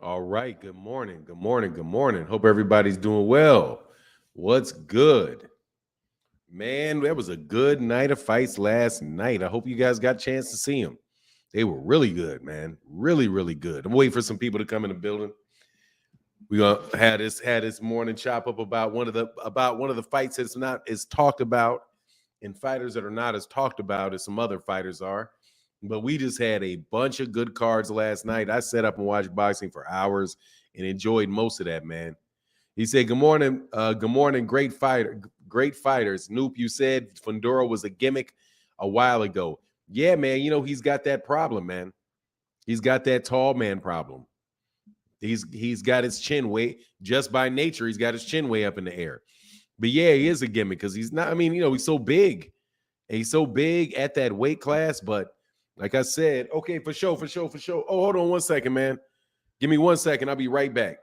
All right. Good morning. Good morning. Good morning. Hope everybody's doing well. What's good? Man, that was a good night of fights last night. I hope you guys got a chance to see them. They were really good, man. Really, really good. I'm waiting for some people to come in the building. We're gonna have this morning chop up about one of the fights that's not as talked about, and fighters that are not as talked about as some other fighters are. But we just had a bunch of good cards last night. I sat up and watched boxing for hours and enjoyed most of that, man. He said, good morning, great fighters. Noop, you said Fundura was a gimmick a while ago. Yeah, man, he's got that problem, man. He's got that tall man problem. He's got his chin way, just by nature, he's got his chin way up in the air. But yeah, he is a gimmick because he's not, he's so big. And he's so big at that weight class, but like I said, okay, for sure, for sure, for sure. Oh, hold on one second, man. Give me 1 second. I'll be right back.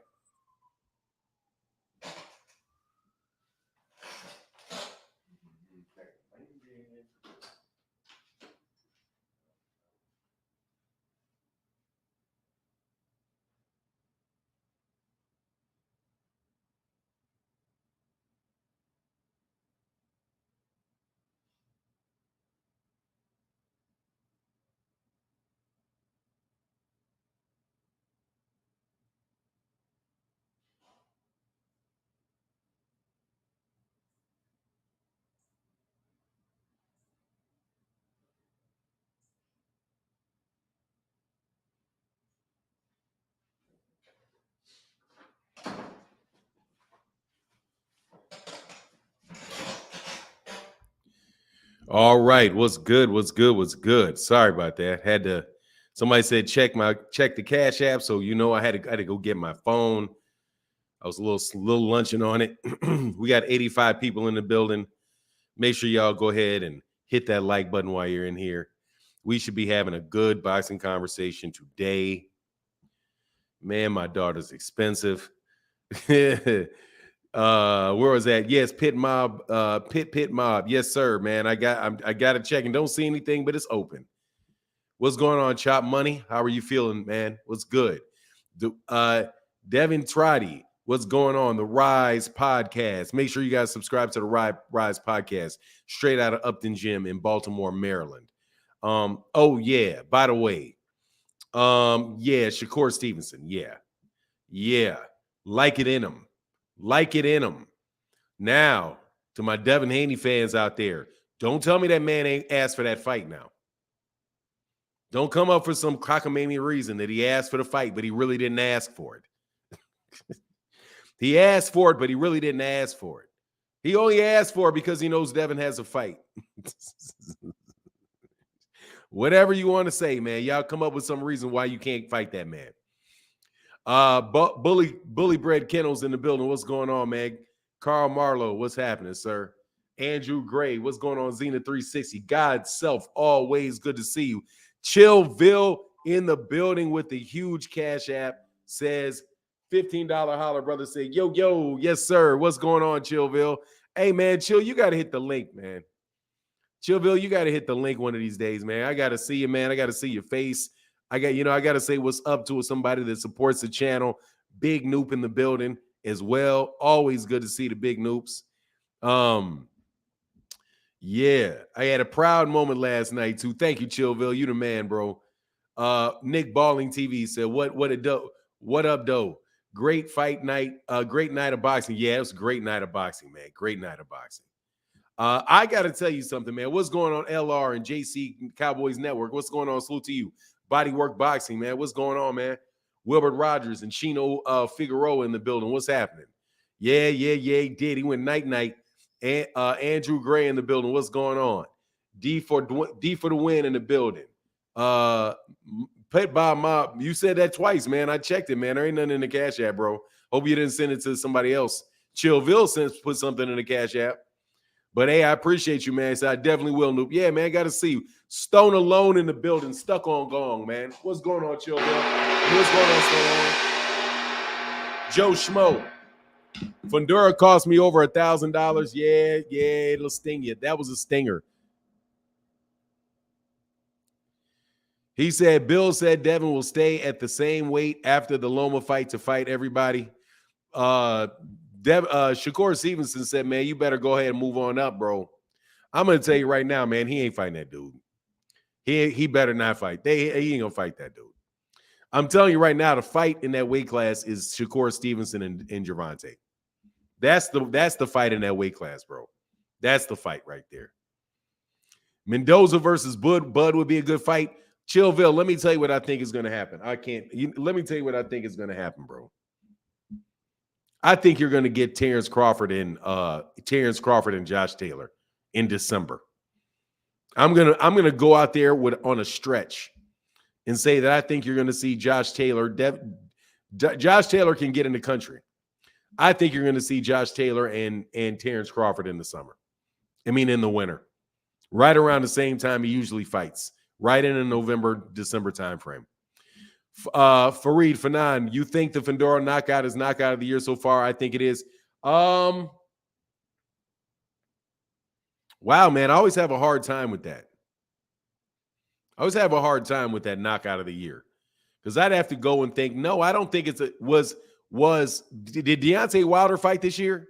All right, what's good? What's good? What's good? Sorry about that. Had to. Somebody said check the Cash App, so I had to go get my phone. I was a little lunching on it. We got 85 people in the building. Make sure y'all go ahead and hit that like button while you're in here. We should be having a good boxing conversation today. Man, my daughter's expensive. Where was that? Yes, Pit Mob, Pit Mob. Yes, sir, man. I got to check and don't see anything, but it's open. What's going on, Chop Money? How are you feeling, man? What's good? Devin Trotty, what's going on? The Rise Podcast. Make sure you guys subscribe to the Rise Podcast, straight out of Upton Gym in Baltimore, Maryland. Oh yeah, by the way, yeah, Shakur Stevenson. Yeah. Yeah. Like it in him. Like it in him. Now, to my Devin Haney fans out there, don't tell me that man ain't asked for that fight now. Don't come up for some cockamamie reason that he asked for the fight, but he really didn't ask for it. He asked for it, but he really didn't ask for it. He only asked for it because he knows Devin has a fight. Whatever you want to say, man. Y'all come up with some reason why you can't fight that man. Bully Bread Kennels in the building. What's going on, man? Carl Marlowe, what's happening, sir? Andrew Gray, what's going on? Xena 360, God's self, always good to see you. Chillville in the building with the huge Cash App says $15 holler, brother. Say, yo, yes, sir. What's going on, Chillville? Hey, man, Chill, you got to hit the link, man. Chillville, you got to hit the link one of these days, man. I got to see you, man. I got to see your face. I got to say what's up to somebody that supports the channel. Big Noop in the building as well. Always good to see the big Noops. Yeah, I had a proud moment last night too. Thank you, Chillville. You the man, bro. Nick Balling TV said, What up, though? Great fight night. Great night of boxing. Yeah, it was a great night of boxing, man. Great night of boxing. I got to tell you something, man. What's going on, LR and JC Cowboys Network? What's going on? Salute to you. Bodywork Boxing, man. What's going on, man? Wilbert Rogers and Chino Figueroa in the building. What's happening? Yeah, he did. He went night. And Andrew Gray in the building. What's going on? D for the win in the building. Pet by Mob. You said that twice, man. I checked it, man. There ain't nothing in the Cash App, bro. Hope you didn't send it to somebody else. Chillville put something in the Cash App. But hey, I appreciate you, man. So I definitely will, Noop. Yeah, man, got to see you. Stone Alone in the building, stuck on gong, man. What's going on, Chillville? What's going on, Stone? Joe Schmo. Fundura cost me over $1,000. Yeah, it'll sting you. That was a stinger. He said, Bill said Devin will stay at the same weight after the Loma fight to fight everybody. Shakur Stevenson said, man, you better go ahead and move on up, bro. I'm going to tell you right now, man, he ain't fighting that dude. He better not fight. He ain't going to fight that dude. I'm telling you right now, the fight in that weight class is Shakur Stevenson and Gervonta. That's the fight in that weight class, bro. That's the fight right there. Mendoza versus Bud would be a good fight. Chillville, let me tell you what I think is going to happen. Let me tell you what I think is going to happen, bro. I think you're going to get Terrence Crawford and Josh Taylor in December. I'm gonna go out there on a stretch and say that I think you're going to see Josh Taylor. Josh Taylor can get in the country. I think you're going to see Josh Taylor and Terrence Crawford in the summer. I mean, in the winter, right around the same time he usually fights, right in the November, December timeframe. Fareed Fanan, you think the Fundura knockout is knockout of the year so far? I think it is. Wow, man, I always have a hard time with that. I always have a hard time with that knockout of the year because I'd have to go and think, no, I don't think did Deontay Wilder fight this year?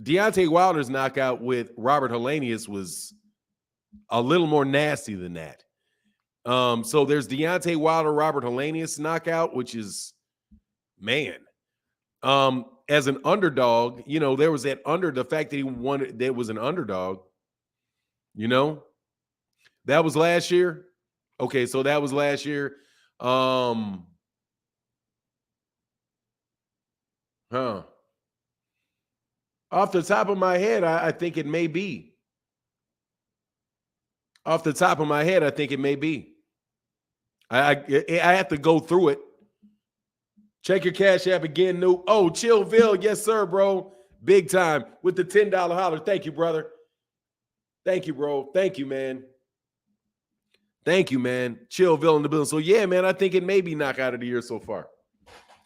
Deontay Wilder's knockout with Robert Helenius was a little more nasty than that. So there's Deontay Wilder, Robert Helenius knockout, which is, man, as an underdog, you know, there was the fact that he won, there was an underdog, you know, that was last year. Okay. So that was last year. Off the top of my head, I think it may be. Off the top of my head, I think it may be. I have to go through it. Check your Cash App again, New. Oh, Chillville. Yes, sir, bro. Big time with the $10 holler. Thank you, brother. Thank you, bro. Thank you, man. Thank you, man. Chillville in the building. So, yeah, man, I think it may be knockout of the year so far.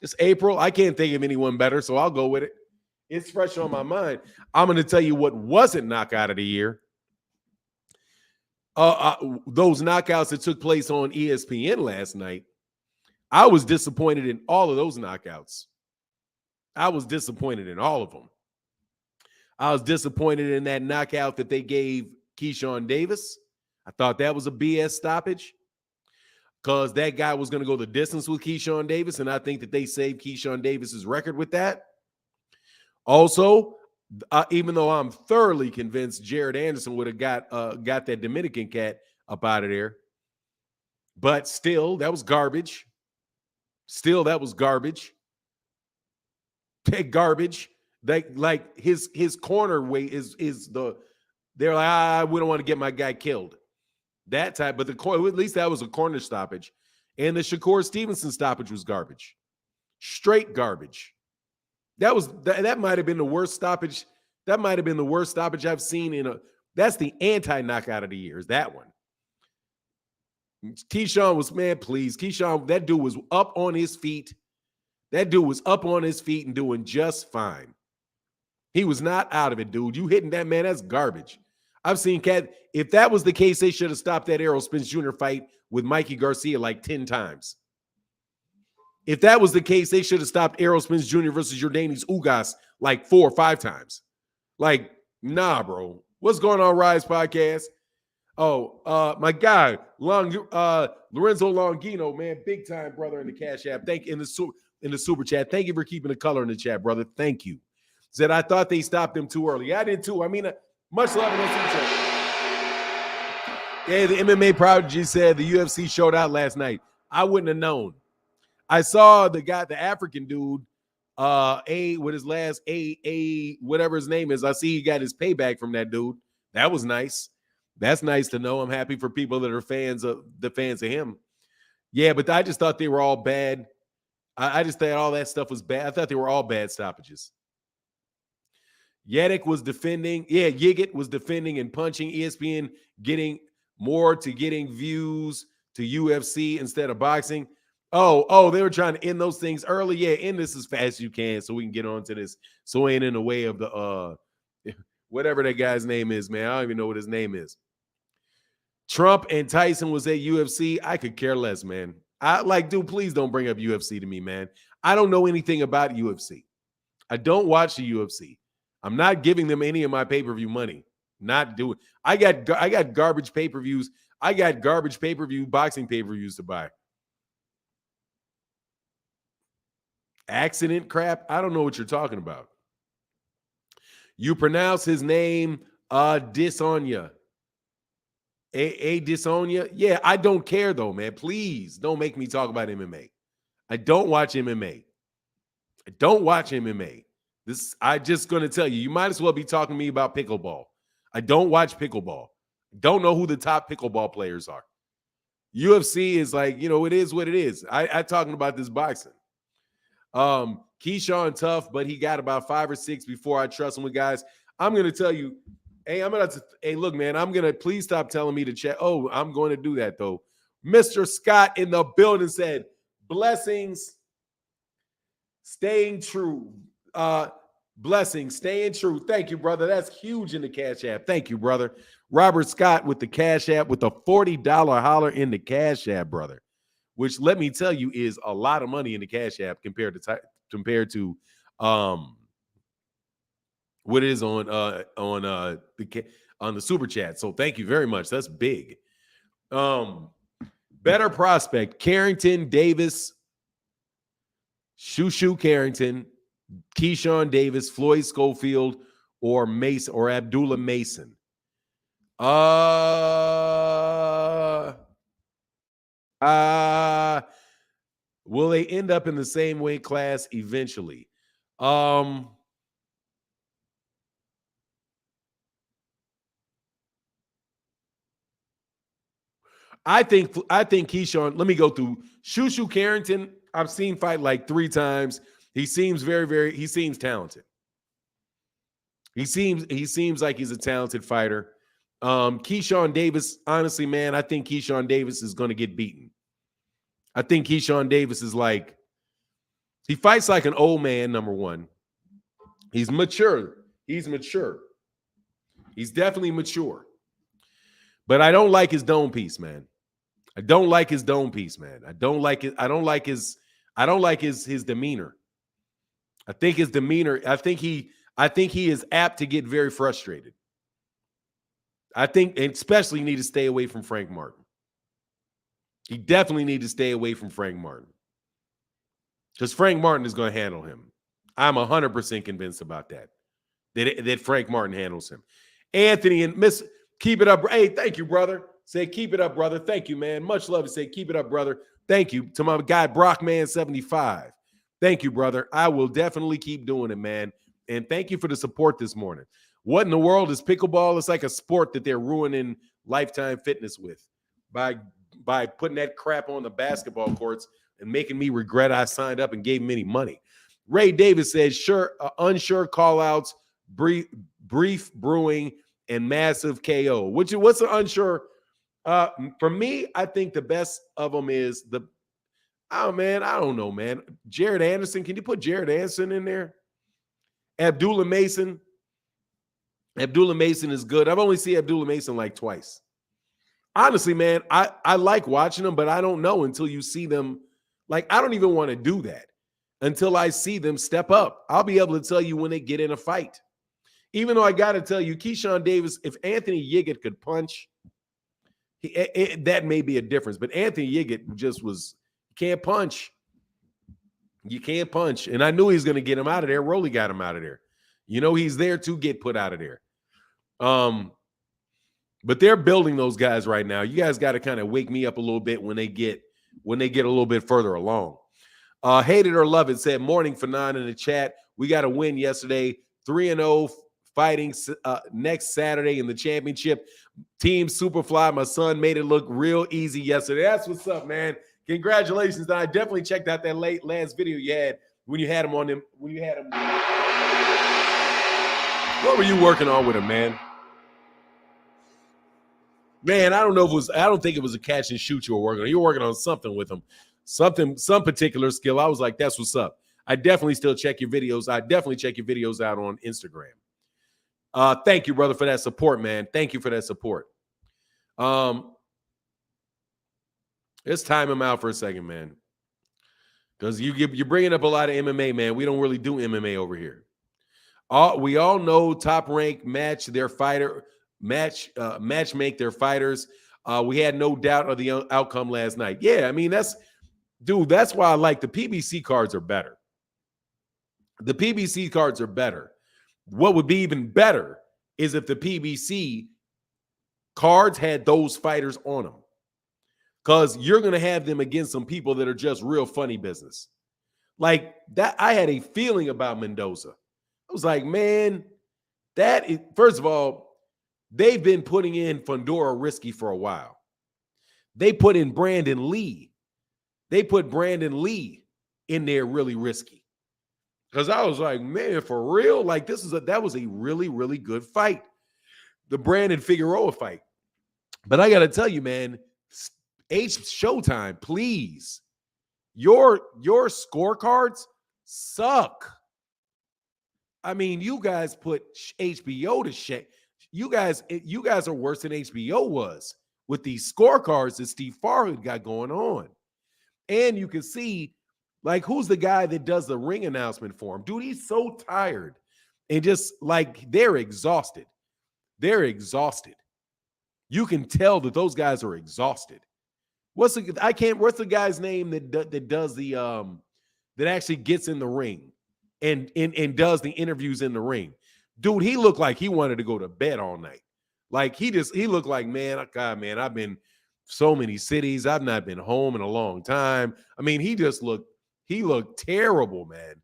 It's April. I can't think of anyone better, so I'll go with it. It's fresh on my mind. I'm going to tell you what wasn't knockout of the year. Those knockouts that took place on ESPN last night, I was disappointed in all of those knockouts. I was disappointed in all of them. I was disappointed in that knockout that they gave Keyshawn Davis. I thought that was a BS stoppage because that guy was going to go the distance with Keyshawn Davis, and I think that they saved Keyshawn Davis's record with that. Also, even though I'm thoroughly convinced Jared Anderson would have got that Dominican cat up out of there, but still, that was garbage. Still, that was garbage. Garbage. Like his corner weight is they're like, we don't want to get my guy killed. That type, but at least that was a corner stoppage. And the Shakur Stevenson stoppage was garbage. Straight garbage. That might have been the worst stoppage. That might have been the worst stoppage I've seen that's the anti-knockout of the year, is that one. Keyshawn was, man, please. Keyshawn, that dude was up on his feet. That dude was up on his feet and doing just fine. He was not out of it, dude. You hitting that, man, that's garbage. I've seen if that was the case, they should have stopped that Errol Spence Jr. fight with Mikey Garcia like 10 times. If that was the case, they should have stopped Errol Spence Jr. versus Jordanis Ugas like 4 or 5 times. Like, nah, bro. What's going on, Rise Podcast? Oh, my guy, Lorenzo Longino, man, big time brother in the Cash App. Thank you in the super chat. Thank you for keeping the color in the chat, brother. Thank you. Said I thought they stopped him too early. I did too. I mean, much love in the super chat. Yeah, the MMA Prodigy said the UFC showed out last night. I wouldn't have known. I saw the African dude, with his last whatever his name is. I see he got his payback from that dude. That was nice. That's nice to know. I'm happy for people that are fans of him. Yeah, but I just thought they were all bad. I just thought all that stuff was bad. I thought they were all bad stoppages. Yedick was defending. Yeah, Yiggit was defending and punching. ESPN getting views to UFC instead of boxing. Oh, they were trying to end those things early. Yeah, end this as fast as you can so we can get on to this. So we ain't in the way of the whatever that guy's name is, man. I don't even know what his name is. Trump and Tyson was at UFC. I could care less, man. Dude, please don't bring up UFC to me, man. I don't know anything about UFC. I don't watch the UFC. I'm not giving them any of my pay-per-view money. Not doing. I got garbage pay-per-views. I got garbage pay-per-view boxing pay-per-views to buy. Accident crap? I don't know what you're talking about. You pronounce his name Disonya. A Disonya? Yeah, I don't care though, man. Please don't make me talk about MMA. I don't watch MMA. I don't watch MMA. I just gonna tell you, you might as well be talking to me about pickleball. I don't watch pickleball. Don't know who the top pickleball players are. UFC is like, it is what it is. I talking about this boxing. Keyshawn tough, but he got about 5 or 6 before I trust him with guys. I'm gonna tell you, hey, look, man, please stop telling me to check. Oh, I'm going to do that though. Mr. Scott in the building said, blessings, staying true. Blessings, staying true. Thank you, brother. That's huge in the Cash App. Thank you, brother. Robert Scott with the Cash App with the $40 holler in the Cash App, brother. Which, let me tell you, is a lot of money in the Cash App compared to what it is on the Super Chat. So thank you very much. That's big. Better prospect: Carrington Davis, Shushu Carrington, Keyshawn Davis, Floyd Schofield, or Mason or Abdullah Mason. Will they end up in the same weight class eventually? I think Keyshawn, let me go through. Shushu Carrington, I've seen fight like 3 times. He seems he seems talented. He seems like he's a talented fighter. Keyshawn Davis, honestly, man, I think Keyshawn Davis is going to get beaten. I think Keyshawn Davis is he fights like an old man, number one. He's mature. He's definitely mature. But I don't like his dome piece, man. I don't like his demeanor. I think his demeanor, I think he is apt to get very frustrated. I think, and especially need to stay away from Frank Martin. He definitely need to stay away from Frank Martin. Because Frank Martin is going to handle him. I'm 100% convinced about that. That Frank Martin handles him. Anthony and Miss, keep it up. Hey, thank you, brother. Say, keep it up, brother. Thank you, man. Much love to say, keep it up, brother. Thank you to my guy, Brockman75. Thank you, brother. I will definitely keep doing it, man. And thank you for the support this morning. What in the world is pickleball? It's like a sport that they're ruining Lifetime Fitness with by putting that crap on the basketball courts and making me regret I signed up and gave him any money. Ray Davis says, unsure call-outs, brief brewing, and massive KO. What's the unsure? For me, I think the best of them is I don't know, man. Jared Anderson. Can you put Jared Anderson in there? Abdullah Mason. Abdullah Mason is good. I've only seen Abdullah Mason like twice. Honestly, man, I like watching them, but I don't know until you see them. Like, I don't even want to do that until I see them step up. I'll be able to tell you when they get in a fight. Even though I got to tell you, Keyshawn Davis, if Anthony Yiggett could punch, that may be a difference. But Anthony Yiggett can't punch. You can't punch. And I knew he was going to get him out of there. Rolly got him out of there. He's there to get put out of there. But they're building those guys right now. You guys got to kind of wake me up a little bit when they get a little bit further along. Hate it or love it said, morning Fanon in the chat. We got a win yesterday. 3-0 fighting next Saturday in the championship. Team Superfly. My son made it look real easy yesterday. That's what's up, man. Congratulations. I definitely checked out that last video you had when you had him on them. When you had him. What were you working on with him, man? Man, I don't think it was a catch and shoot you were working on. You were working on something with him. Some particular skill. I was like, that's what's up. I definitely still check your videos. I definitely check your videos out on Instagram. Thank you, brother, for that support, man. Thank you for that support. Let's time him out for a second, man. Because you're bringing up a lot of MMA, man. We don't really do MMA over here. We all know Top Rank match make their fighters. We had no doubt of the outcome last night. Yeah, I mean that's why I like the PBC cards are better. The PBC cards are better. What would be even better is if the PBC cards had those fighters on them. Because you're going to have them against some people that are just real funny business. Like that, I had a feeling about Mendoza. I was like, man, first of all, they've been putting in Fundura risky for a while. They put in Brandon Lee. They put Brandon Lee in there really risky. Because I was like, man, for real? Like that was a really, really good fight. The Brandon Figueroa fight. But I got to tell you, man, Showtime, please. Your scorecards suck. I mean, you guys put HBO to shame. You guys are worse than HBO was with these scorecards that Steve Farhood got going on. And you can see, like, who's the guy that does the ring announcement for him? Dude, he's so tired. And just, like, they're exhausted. They're exhausted. You can tell that those guys are exhausted. What's the guy's name that does the that actually gets in the ring and does the interviews in the ring? Dude, he looked like he wanted to go to bed all night. Like he looked like, man, God, man, I've been so many cities. I've not been home in a long time. I mean, he looked terrible, man.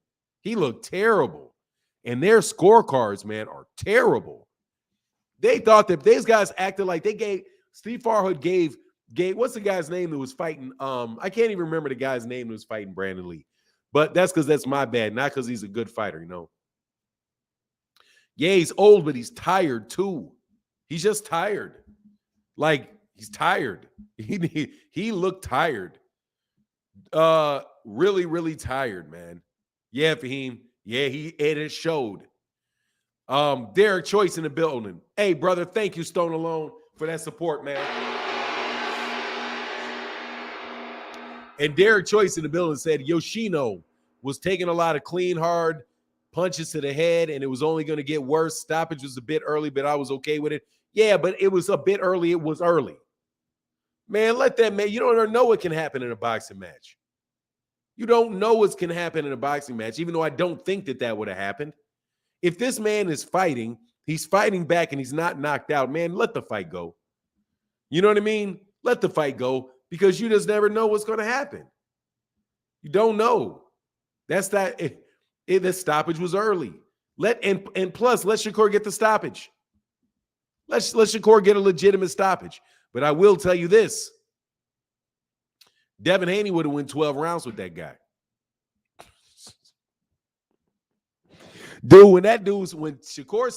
He looked terrible. And their scorecards, man, are terrible. They thought that these guys acted like Steve Farhood gave what's the guy's name that was fighting? I can't even remember the guy's name that was fighting Brandon Lee. But that's because that's my bad, not because he's a good fighter, you know. Yeah, he's old, but he's tired too. He's just tired. Like, he's tired. He looked tired. Really, really tired, man. Yeah, Fahim. Yeah, it showed. Derek Choice in the building. Hey, brother, thank you, Stone Alone, for that support, man. And Derek Choice in the building said Yoshino was taking a lot of clean, hard punches to the head, and it was only going to get worse. Stoppage was a bit early, but I was okay with it. Yeah, but it was a bit early. It was early. Man, let that man. You don't know what can happen in a boxing match. You don't know what can happen in a boxing match, even though I don't think that would have happened. If this man is fighting, he's fighting back and he's not knocked out, man, let the fight go. You know what I mean? Let the fight go because you just never know what's going to happen. You don't know. That's that. The stoppage was early. And plus, let Shakur get the stoppage. Let Shakur get a legitimate stoppage. But I will tell you this. Devin Haney would have won 12 rounds with that guy. Dude, when Shakur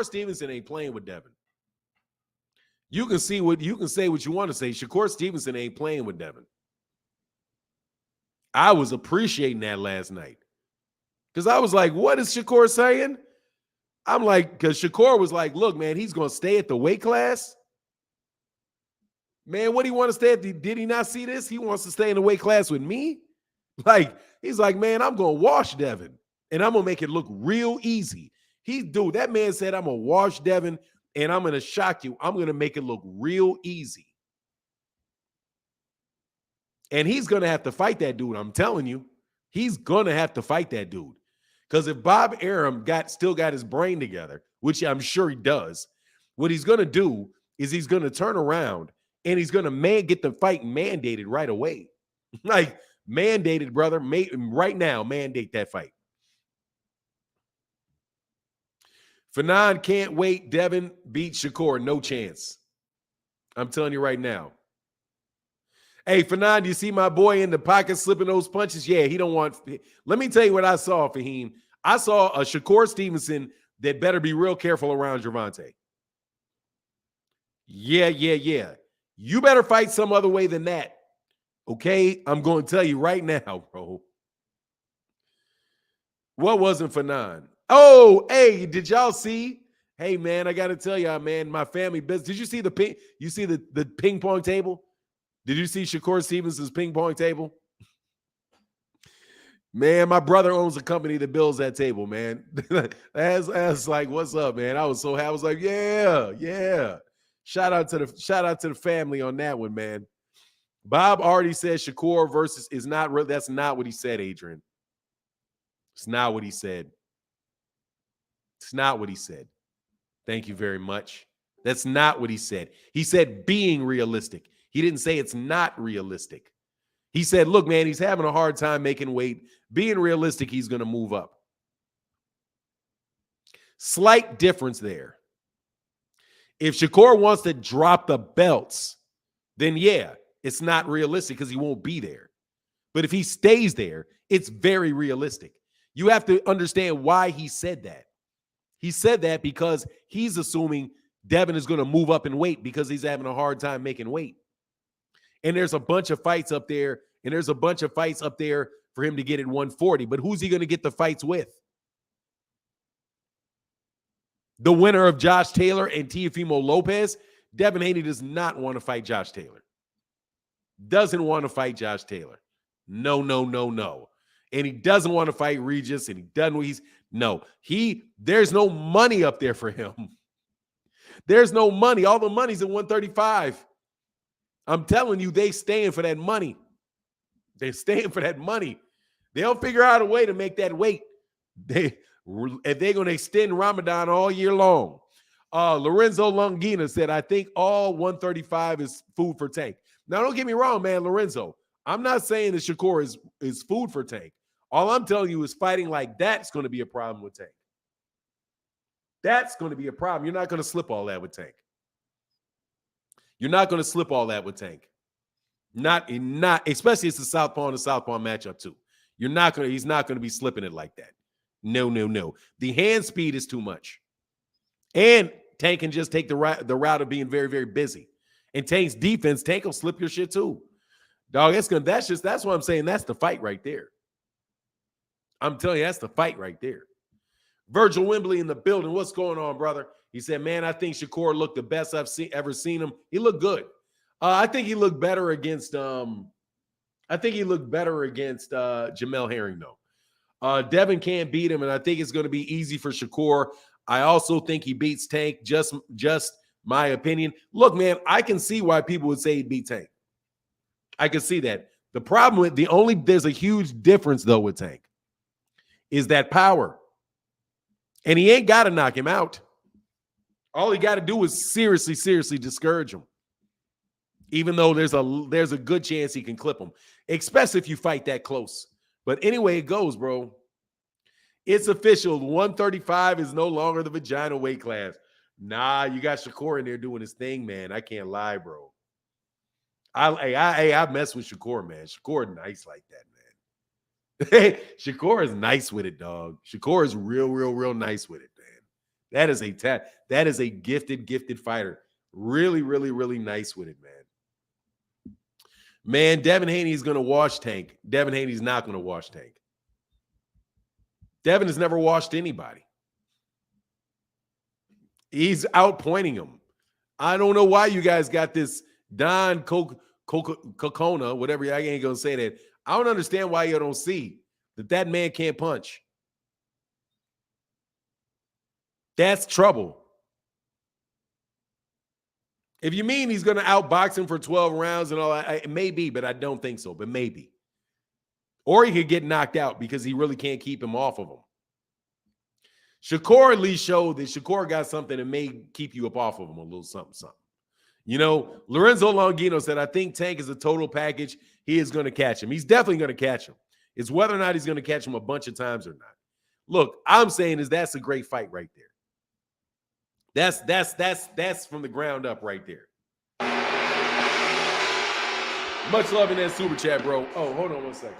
Stevenson ain't playing with Devin. You can say what you want to say. Shakur Stevenson ain't playing with Devin. I was appreciating that last night. Because I was like, what is Shakur saying? I'm like, because Shakur was like, look, man, he's going to stay at the weight class. Man, what do you want to stay at? Did he not see this? He wants to stay in the weight class with me? Like, he's like, man, I'm going to wash Devin. And I'm going to make it look real easy. That man said, I'm going to wash Devin and I'm going to shock you. I'm going to make it look real easy. And he's going to have to fight that dude. I'm telling you, he's going to have to fight that dude. Because if Bob Arum still got his brain together, which I'm sure he does, what he's going to do is he's going to turn around and he's going to get the fight mandated right away. Like, mandated, brother. Right now, mandate that fight. Fanon can't wait. Devin beat Shakur. No chance. I'm telling you right now. Hey, Fanon, do you see my boy in the pocket slipping those punches? Yeah, he don't want. Let me tell you what I saw, Fahim. I saw a Shakur Stevenson that better be real careful around Gervonta. Yeah. You better fight some other way than that. Okay? I'm going to tell you right now, bro. What wasn't Fanon? Oh, hey, did y'all see? Hey, man, I got to tell y'all, man, my family business. Did you see the ping pong table? Did you see Shakur Stevenson's ping pong table? Man, my brother owns a company that builds that table, man. That's like, what's up, man? I was so happy. I was like, yeah. Shout out to the family on that one, man. Bob already said Shakur versus is not real. That's not what he said, Adrian. It's not what he said. It's not what he said. Thank you very much. That's not what he said. He said being realistic. He didn't say it's not realistic. He said, look, man, he's having a hard time making weight. Being realistic, he's going to move up. Slight difference there. If Shakur wants to drop the belts, then yeah, it's not realistic because he won't be there. But if he stays there, it's very realistic. You have to understand why he said that. He said that because he's assuming Devin is going to move up in weight because he's having a hard time making weight. And there's a bunch of fights up there, for him to get at 140. But who's he going to get the fights with? The winner of Josh Taylor and Teofimo Lopez? Devin Haney does not want to fight Josh Taylor. Doesn't want to fight Josh Taylor. No. And he doesn't want to fight Regis, and he doesn't. There's no money up there for him. There's no money. All the money's at 135. I'm telling you, they staying for that money. They're staying for that money. They'll figure out a way to make that weight. They're going to extend Ramadan all year long. Lorenzo Longina said, I think all 135 is food for Tank. Now, don't get me wrong, man, Lorenzo. I'm not saying that Shakur is food for Tank. All I'm telling you is fighting like that's going to be a problem with Tank. That's going to be a problem. You're not going to slip all that with Tank. You're not going to slip all that with Tank. Not, especially it's a southpaw and a southpaw matchup too. He's not going to be slipping it like that. No. The hand speed is too much. And Tank can just take the route of being very, very busy. And Tank's defense, Tank will slip your shit too. Dog, that's what I'm saying. That's the fight right there. I'm telling you, that's the fight right there. Virgil Wembley in the building. What's going on, brother? He said, man, I think Shakur looked the best I've ever seen him. He looked good. I think he looked better against Jamel Herring, though. Devin can't beat him, and I think it's going to be easy for Shakur. I also think he beats Tank. Just my opinion. Look, man, I can see why people would say he beat Tank. I can see that. The problem with there's a huge difference, though, with Tank is that power. And he ain't got to knock him out. All he got to do is seriously discourage him. Even though there's a good chance he can clip him, especially if you fight that close. But anyway, it goes, bro. It's official. 135 is no longer the vagina weight class. Nah, you got Shakur in there doing his thing, man. I can't lie, bro. I mess with Shakur, man. Shakur nice like that, man. Shakur is nice with it, dog. Shakur is real nice with it, man. That is a gifted fighter. Really nice with it, man. Man, Devin Haney is going to wash Tank. Devin Haney's not going to wash Tank. Devin has never washed anybody. He's outpointing him. I don't know why you guys got this Don Cocona, whatever. I ain't going to say that. I don't understand why you don't see that man can't punch. That's trouble. If you mean he's going to outbox him for 12 rounds and all that, maybe, but I don't think so, but maybe. Or he could get knocked out because he really can't keep him off of him. Shakur at least showed that Shakur got something that may keep you up off of him a little something. You know, Lorenzo Longino said, I think Tank is a total package. He is going to catch him. He's definitely going to catch him. It's whether or not he's going to catch him a bunch of times or not. Look, I'm saying is that's a great fight right there. That's from the ground up right there. Much love in that super chat, bro. Oh, hold on one second.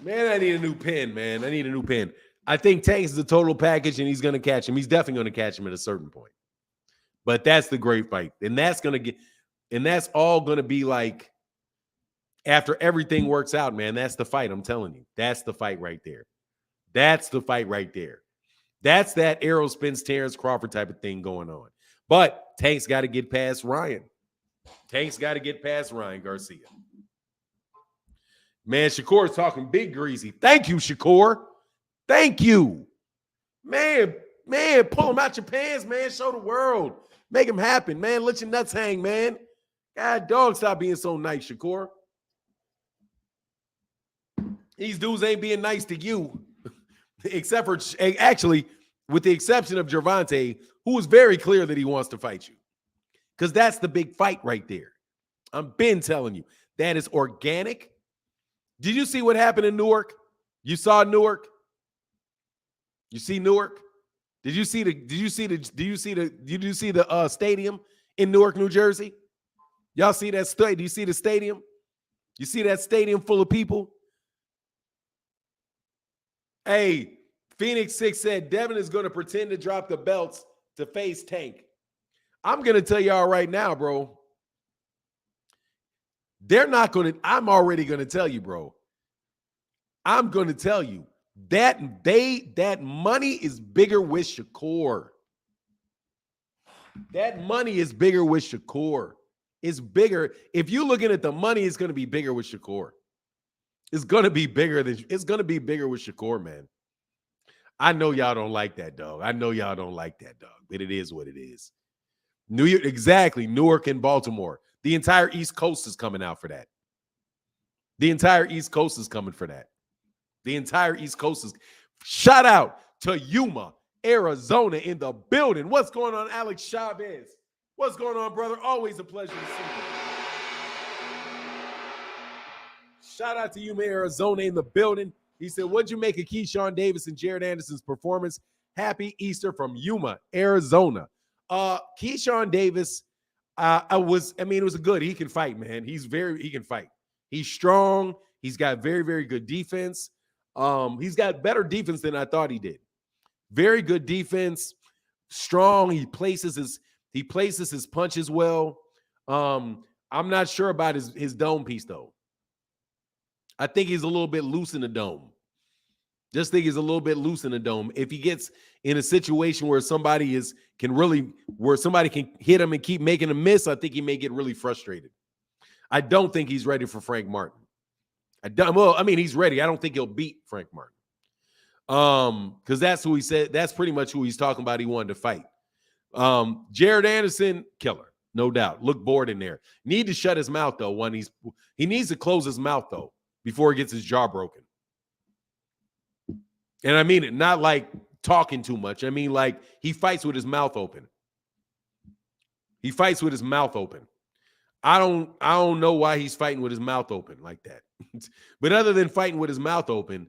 Man, I need a new pen, man. I need a new pen. I think Tanks is a total package, and he's going to catch him. He's definitely going to catch him at a certain point. But that's the great fight. And that's all going to be like after everything works out, man. That's the fight. I'm telling you. That's the fight right there. That's the fight right there. That's that Errol Spence, Terrence Crawford type of thing going on. But Tank's got to get past Ryan. Tank's got to get past Ryan Garcia. Man, Shakur is talking big greasy. Thank you, Shakur. Thank you. Man, pull them out your pants, man. Show the world. Make them happen, man. Let your nuts hang, man. God, dog, stop being so nice, Shakur. These dudes ain't being nice to you. Except for, actually, with the exception of Gervonta, who is very clear that he wants to fight you. Because that's the big fight right there. I've been telling you. That is organic. Did you see what happened in Newark? You saw Newark? You see Newark? Did you see the stadium in Newark, New Jersey? Y'all see that stadium? Do you see the stadium? You see that stadium full of people? Hey, Phoenix 6 said Devin is going to pretend to drop the belts to face Tank. I'm going to tell y'all right now, bro. They're not going to, I'm already going to tell you, bro. I'm going to tell you that money is bigger with Shakur. That money is bigger with Shakur. It's bigger. If you're looking at the money, it's going to be bigger with Shakur. It's going to be bigger with Shakur, man. I know y'all don't like that, dog. But it is what it is. New York, exactly. Newark and Baltimore. The entire East Coast is coming out for that. The entire East Coast is coming for that. The entire East Coast is. Shout out to Yuma, Arizona in the building. What's going on, Alex Chavez? What's going on, brother? Always a pleasure to see you. Shout out to Yuma, Arizona in the building. He said, what'd you make of Keyshawn Davis and Jared Anderson's performance? Happy Easter from Yuma, Arizona. Keyshawn Davis, it was good. He can fight, man. He can fight. He's strong. He's got very, very good defense. He's got better defense than I thought he did. Very good defense. Strong. He places his punches well. I'm not sure about his dome piece, though. I think he's a little bit loose in the dome. Just think he's a little bit loose in the dome. If he gets in a situation where somebody can hit him and keep making him miss, I think he may get really frustrated. I don't think he's ready for Frank Martin. He's ready. I don't think he'll beat Frank Martin. Because that's who he said. That's pretty much who he's talking about. He wanted to fight. Jared Anderson, killer, no doubt. Look bored in there. Need to shut his mouth though. He needs to close his mouth though before he gets his jaw broken. And I mean it, not like talking too much. I mean like he fights with his mouth open. I don't know why he's fighting with his mouth open like that. But other than fighting with his mouth open,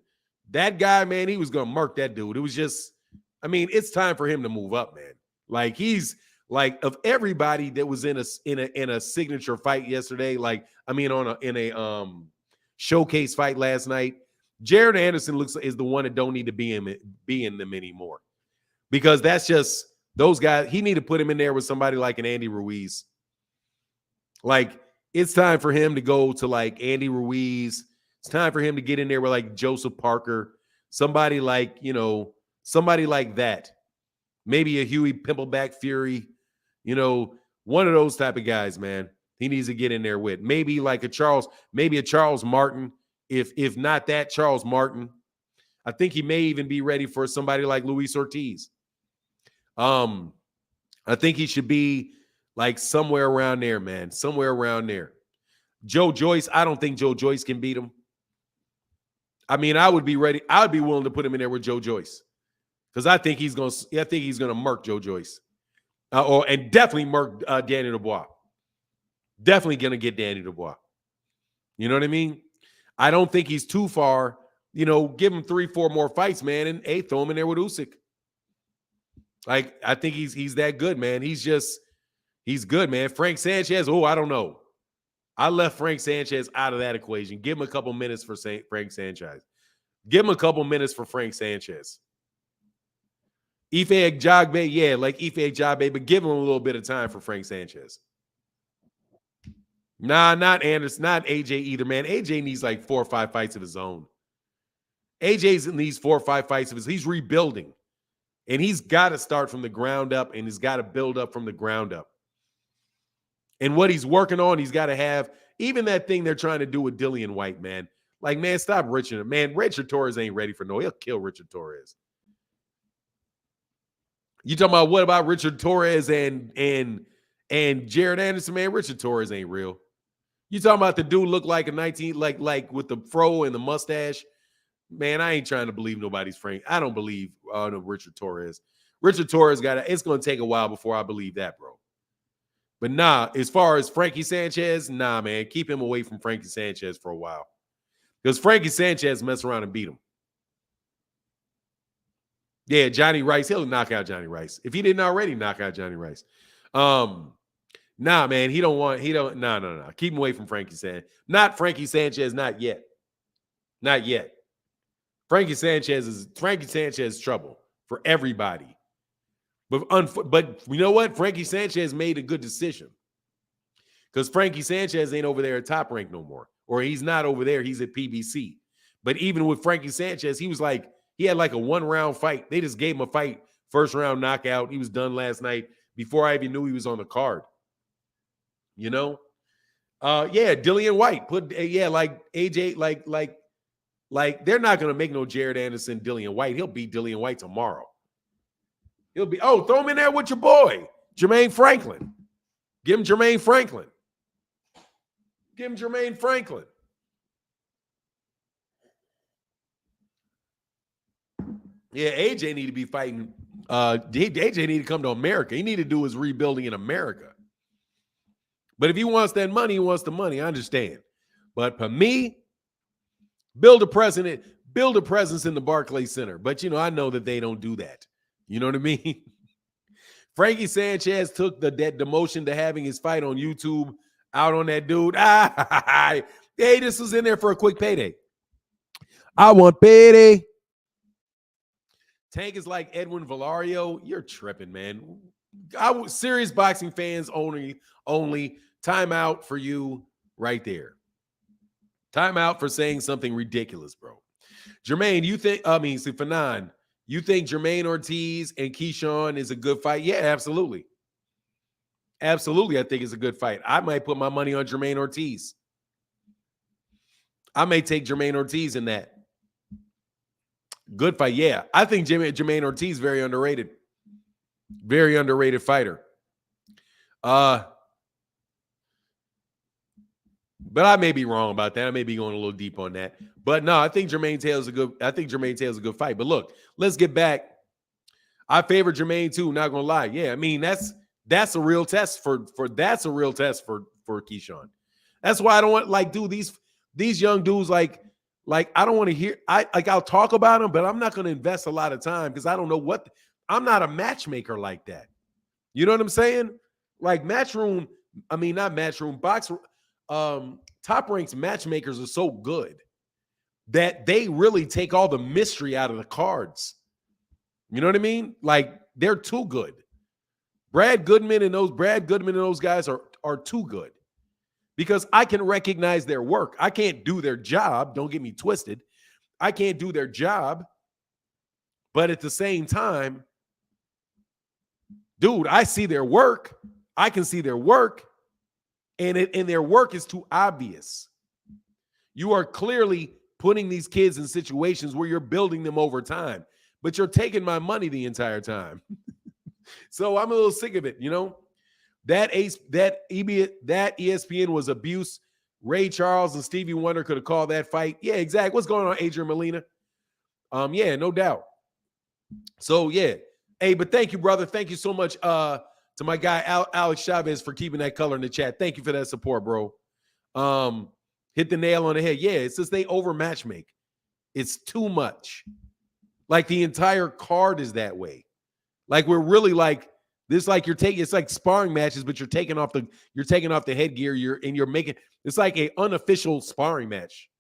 that guy, man, he was going to murk that dude. It was just, it's time for him to move up, man. Like he's like of everybody that was in a signature fight yesterday, in a showcase fight last night, Jared Anderson is the one that don't need to be in them anymore. Because that's just those guys. He need to put him in there with somebody like an Andy Ruiz. Like, it's time for him to go to like Andy Ruiz. It's time for him to get in there with like Joseph Parker, somebody like that. Maybe a Huey Pimpleback Fury, one of those type of guys, man. He needs to get in there with maybe like a Charles Martin. If not that, Charles Martin. I think he may even be ready for somebody like Luis Ortiz. I think he should be like somewhere around there, man. Somewhere around there. Joe Joyce, I don't think Joe Joyce can beat him. I would be ready. I would be willing to put him in there with Joe Joyce. Because I think he's gonna murk Joe Joyce. And definitely murk Danny Dubois. Definitely gonna get Danny Dubois. You know what I mean? I don't think he's too far. Give him 3-4 more fights, man, and throw him in there with Usyk. Like, I think he's that good, man. He's good, man. Frank Sanchez, I don't know. I left Frank Sanchez out of that equation. Give him a couple minutes for Frank Sanchez. Give him a couple minutes for Frank Sanchez. Ife Ajagbe, yeah, like Ife Ajagbe, but give him a little bit of time for Frank Sanchez. Nah, not Anderson, not AJ either, man. AJ needs like 4 or 5 fights of his own. AJ's needs 4 or 5 fights of his. He's rebuilding. And he's got to start from the ground up, and he's got to build up from the ground up. And what he's working on, he's got to have, even that thing they're trying to do with Dillian White, man. Like, man, stop Richard. Man, Richard Torres ain't ready for no. He'll kill Richard Torres. You talking about what about Richard Torres and Jared Anderson, man? Richard Torres ain't real. You talking about the dude look like a 19, like with the fro and the mustache? Man, I ain't trying to believe nobody's Frank. I don't believe no Richard Torres. Richard Torres it's going to take a while before I believe that, bro. But nah, as far as Frankie Sanchez, nah, man, keep him away from Frankie Sanchez for a while. Because Frankie Sanchez messed around and beat him. Yeah, Johnny Rice, he'll knock out Johnny Rice. If he didn't already knock out Johnny Rice. Nah, man, no. Keep him away from Frankie Sanchez. Not Frankie Sanchez, not yet. Not yet. Frankie Sanchez is trouble for everybody. But you know what? Frankie Sanchez made a good decision. Because Frankie Sanchez ain't over there at Top Rank no more. Or he's not over there. He's at PBC. But even with Frankie Sanchez, he had like a 1-round fight. They just gave him a fight, 1st round knockout. He was done last night before I even knew he was on the card. You know? Yeah, Dillian White. Like AJ, like they're not going to make no Jared Anderson, Dillian White. He'll beat Dillian White tomorrow. Throw him in there with your boy, Jermaine Franklin. Give him Jermaine Franklin. Give him Jermaine Franklin. Yeah, AJ need to be fighting. AJ need to come to America. He need to do his rebuilding in America. But if he wants that money, he wants the money. I understand. But for me, build a presence in the Barclays Center. But, I know that they don't do that. You know what I mean? Frankie Sanchez took the demotion to having his fight on YouTube out on that dude. Hey, this was in there for a quick payday. I want payday. Tank is like Edwin Valario. You're tripping, man. Serious boxing fans only. Timeout for you right there. Timeout for saying something ridiculous, bro. Jermaine, Fanon, you think Jermaine Ortiz and Keyshawn is a good fight? Yeah, absolutely. Absolutely, I think it's a good fight. I might put my money on Jermaine Ortiz. I may take Jermaine Ortiz in that. Good fight, yeah. I think Jermaine Ortiz very underrated. Very underrated fighter. But I may be wrong about that. I may be going a little deep on that. But no, I think Jermaine Taylor's a good fight. But look, let's get back. I favor Jermaine too, not gonna lie. Yeah, I mean, that's a real test for Keyshawn. That's why I don't want these young dudes like I don't want to hear I'll talk about them, but I'm not gonna invest a lot of time because I don't know I'm not a matchmaker like that. You know what I'm saying? Like Top Rank's matchmakers are so good that they really take all the mystery out of the cards. You know what I mean? Like, they're too good. Brad Goodman and those guys are too good because I can recognize their work. I can't do their job. Don't get me twisted. I can't do their job. But at the same time, dude, I see their work. I can see their work. And their work is too obvious. You are clearly putting these kids in situations where you're building them over time, but you're taking my money the entire time. So I'm a little sick of it, That ESPN was abuse. Ray Charles and Stevie Wonder could have called that fight. Yeah, exactly. What's going on, Adrian Molina? Yeah, no doubt. So yeah. Hey, but thank you, brother. Thank you so much. To my guy, Alex Chavez, for keeping that color in the chat. Thank you for that support, bro. Hit the nail on the head. Yeah, it's just they over matchmake. It's too much. Like the entire card is that way. Like we're really like this. Like it's like sparring matches, but you're taking off the headgear. You're making it's like a unofficial sparring match.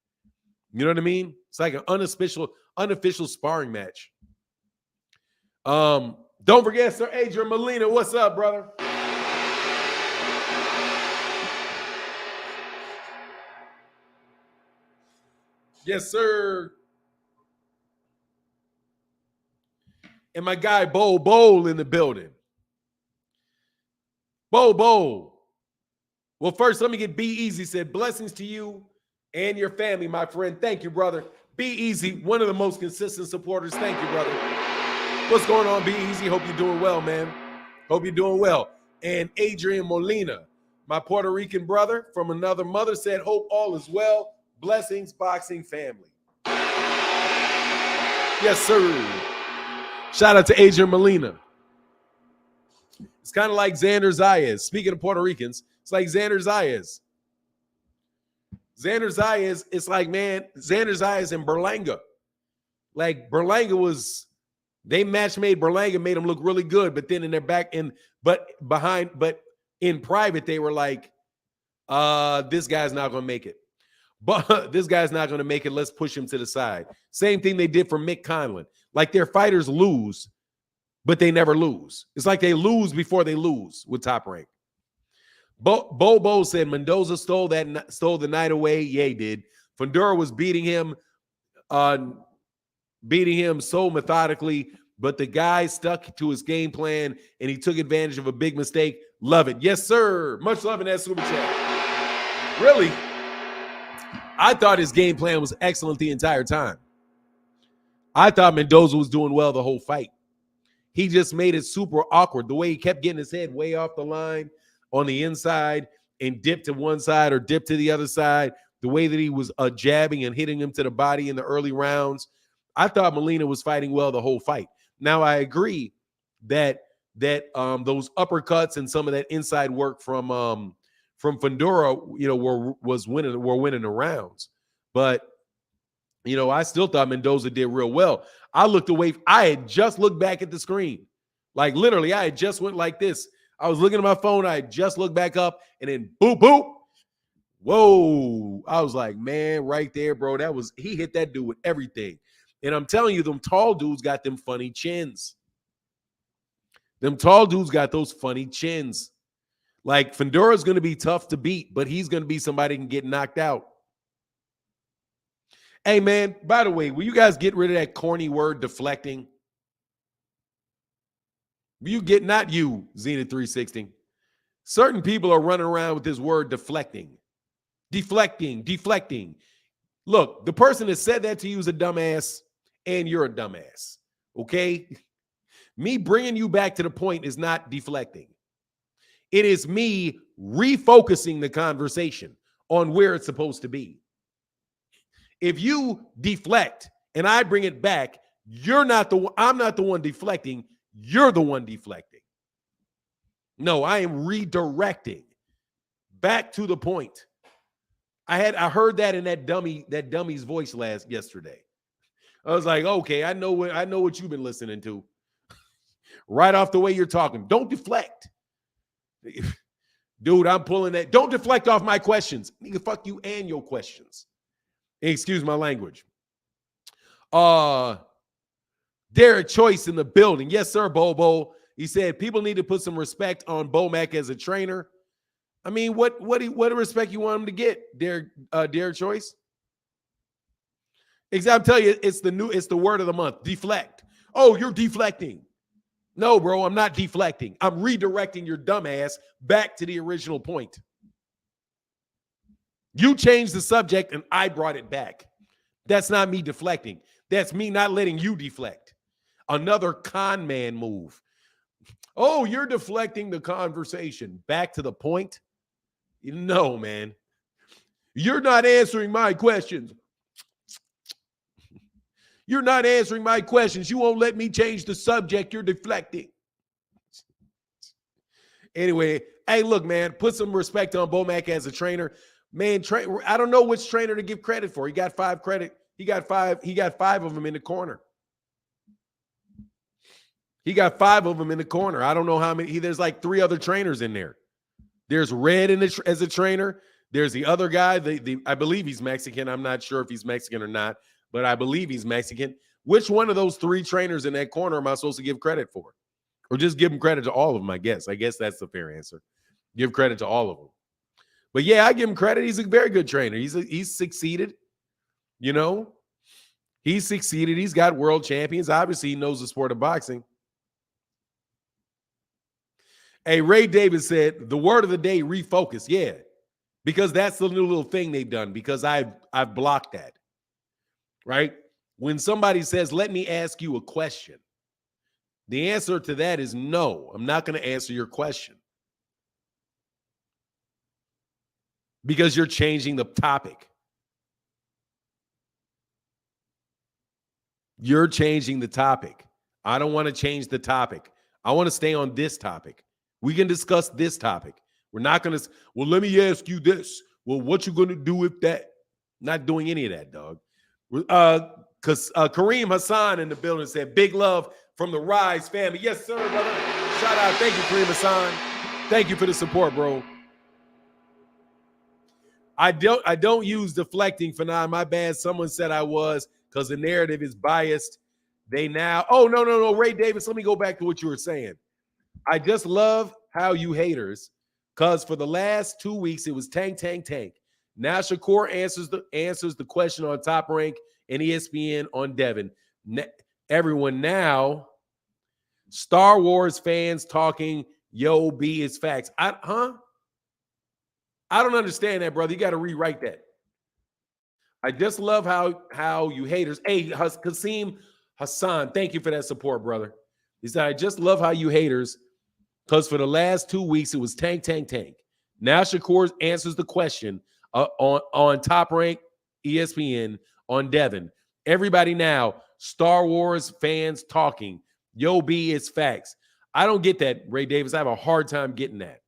You know what I mean? It's like an unofficial sparring match. Don't forget, Sir Adrian Molina. What's up, brother? Yes, sir. And my guy Bo Bowl in the building. Bo. Well, first, let me get Be Easy. Said, blessings to you and your family, my friend. Thank you, brother. Be Easy, one of the most consistent supporters. Thank you, brother. What's going on, Be Easy? Hope you're doing well, man. Hope you're doing well. And Adrian Molina, my Puerto Rican brother from another mother, said, hope all is well. Blessings, boxing family. Yes, sir. Shout out to Adrian Molina. It's kind of like Xander Zayas. Speaking of Puerto Ricans, it's like Xander Zayas. Xander Zayas, it's like, man, Xander Zayas and Berlanga. Like Berlanga was, they match made Berlanga, made him look really good, but then in their back end, but in private, they were like, this guy's not going to make it. But this guy's not going to make it. Let's push him to the side. Same thing they did for Mick Conlon. Like their fighters lose, but they never lose. It's like they lose before they lose with Top Rank. Bo said Mendoza stole the night away. Yeah, he did. Fundura was beating him so methodically, but the guy stuck to his game plan and he took advantage of a big mistake. Love it. Yes, sir. Much love in that super chat. Really? I thought his game plan was excellent the entire time. I thought Mendoza was doing well the whole fight. He just made it super awkward. The way he kept getting his head way off the line on the inside and dipped to one side or dipped to the other side. The way that he was jabbing and hitting him to the body in the early rounds. I thought Molina was fighting well the whole fight. Now, I agree that those uppercuts and some of that inside work from Fundura, you know, were winning the rounds. But, you know, I still thought Mendoza did real well. I looked away. I had just looked back at the screen. Like, literally, I had just went like this. I was looking at my phone. I had just looked back up, and then boop, boop. Whoa. I was like, man, right there, bro. He hit that dude with everything. And I'm telling you, them tall dudes got them funny chins. Them tall dudes got those funny chins. Like, Fundura's going to be tough to beat, but he's going to be somebody who can get knocked out. Hey, man, by the way, will you guys get rid of that corny word deflecting? You get, not you, Zenith 360. Certain people are running around with this word deflecting. Deflecting. Look, the person that said that to you is a dumbass, and you're a dumbass, okay? Me bringing you back to the point is not deflecting. It is me refocusing the conversation on where it's supposed to be. If you deflect and I bring it back, I'm not the one deflecting. You're the one deflecting. No, I am redirecting back to the point. I heard that in that dummy's voice yesterday. I was like, okay, I know what you've been listening to. Right off the way you're talking. Don't deflect. Dude, I'm pulling that. Don't deflect off my questions. Nigga, fuck you and your questions. Excuse my language. Derek Choice in the building. Yes, sir, Bobo. He said people need to put some respect on Bomac as a trainer. I mean, what respect you want him to get, Derek Choice? I'm telling you, it's the word of the month. Deflect. Oh, you're deflecting. No, bro, I'm not deflecting. I'm redirecting your dumbass back to the original point. You changed the subject and I brought it back. That's not me deflecting. That's me not letting you deflect. Another con man move. Oh, you're deflecting the conversation. Back to the point? No, man. You're not answering my questions. You're not answering my questions. You won't let me change the subject. You're deflecting. Anyway, hey, look, man, put some respect on Bomac as a trainer. Man, I don't know which trainer to give credit for. He got 5 credit. He got 5 of them in the corner. He got 5 of them in the corner. I don't know how many. There's like 3 other trainers in there. There's Red as a trainer. There's the other guy. I believe he's Mexican. I'm not sure if he's Mexican or not, but I believe he's Mexican. Which one of those three trainers in that corner am I supposed to give credit for? Or just give them credit to all of them, I guess. I guess that's the fair answer. Give credit to all of them. But yeah, I give him credit. He's a very good trainer. He's succeeded. You know, he's succeeded. He's got world champions. Obviously, he knows the sport of boxing. Hey, Ray Davis said, the word of the day, refocus. Yeah, because that's the new little thing they've done, because I've blocked that, right? When somebody says, let me ask you a question, the answer to that is no, I'm not going to answer your question. Because you're changing the topic. You're changing the topic. I don't want to change the topic. I want to stay on this topic. We can discuss this topic. We're not going to, well, let me ask you this. Well, what you going to do with that? Not doing any of that, dog. Because Kareem Hassan in the building said, big love from the Rise family. Yes, sir, brother. Shout out. Thank you, Kareem Hassan. Thank you for the support, bro. I don't use deflecting for now. My bad. Someone said I was, because the narrative is biased. They now, oh, no. Ray Davis, let me go back to what you were saying. I just love how you haters, because for the last 2 weeks, it was tank. Now Shakur answers the question on Top Rank and ESPN on Devin. Everyone now, Star Wars fans talking, yo, B is facts. I don't understand that, brother. You got to rewrite that. I just love how you haters. Hey, Kasim Hassan, thank you for that support, brother. He said, I just love how you haters, because for the last 2 weeks, it was tank. Now Shakur answers the question on Top Rank, ESPN, on Devin. Everybody now, Star Wars fans talking. Yo, B is facts. I don't get that, Ray Davis. I have a hard time getting that.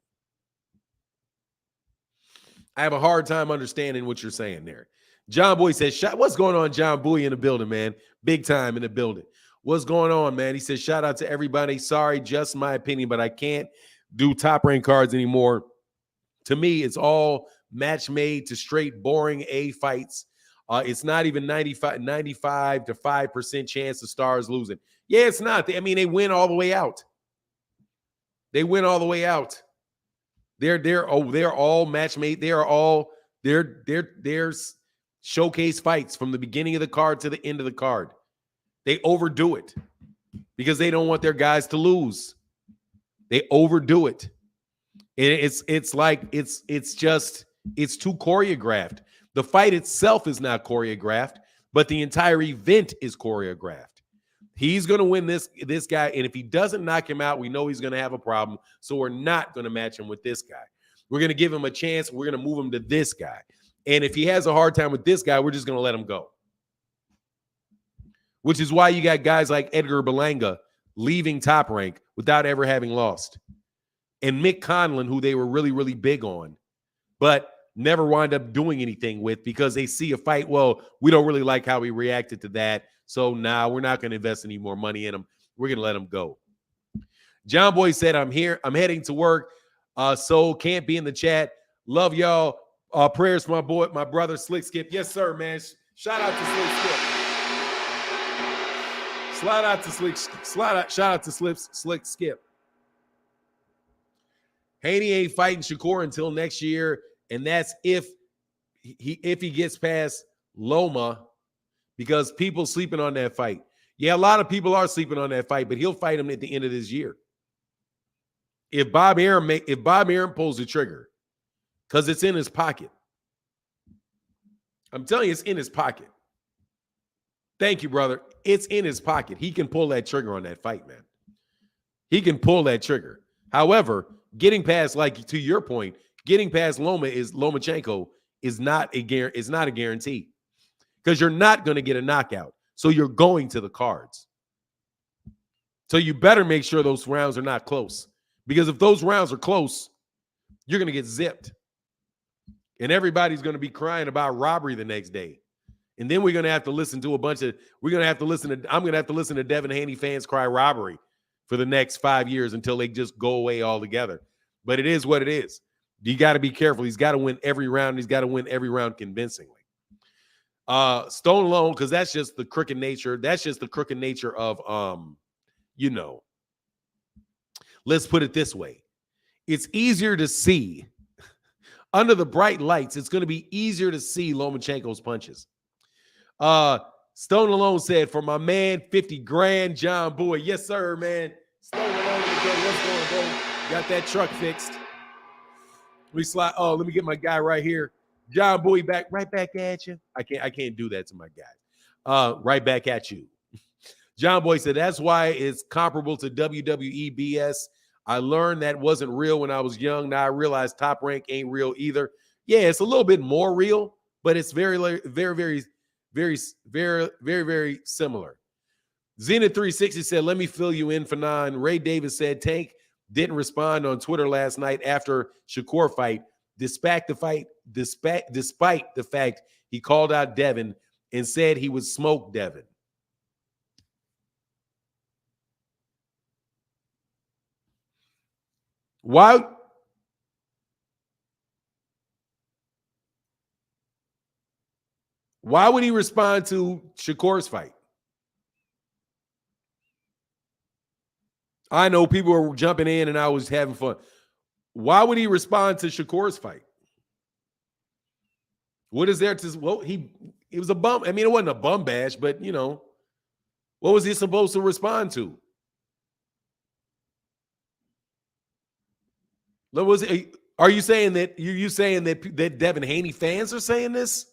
I have a hard time understanding what you're saying there. John Boy says, what's going on, John Boy, in the building, man? Big time in the building. What's going on, man? He says, shout out to everybody. Sorry, just my opinion, but I can't do Top Rank cards anymore. To me, it's all match made to straight boring A fights. It's not even 95 to 5% chance of stars losing. Yeah, it's not. They win all the way out. They win all the way out. They're all match made. They're showcase fights from the beginning of the card to the end of the card. They overdo it because they don't want their guys to lose. They overdo it. It's too choreographed. The fight itself is not choreographed, but the entire event is choreographed. He's going to win this guy, and if he doesn't knock him out, we know he's going to have a problem, so we're not going to match him with this guy. We're going to give him a chance. We're going to move him to this guy. And if he has a hard time with this guy, we're just going to let him go. Which is why you got guys like Edgar Berlanga leaving Top Rank without ever having lost. And Mick Conlon, who they were really, really big on, but never wind up doing anything with because they see a fight. Well, we don't really like how he reacted to that. So now we're not going to invest any more money in him. We're going to let him go. John Boy said, I'm here. I'm heading to work. So can't be in the chat. Love y'all. Prayers for my brother, Slick Skip. Yes, sir, man. Shout out to Slick Skip. Shout out to Slick Skip. Haney ain't fighting Shakur until next year, and that's if he gets past Loma, because people sleeping on that fight. Yeah, a lot of people are sleeping on that fight, but he'll fight him at the end of this year. If Bob Arum pulls the trigger, because it's in his pocket. I'm telling you, it's in his pocket. Thank you, brother. It's in his pocket. He can pull that trigger on that fight, man. He can pull that trigger. However, getting past, like to your point, getting past Lomachenko is not a guarantee, because you're not going to get a knockout. So you're going to the cards. So you better make sure those rounds are not close, because if those rounds are close, you're going to get zipped. And everybody's going to be crying about robbery the next day. And then we're going to have to listen to I'm going to have to listen to Devin Haney fans cry robbery for the next 5 years until they just go away altogether. But it is what it is. You got to be careful. He's got to win every round. He's got to win every round convincingly. Stone alone, because that's just the crooked nature. That's just the crooked nature of, let's put it this way. It's easier to see under the bright lights. It's going to be easier to see Lomachenko's punches. Stone alone said, for my man, 50 grand, John Boy. Yes, sir, man. Stone alone, what's going, bro? Got that truck fixed. We slide. Oh, let me get my guy right here. John Boy right back at you. I can't do that to my guy. Right back at you. John Boy said, that's why it's comparable to WWE BS. I learned that wasn't real when I was young. Now I realize Top Rank ain't real either. Yeah, it's a little bit more real, but it's very, very, very, very, very, very, very similar. Zenith 360 said, let me fill you in for 9. Ray Davis said, Tank didn't respond on Twitter last night after Shakur fight, despite the fact he called out Devin and said he would smoke Devin. Why would he respond to Shakur's fight? I know people were jumping in and I was having fun. Why would he respond to Shakur's fight? What is there to, well, it was a bum. I mean, it wasn't a bum bash, but what was he supposed to respond to? Are you saying that you saying that Devin Haney fans are saying this?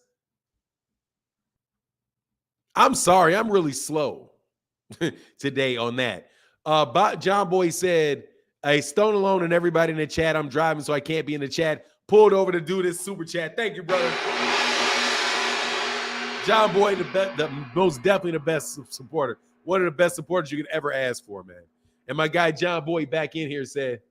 I'm sorry, I'm really slow today on that. John Boy said, hey, Stone alone and everybody in the chat. I'm driving, so I can't be in the chat. Pulled over to do this super chat. Thank you, brother. John Boy, the most definitely the best supporter. One of the best supporters you could ever ask for, man. And my guy John Boy back in here said,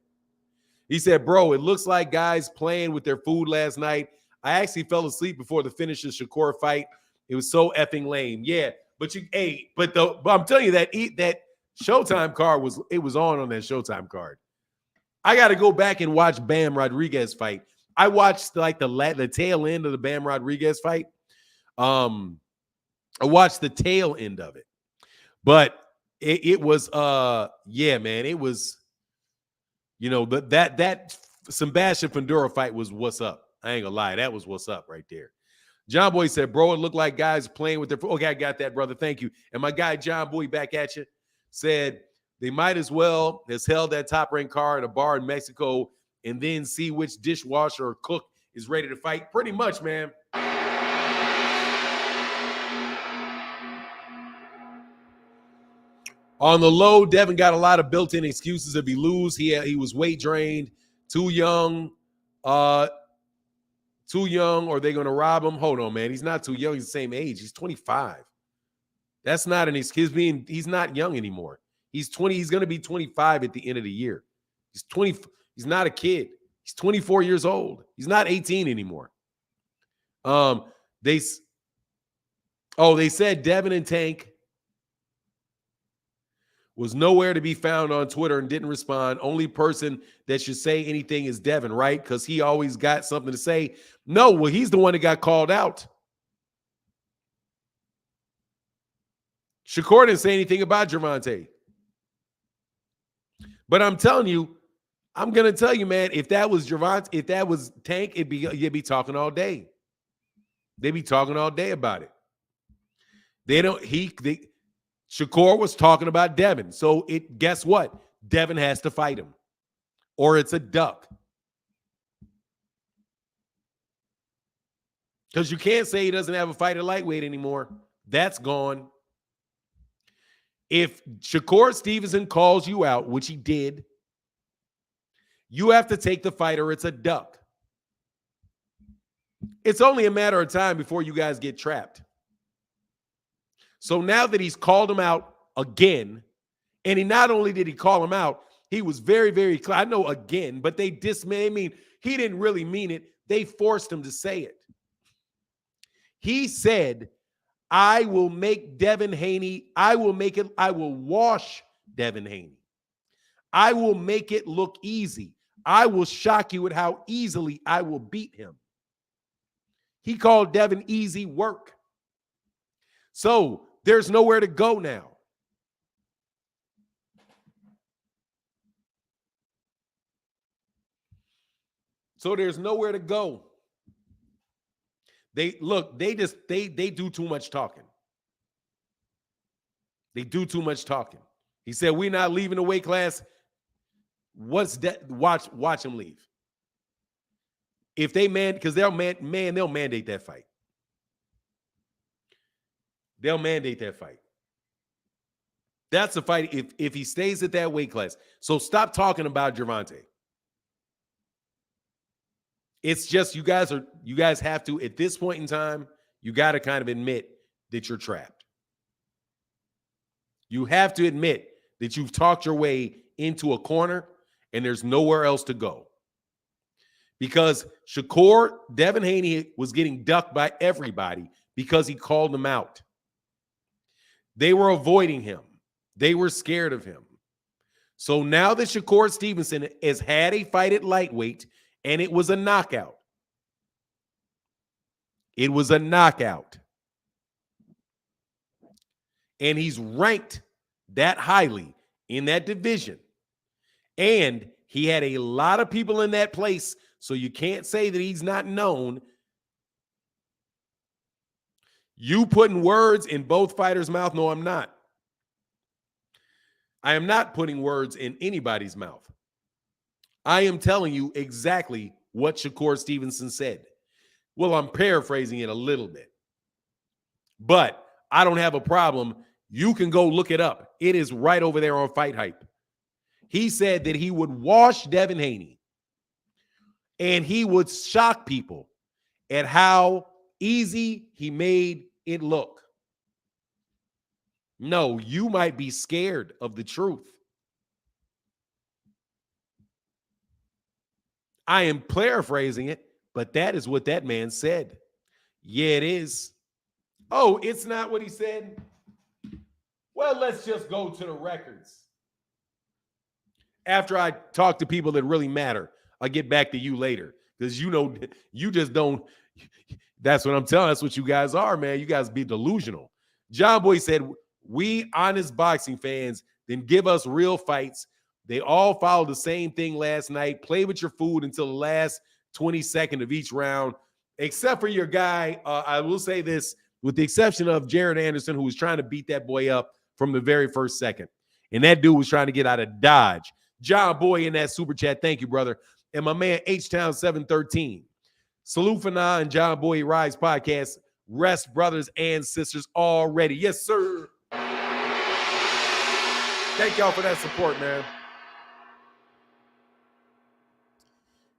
bro, it looks like guys playing with their food last night. I actually fell asleep before the finish of the Shakur fight. It was so effing lame. Yeah, but I'm telling you that Showtime card was on that Showtime card. I got to go back and watch Bam Rodriguez fight. I watched like the tail end of the Bam Rodriguez fight. I watched the tail end of it, but it was yeah, man, it was that Sebastian Fundura fight was what's up. I ain't gonna lie, that was what's up right there. John Boy said, bro, it looked like guys playing with their okay, I got that, brother. Thank you. And my guy John Boy back at you said they might as well has held that top rank car at a bar in Mexico and then see which dishwasher or cook is ready to fight. Pretty much, man. On the low, Devin got a lot of built-in excuses if he lose. He was weight drained, too young, or they're going to rob him. Hold on, man. He's not too young. He's the same age. He's 25. That's not an excuse. He's not young anymore. He's 20. He's going to be 25 at the end of the year. He's 20. He's not a kid. He's 24 years old. He's not 18 anymore. They said Devin and Tank was nowhere to be found on Twitter and didn't respond. Only person that should say anything is Devin, right? Because he always got something to say. No, well, he's the one that got called out. Shakur didn't say anything about Gervonta. But I'm telling you, I'm going to tell you, man, if that was Gervonta, if that was Tank, you'd be talking all day. They'd be talking all day about it. Shakur was talking about Devin. So guess what? Devin has to fight him. Or it's a duck. Because you can't say he doesn't have a fight at lightweight anymore. That's gone. If Shakur Stevenson calls you out, which he did, you have to take the fight or it's a duck. It's only a matter of time before you guys get trapped. So now that he's called him out again, and he not only did he call him out, he was very, very clear. I know again, but they dismay. I mean, he didn't really mean it. They forced him to say it. He said, I will make Devin Haney, I will wash Devin Haney. I will make it look easy. I will shock you at how easily I will beat him. He called Devin easy work. So there's nowhere to go now. So there's nowhere to go. They do too much talking. They do too much talking. He said, we're not leaving the weight class. What's that? Watch them leave. If they because they'll mandate that fight. They'll mandate that fight. That's a fight if he stays at that weight class. So stop talking about Gervonta. It's just you guys have to, at this point in time, you got to kind of admit that you're trapped. You have to admit that you've talked your way into a corner and there's nowhere else to go. Because Shakur, Devin Haney was getting ducked by everybody because he called them out. They were avoiding him. They were scared of him. So now that Shakur Stevenson has had a fight at lightweight, and it was a knockout. It was a knockout. And he's ranked that highly in that division. And he had a lot of people in that place, so you can't say that he's not known. You putting words in both fighters' mouth? No, I'm not. I am not putting words in anybody's mouth. I am telling you exactly what Shakur Stevenson said. Well, I'm paraphrasing it a little bit. But I don't have a problem. You can go look it up. It is right over there on Fight Hype. He said that he would wash Devin Haney and he would shock people at how easy he made it look. No, you might be scared of the truth. I am paraphrasing it, but that is what that man said. Yeah, it is. Oh, it's not what he said? Well, let's just go to the records. After I talk to people that really matter, I'll get back to you later. Because you just don't. That's what I'm telling. That's what you guys are, man. You guys be delusional. John Boy said, we honest boxing fans, then give us real fights. They all followed the same thing last night. Play with your food until the last 22nd of each round, except for your guy. I will say this, with the exception of Jared Anderson, who was trying to beat that boy up from the very first second. And that dude was trying to get out of Dodge. John Boy in that super chat. Thank you, brother. And my man, H-Town 713. Salute for now and John Boy Rise podcast. Rest, brothers and sisters, already. Yes, sir. Thank y'all for that support, man.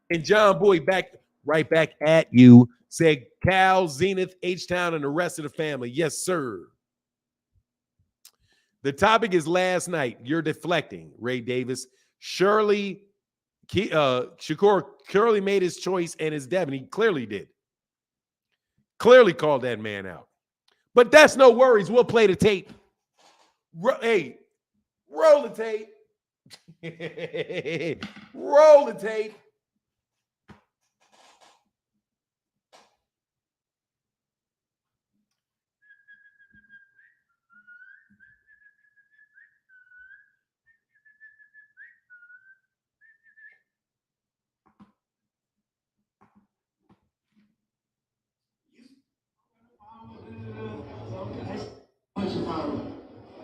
And John Boy right back at you. Said Cal, Zenith, H-Town, and the rest of the family. Yes, sir. The topic is last night. You're deflecting, Ray Davis. Shakur clearly made his choice, and his Devin. He clearly did. Clearly called that man out. But that's no worries. We'll play the tape. Hey, roll the tape. Roll the tape.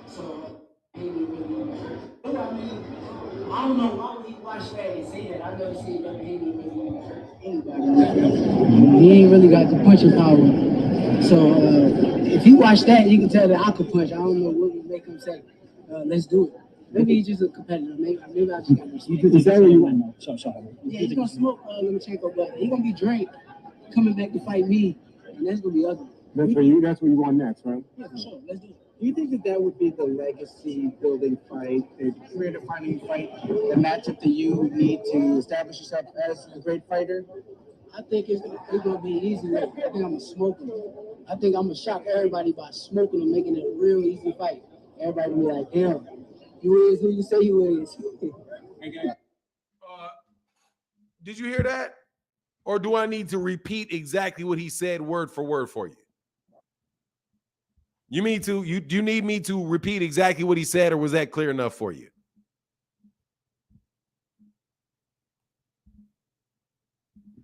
So he really hurt. I mean, I don't know why would he watch that and say that. I never seen that he really hurt anybody. He ain't really got the punching power. So if he watched that, you can tell that I could punch. I don't know what would make him say, let's do it. Maybe he's just a competitor. Maybe I just got respect. Is that where you went now? Yeah, he's gonna smoke Lomachenko, but he's gonna be Drake coming back to fight me, and that's gonna be ugly. That's where you want next, right? Yeah, for sure. Let's do it. Do you think that would be the legacy building fight, the career defining fight, the matchup that you need to establish yourself as a great fighter? I think it's gonna be easy. I think I'm gonna smoke him. I think I'm gonna shock everybody by smoking and making it a real easy fight. Everybody will be like, damn, you is who you say you is. Did you hear that? Or do I need to repeat exactly what he said word for word for you? You need me to repeat exactly what he said, or was that clear enough for you?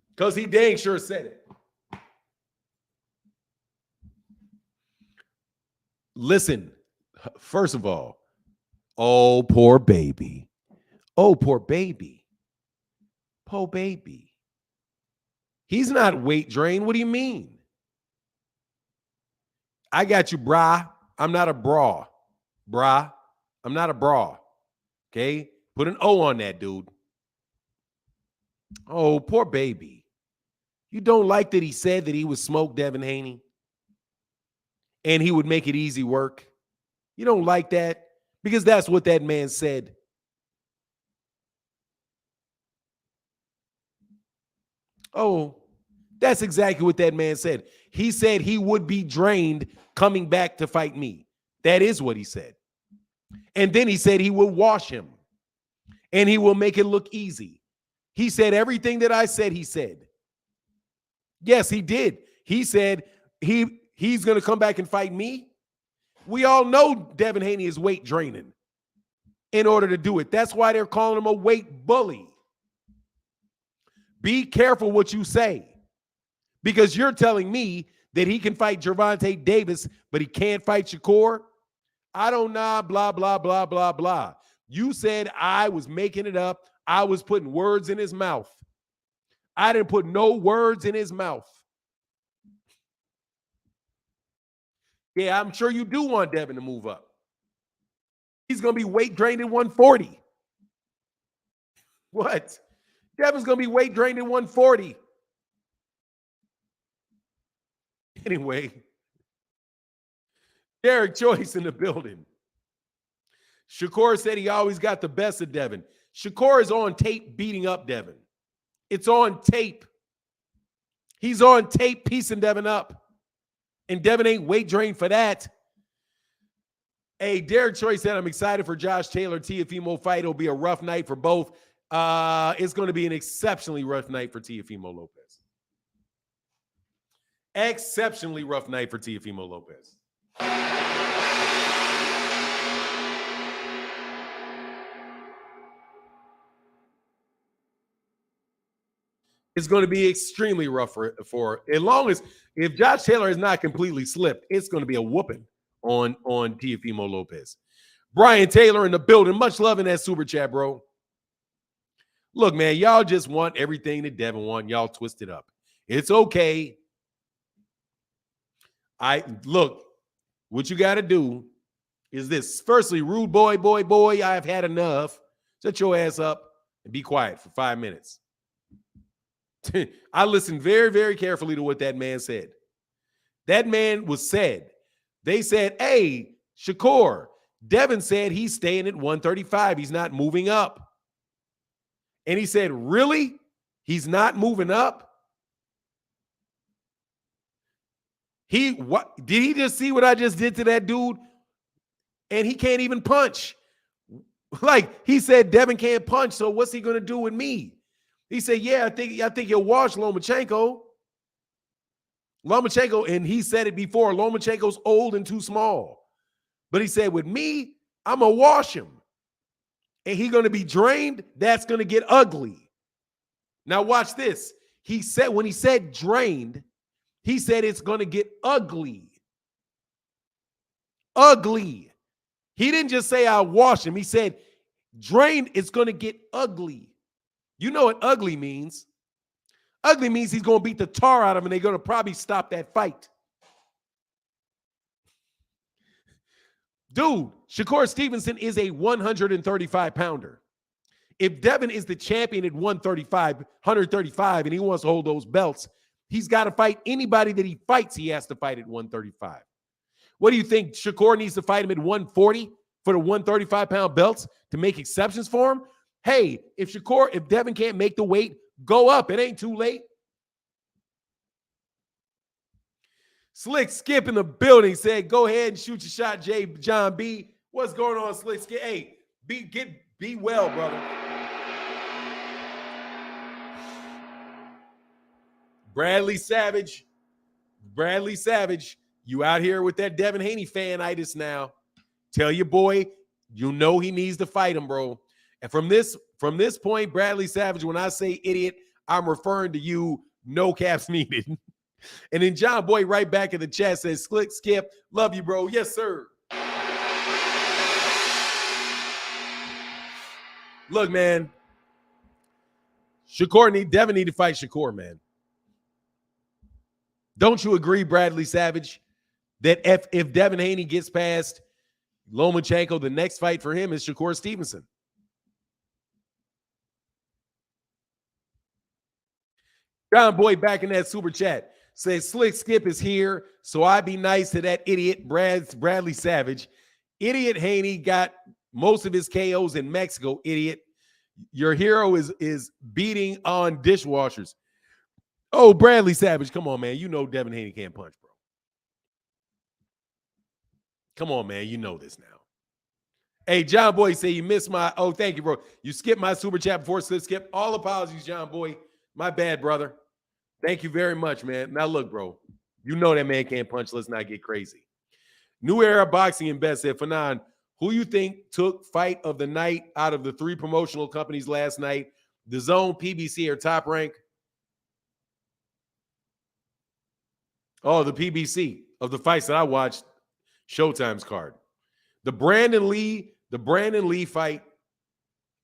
Because he dang sure said it. Listen, first of all, oh, poor baby. Oh, poor baby. Poor baby. He's not weight drained. What do you mean? I got you, brah. I'm not a bra. Brah. I'm not a bra. Okay? Put an O on that, dude. Oh, poor baby. You don't like that he said that he would smoke Devin Haney and he would make it easy work? You don't like that? Because that's what that man said. Oh, that's exactly what that man said. He said he would be drained coming back to fight me. That is what he said. And then he said he will wash him and he will make it look easy. He said everything that I said, he said. Yes, he did. He said he's going to come back and fight me. We all know Devin Haney is weight draining in order to do it. That's why they're calling him a weight bully. Be careful what you say, because you're telling me that he can fight Gervonta Davis, but he can't fight Shakur. I don't know, blah, blah, blah, blah, blah. You said I was making it up. I was putting words in his mouth. I didn't put no words in his mouth. Yeah, I'm sure you do want Devin to move up. He's going to be weight drained at 140. What? Devin's going to be weight drained at 140. Anyway, Derek Choice in the building. Shakur said he always got the best of Devin. Shakur is on tape beating up Devin. It's on tape. He's on tape piecing Devin up. And Devin ain't weight drained for that. Hey, Derek Choice said, I'm excited for Josh Taylor. Teofimo fight. It'll be a rough night for both. It's going to be an exceptionally rough night for Teofimo Lopez. Exceptionally rough night for Teofimo Lopez. It's going to be extremely rough for as long as if Josh Taylor is not completely slipped, it's going to be a whooping on Teofimo Lopez. Brian Taylor in the building. Much love in that super chat, bro. Look, man, y'all just want everything that Devin wants. Y'all twist it up. It's okay. Look, what you got to do is this. Firstly, rude boy, I've had enough. Shut your ass up and be quiet for 5 minutes. I listened very, very carefully to what that man said. That man was said. They said, hey, Shakur, Devin said he's staying at 135. He's not moving up. And he said, really? He's not moving up? What did he just see what I just did to that dude? And he can't even punch. Like he said, Devin can't punch, so what's he gonna do with me? He said, yeah, I think you'll wash Lomachenko. Lomachenko, and he said it before, Lomachenko's old and too small. But he said, with me, I'm gonna wash him. And he's gonna be drained, that's gonna get ugly. Now watch this. He said, when he said drained, he said it's gonna get ugly. Ugly. He didn't just say I'll wash him. He said drained, it's gonna get ugly. You know what ugly means? Ugly means he's going to beat the tar out of him and they're going to probably stop that fight. Dude, Shakur Stevenson is a 135-pounder. If Devin is the champion at 135, and he wants to hold those belts, he's got to fight anybody that he fights. He has to fight at 135. What do you think? Shakur needs to fight him at 140 for the 135-pound belts to make exceptions for him? Hey, if Devin can't make the weight, go up. It ain't too late. Slick Skip in the building said, go ahead and shoot your shot, John B. What's going on, Slick Skip? Hey, be well, brother. Bradley Savage, you out here with that Devin Haney fanitis now. Tell your boy, you know he needs to fight him, bro. And from this point, Bradley Savage, when I say idiot, I'm referring to you, no caps needed. And then John Boy right back in the chat says, Slick Skip, love you, bro. Yes, sir. Look, man, Devin need to fight Shakur, man. Don't you agree, Bradley Savage, that if Devin Haney gets past Lomachenko, the next fight for him is Shakur Stevenson? John Boy back in that super chat says Slick Skip is here, so I be nice to that idiot Bradley Savage. Idiot Haney got most of his KOs in Mexico, idiot. Your hero is beating on dishwashers. Oh, Bradley Savage, come on, man. You know Devin Haney can't punch, bro. Come on, man. You know this now. Hey, John Boy say you missed my, oh, thank you, bro. You skipped my super chat before Skip. All apologies, John Boy. My bad, brother. Thank you very much, man. Now, look, bro. You know that man can't punch. Let's not get crazy. New Era Boxing and Bet said, Fanon, who you think took fight of the night out of the 3 promotional companies last night? The Zone, PBC, or Top Rank? Oh, the PBC of the fights that I watched, Showtime's card. The Brandon Lee fight.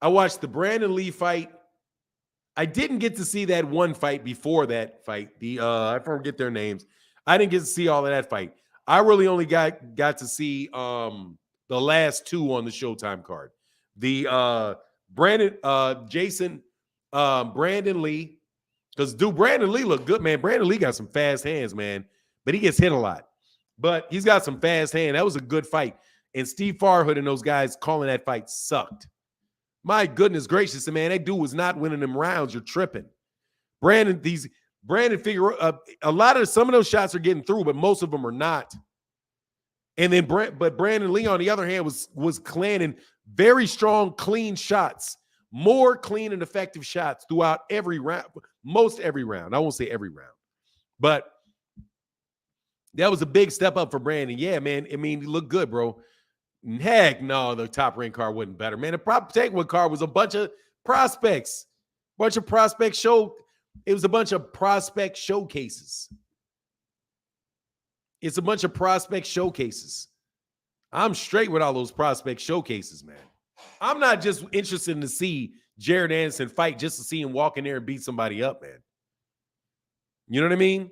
I watched the Brandon Lee fight. I didn't get to see that one fight before that fight. I forget their names. I didn't get to see all of that fight. I really only got to see the last 2 on the Showtime card. The Brandon Lee, because Brandon Lee looked good, man. Brandon Lee got some fast hands, man, but he gets hit a lot. But he's got some fast hand. That was a good fight. And Steve Farhood and those guys calling that fight sucked. My goodness gracious, man, that dude was not winning them rounds. You're tripping. Brandon Figueroa, some of those shots are getting through, but most of them are not. And then, but Brandon Lee, on the other hand, was landing very strong, clean shots, more clean and effective shots throughout every round, most every round. I won't say every round, but that was a big step up for Brandon. Yeah, man. I mean, he looked good, bro. Heck no, the Top Rank card wasn't better, man. The Takewood card was a bunch of prospects, It was a bunch of prospect showcases. It's a bunch of prospect showcases. I'm straight with all those prospect showcases, man. I'm not just interested to see Jared Anderson fight just to see him walk in there and beat somebody up, man. You know what I mean?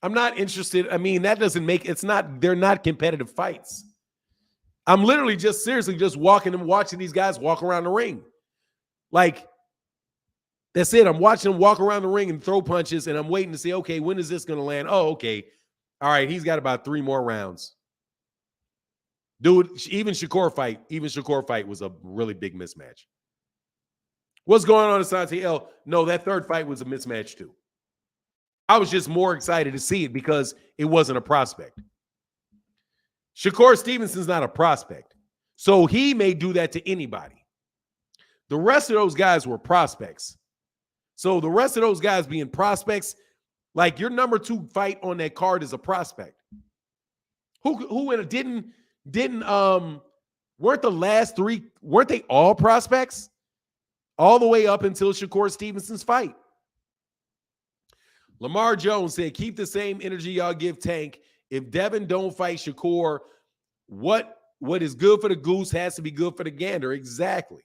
I'm not interested. I mean, that doesn't make, they're not competitive fights. I'm literally just seriously just walking and watching these guys walk around the ring. Like, that's it. I'm watching them walk around the ring and throw punches, and I'm waiting to see, okay, when is this going to land? Oh, okay. All right, he's got about 3 more rounds. Dude, even Shakur fight was a really big mismatch. What's going on, Asante L? No, that third fight was a mismatch too. I was just more excited to see it because it wasn't a prospect. Shakur Stevenson's not a prospect. So he may do that to anybody. The rest of those guys were prospects. So the rest of those guys being prospects, like your number 2 fight on that card is a prospect. Who didn't weren't the last 3, weren't they all prospects? All the way up until Shakur Stevenson's fight. Lamar Jones said, keep the same energy y'all give Tank. If Devin don't fight Shakur, what is good for the goose has to be good for the gander. Exactly.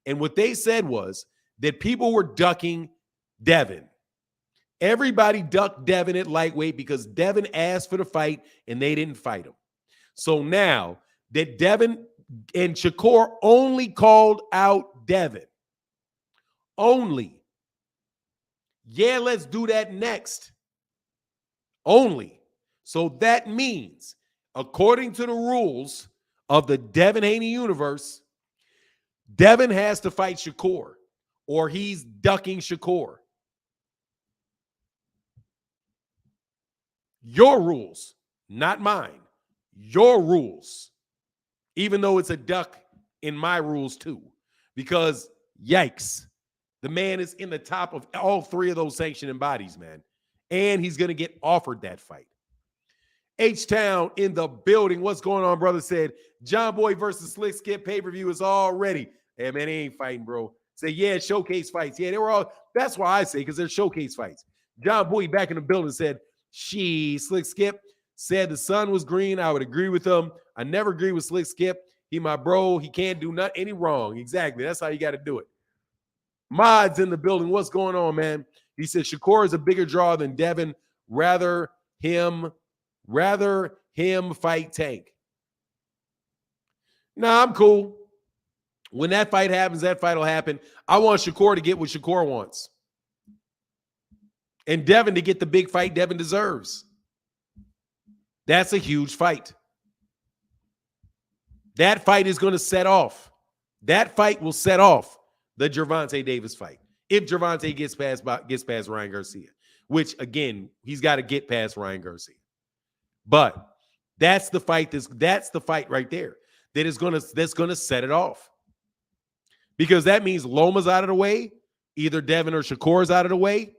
And what they said was that people were ducking Devin. Everybody ducked Devin at lightweight because Devin asked for the fight and they didn't fight him. So now that Devin and Shakur only called out Devin. Only. Yeah, let's do that next. Only. So that means, according to the rules of the Devin Haney universe, Devin has to fight Shakur or he's ducking Shakur. Your rules, not mine. Your rules. Even though it's a duck in my rules too. Because, yikes. The man is in the top of all three of those sanctioning bodies, man. And he's going to get offered that fight. H-Town in the building. What's going on, brother? Said, John Boy versus Slick Skip pay-per-view is all ready. Hey, man, they ain't fighting, bro. Say, yeah, showcase fights. Yeah, they were all. That's why I say, because they're showcase fights. John Boy back in the building said, Slick Skip said the sun was green. I would agree with him. I never agree with Slick Skip. He my bro. He can't do nothing any wrong. Exactly. That's how you got to do it. Mods in the building. What's going on, man? He said Shakur is a bigger draw than Devin. Rather him fight Tank. Nah, I'm cool. When that fight happens, that fight will happen. I want Shakur to get what Shakur wants. And Devin to get the big fight Devin deserves. That's a huge fight. That fight is going to set off. That fight will set off the Gervonta Davis fight. If Gervonta gets past Ryan Garcia, which again, he's got to get past Ryan Garcia. But that's the fight. That's the fight right there. That's gonna set it off. Because that means Loma's out of the way, either Devin or Shakur's out of the way,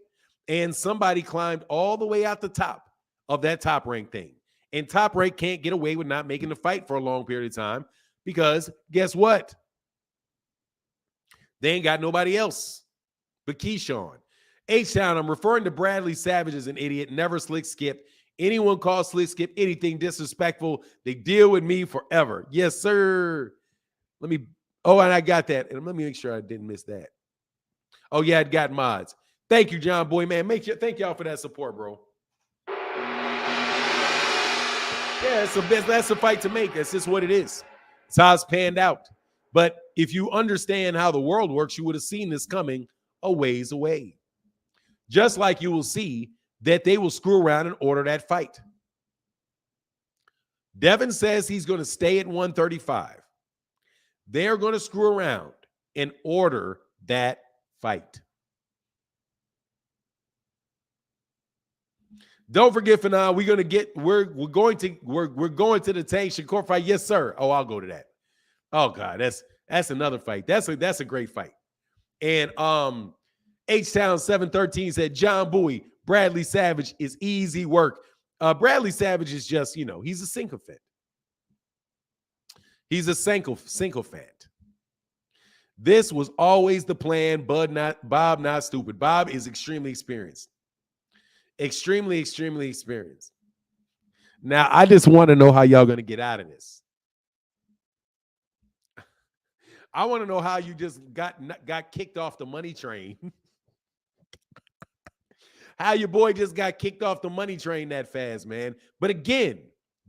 and somebody climbed all the way out the top of that top rank thing. And top rank can't get away with not making the fight for a long period of time because guess what? They ain't got nobody else but Keyshawn. H-Town, I'm referring to Bradley Savage as an idiot, never Slick Skip. Anyone calls Slick Skip anything disrespectful, they deal with me forever. Yes, sir. And I got that. And let me make sure I didn't miss that. Oh, yeah, it got mods. Thank you, John Boy, man. Thank y'all for that support, bro. Yeah, that's a fight to make. That's just what it is. It's how it's panned out. But if you understand how the world works, you would have seen this coming a ways away. Just like you will see that they will screw around and order that fight. Devin says he's going to stay at 135. They're going to screw around and order that fight. Don't forget, for now, we're going to the Tank Shakur fight. Yes, sir. Oh, I'll go to that. Oh God, that's another fight. That's a great fight. And H-Town 713 said John Bowie, Bradley Savage is easy work. Bradley Savage is just, he's a sycophant. He's a sycophant. This was always the plan. Bob not stupid. Bob is extremely experienced. Extremely, extremely experienced. Now, I just want to know how y'all going to get out of this. I want to know how you just got kicked off the money train. How your boy just got kicked off the money train that fast, man. But again,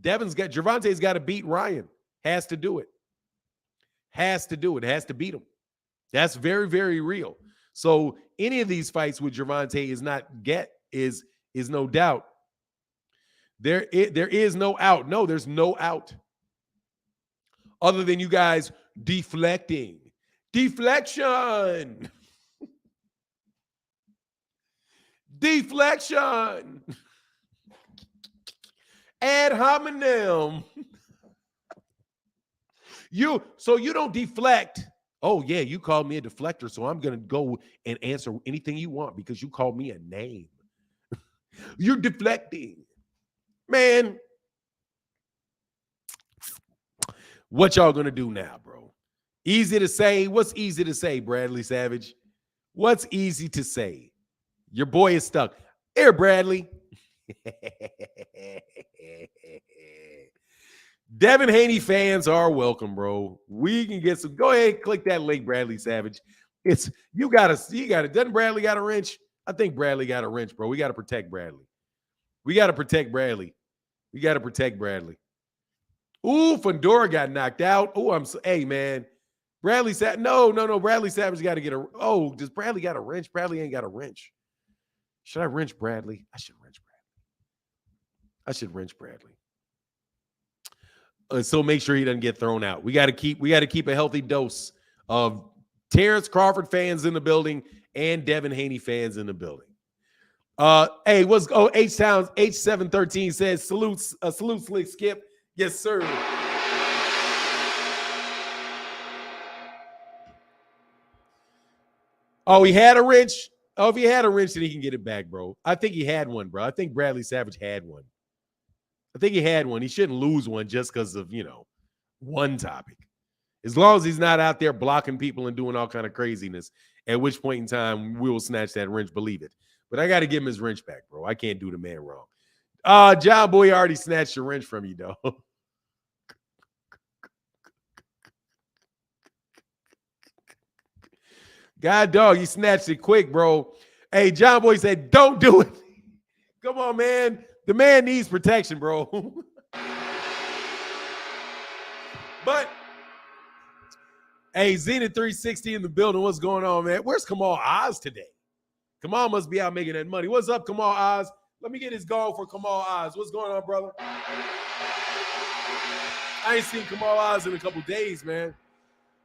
Gervonta's got to beat Ryan. Has to do it. Has to do it. Has to beat him. That's very, very real. So any of these fights with Gervonta is no doubt. There is no out. No, there's no out. Other than you guys deflecting. Deflection. Deflection. Ad hominem. So you don't deflect. Oh, yeah, you called me a deflector, so I'm going to go and answer anything you want because you called me a name. You're deflecting. Man, what y'all going to do now, bro? Easy to say. What's easy to say, Bradley Savage? What's easy to say? Your boy is stuck. Here, Bradley. Devin Haney fans are welcome, bro. We can get some. Go ahead, click that link, Bradley Savage. You gotta. Doesn't Bradley got a wrench? I think Bradley got a wrench, bro. We got to protect Bradley. We got to protect Bradley. Ooh, Fundura got knocked out. Hey, man. Bradley Savage. No. Bradley Savage got to get a. Oh, does Bradley got a wrench? Bradley ain't got a wrench. Should I wrench Bradley? I should wrench Bradley. So make sure he doesn't get thrown out. We got to keep a healthy dose of Terrence Crawford fans in the building and Devin Haney fans in the building. Hey, H-Town H713 says salute Slick Skip. Yes, sir. Oh, he had a wrench? Oh, if he had a wrench, then he can get it back, bro. I think he had one, bro. I think Bradley Savage had one. I think he had one. He shouldn't lose one just because of, one topic. As long as he's not out there blocking people and doing all kind of craziness, at which point in time we will snatch that wrench, believe it. But I got to give him his wrench back, bro. I can't do the man wrong. John Boy already snatched your wrench from you, though. God, dog, you snatched it quick, bro. Hey, John Boy said, don't do it. Come on, man. The man needs protection, bro. But, hey, Zenith 360 in the building. What's going on, man? Where's Kamal Oz today? Kamal must be out making that money. What's up, Kamal Oz? Let me get his goal for Kamal Oz. What's going on, brother? I ain't seen Kamal Oz in a couple days, man.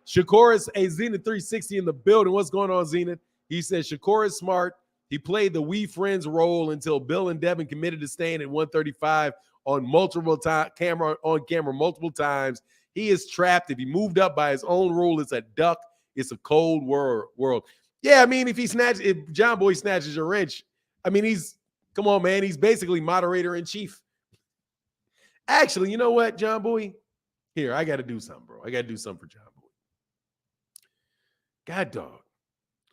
Shakur is a Zenith 360 in the building. What's going on, Zenith? He says Shakur is smart. He played the We Friends role until Bill and Devin committed to staying at 135 on camera multiple times. He is trapped. If he moved up by his own rule, it's a duck. It's a cold world. Yeah, I mean, if John Boy snatches a wrench, I mean, come on, man. He's basically moderator in chief. Actually, you know what, John Boy? Here, I got to do something, bro. I got to do something for John Boy. God, dog.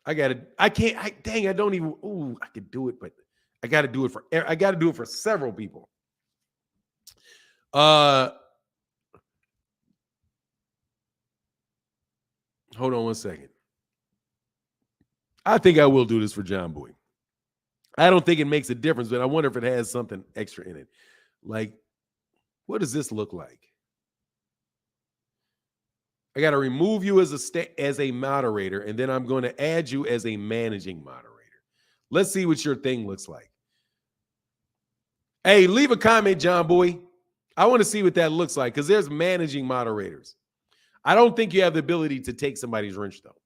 I don't even, I could do it, but I got to do it for several people. Hold on one second. I think I will do this for John Boy. I don't think it makes a difference, but I wonder if it has something extra in it. Like, what does this look like? I got to remove you as a moderator, and then I'm going to add you as a managing moderator. Let's see what your thing looks like. Hey, leave a comment, John Boy. I want to see what that looks like because there's managing moderators. I don't think you have the ability to take somebody's wrench, though.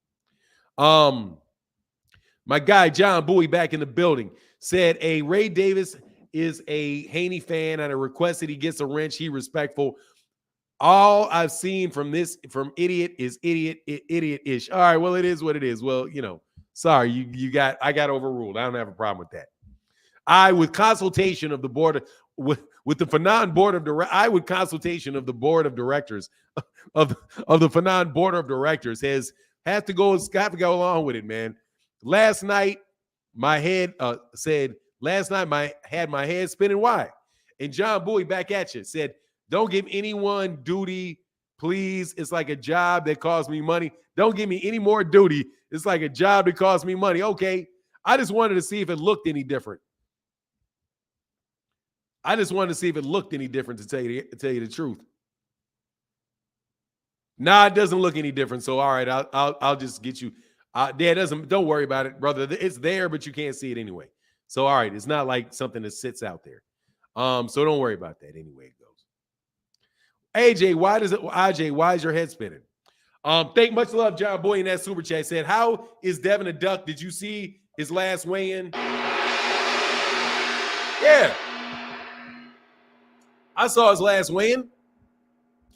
My guy, John Bowie, back in the building, said a Ray Davis is a Haney fan and a request that he gets a wrench. He respectful. All I've seen from idiot is idiot-ish. All right, well, it is what it is. Well, sorry, I got overruled. I don't have a problem with that. With consultation of the board, with the Fanon board of directors, with consultation of the board of directors of the Fanon board of directors has to go along with it, man. Last night, my head had my head spinning. Why? And John Bowie back at you said, don't give anyone duty, please. It's like a job that costs me money. Don't give me any more duty. It's like a job that costs me money. Okay. I just wanted to see if it looked any different. To tell you the truth. Nah, it doesn't look any different. So, all right, I'll just get you. Don't worry about it, brother. It's there, but you can't see it anyway. So, all right, it's not like something that sits out there. So don't worry about that anyway. It goes. AJ, why is your head spinning? Thank much love, John Boy in that super chat said, how is Devin a duck? Did you see his last weigh-in? Yeah. I saw his last weigh-in.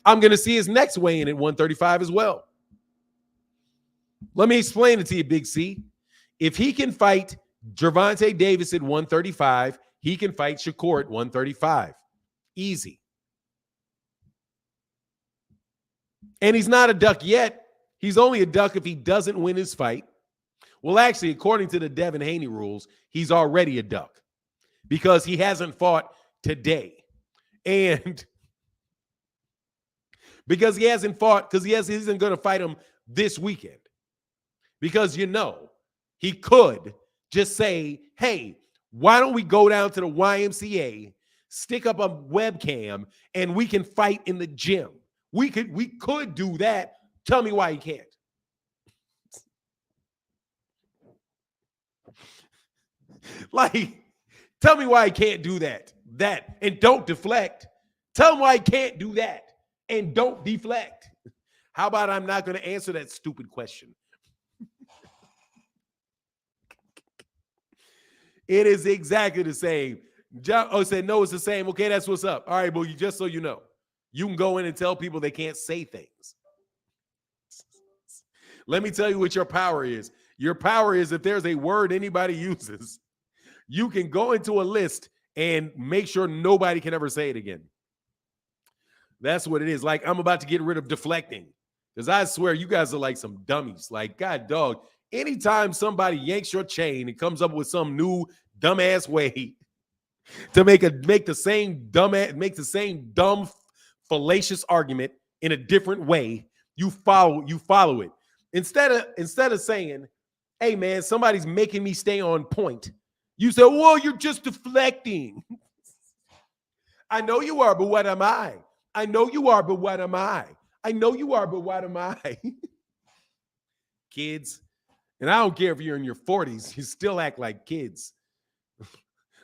I'm going to see his next weigh-in at 135 as well. Let me explain it to you, Big C. If he can fight Gervonta Davis at 135, he can fight Shakur at 135. Easy. And he's not a duck yet. He's only a duck if he doesn't win his fight. Well, actually, according to the Devin Haney rules, he's already a duck because he hasn't fought today. And because he hasn't fought, because he isn't going to fight him this weekend. Because, he could just say, hey, why don't we go down to the YMCA, stick up a webcam, and we can fight in the gym. We could do that. Tell me why he can't. Tell me why he can't do that. And don't deflect. Tell him why he can't do that. And don't deflect. How about I'm not going to answer that stupid question? It is exactly the same. John said, no, it's the same. Okay, that's what's up. All right, but just so you know, you can go in and tell people they can't say things. Let me tell you what your power is. Your power is if there's a word anybody uses, you can go into a list and make sure nobody can ever say it again. That's what it is. Like, I'm about to get rid of deflecting because I swear you guys are like some dummies. Like, God, dog, anytime somebody yanks your chain and comes up with some new dumbass way to make the same dumb fallacious argument in a different way, you follow it. Instead of saying, hey man, somebody's making me stay on point, you say, well, you're just deflecting. I know you are, but what am I? I know you are, but what am I? I know you are, but what am I? Kids, and I don't care if you're in your 40s, you still act like kids.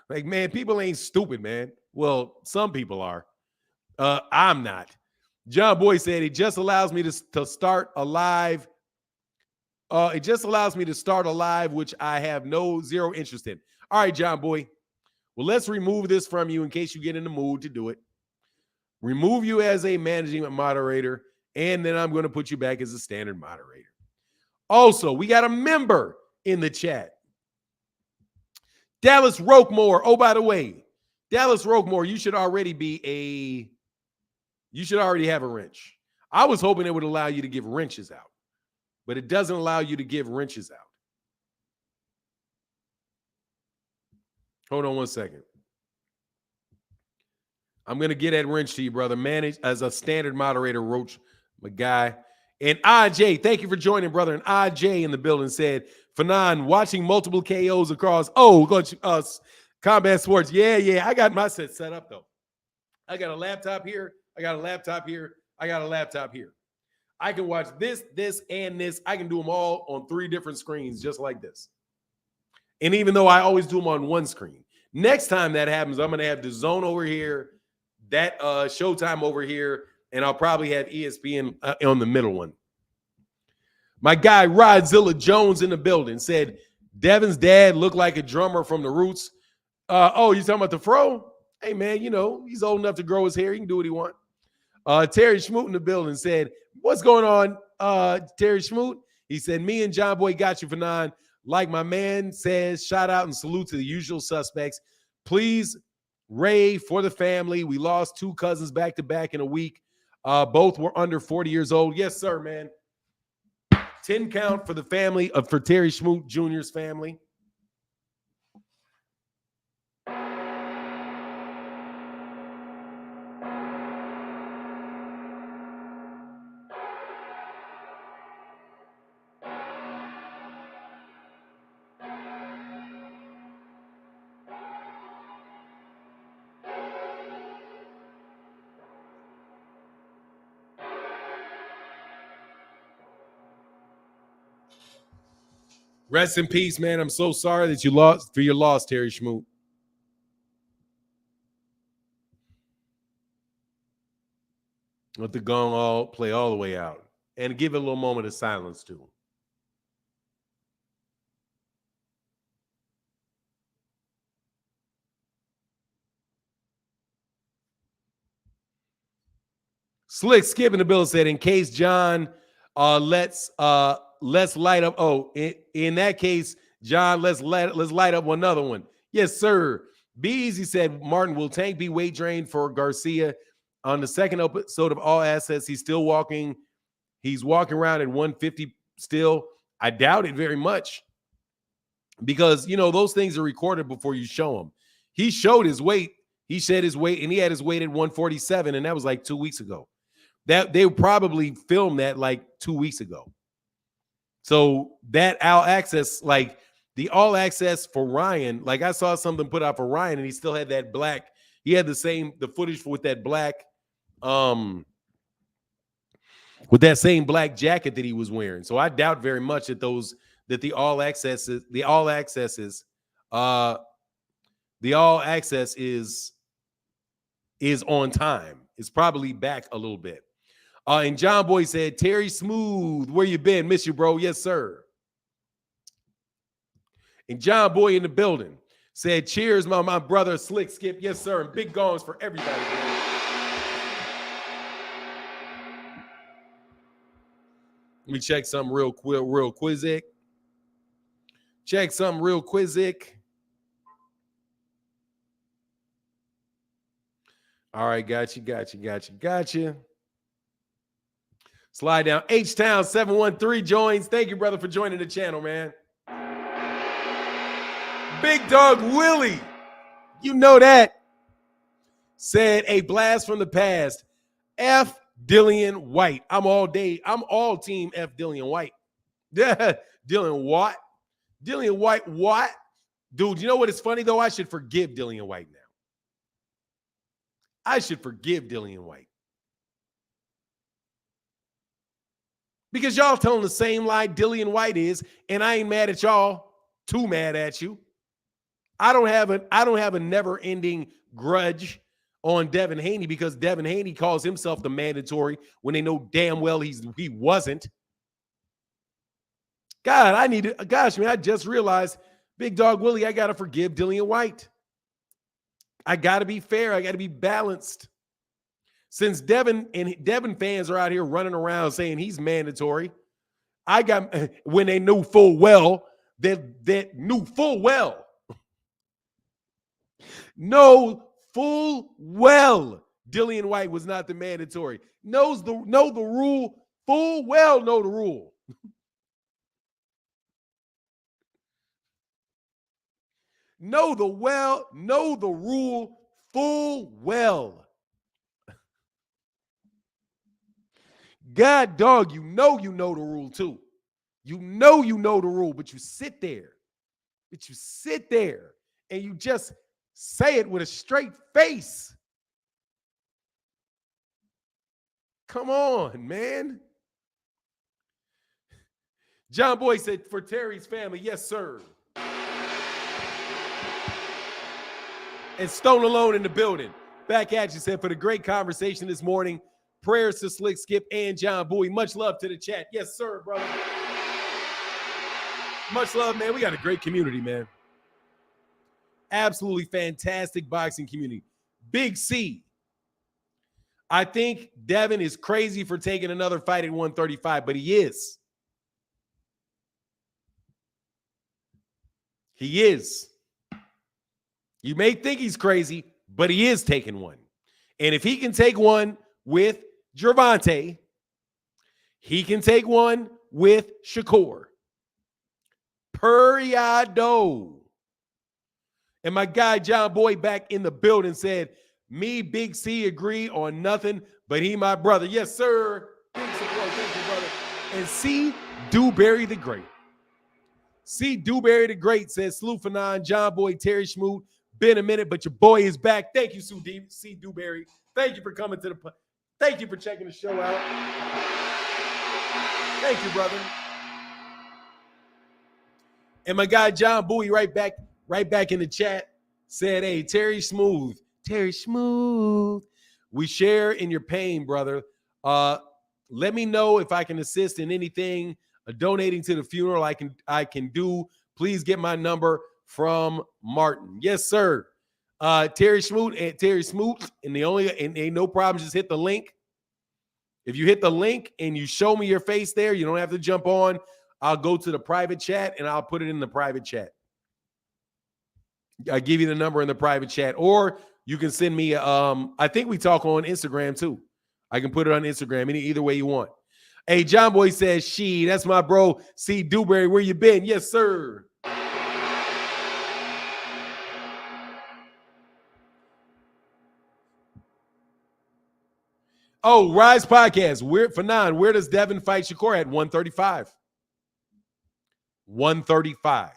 Like, man, people ain't stupid, man. Well, some people are. I'm not. John Boy said it just allows me to start a live. It just allows me to start a live, which I have zero interest in. All right, John Boy. Well, let's remove this from you in case you get in the mood to do it. Remove you as a managing moderator, and then I'm going to put you back as a standard moderator. Also, we got a member in the chat. Dallas Roquemore. Oh, by the way, Dallas Roquemore, you should already have a wrench. I was hoping it would allow you to give wrenches out, but it doesn't allow you to give wrenches out. Hold on one second. I'm going to get that wrench to you, brother. Manage as a standard moderator, Roach, my guy. And IJ, thank you for joining, brother. And IJ in the building said, Fanon, watching multiple KOs across. Oh, combat sports. Yeah. I got my set up, though. I got a laptop here. I got a laptop here. I got a laptop here. I can watch this, and this. I can do them all on 3 different screens, just like this. And even though I always do them on one screen, next time that happens, I'm going to have the zone over here, that Showtime over here, and I'll probably have ESPN on the middle one. My guy, Rodzilla Jones in the building, said, Devin's dad looked like a drummer from the Roots. Oh, you talking about the fro? Hey, man, he's old enough to grow his hair. He can do what he wants. Terry Schmoot in the building said, what's going on, Terry Schmoot? He said, me and John Boy got you for 9. Like my man says, shout out and salute to the usual suspects. Please, Ray, for the family. We lost 2 cousins back-to-back in a week. Both were under 40 years old. Yes, sir, man. 10 count for the family, for Terry Schmoot Jr.'s family. Rest in peace, man. I'm so sorry that you lost for your loss, Terry Schmoot. Let the gong play all the way out. And give it a little moment of silence, too. Slick Skip in the bill said, in case John let's light up. Oh, in that case, John, let's light up another one. Yes, sir. Be Easy said, Martin, will Tank be weight drained for Garcia? On the second episode of All Assets, he's still walking. He's walking around at 150 still. I doubt it very much because, those things are recorded before you show them. He showed his weight. He said his weight, and he had his weight at 147, and that was like 2 weeks ago. That they probably filmed that like 2 weeks ago. So that All Access, like the All Access for Ryan, like I saw something put out for Ryan, and he still had that black. He had the footage with that black, with that same black jacket that he was wearing. So I doubt very much that the All Access is on time. It's probably back a little bit. And John Boy said, Terry Smooth, where you been? Miss you, bro. Yes, sir. And John Boy in the building said, cheers, my brother, Slick Skip. Yes, sir. And big gongs for everybody, man. Let me check something real quick. Check something real quizzic. All right, got you. Slide down. H-Town 713 joins. Thank you, brother, for joining the channel, man. Big Dog Willie, you know that, said a blast from the past. F Dillian White. I'm all team F Dillian White. Yeah, Dillian White. Dillian White, what? Dude, you know what is funny, though? I should forgive Dillian White now. I should forgive Dillian White. Because y'all telling the same lie Dillian White is, and I ain't mad at y'all. Too mad at you. I don't have a never-ending grudge on Devin Haney because Devin Haney calls himself the mandatory when they know damn well he wasn't. God, I just realized, Big Dog Willie, I got to forgive Dillian White. I got to be fair. I got to be balanced. Since Devin fans are out here running around saying he's mandatory, when they knew full well, Dillian White was not the mandatory. Know the rule, full well know the rule. Know the rule full well. God dog, you know the rule too. You know the rule, but you sit there. And you just say it with a straight face. Come on, man. John Boy said, for Terry's family, yes, sir. And Stone Alone in the building. Back at you, said, for the great conversation this morning. Prayers to Slick Skip and John Bowie. Much love to the chat. Yes, sir, brother. Much love, man. We got a great community, man. Absolutely fantastic boxing community. Big C. I think Devin is crazy for taking another fight at 135, but he is. He is. You may think he's crazy, but he is taking one. And if he can take one with Gervonta, he can take one with Shakur. Period. And my guy John Boy back in the building said, me, Big C, agree on nothing, but he my brother. Yes, sir. Big support. Thank you, brother. And C. Dewberry the Great. C. Dewberry the Great says, Salute for 9, John Boy, Terry Schmoot. Been a minute, but your boy is back. Thank you, C. Dewberry. Thank you for coming to the... Thank you for checking the show out. Thank you, brother. And my guy John Bowie right back in the chat said, hey, Terry Smooth. We share in your pain, brother. Let me know if I can assist in anything. Donating to the funeral I can do. Please get my number from Martin. Yes, sir. Terry Smoot, and ain't no problem. Just hit the link. If you hit the link and you show me your face there, you don't have to jump on. I'll go to the private chat and I'll put it in the private chat. I give you the number in the private chat, or you can send me. I think we talk on Instagram too. I can put it on Instagram either way you want. Hey, John Boy says, that's my bro. C. Dewberry, where you been? Yes, sir. Oh, Rise Podcast. Where does Devin fight Shakur at? 135. 135.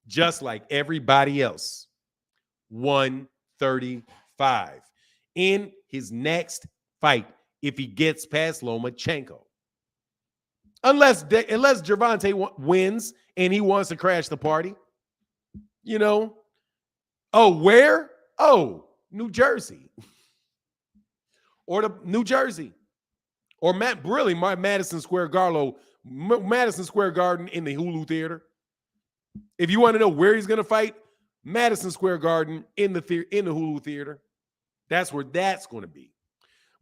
Just like everybody else. 135. In his next fight, if he gets past Lomachenko. Unless Gervonta wins and he wants to crash the party. You know. Oh, where? Oh, New Jersey. Or the New Jersey. Or Madison Square Garden in the Hulu Theater. If you want to know where he's going to fight, Madison Square Garden in the Hulu Theater. That's where that's going to be.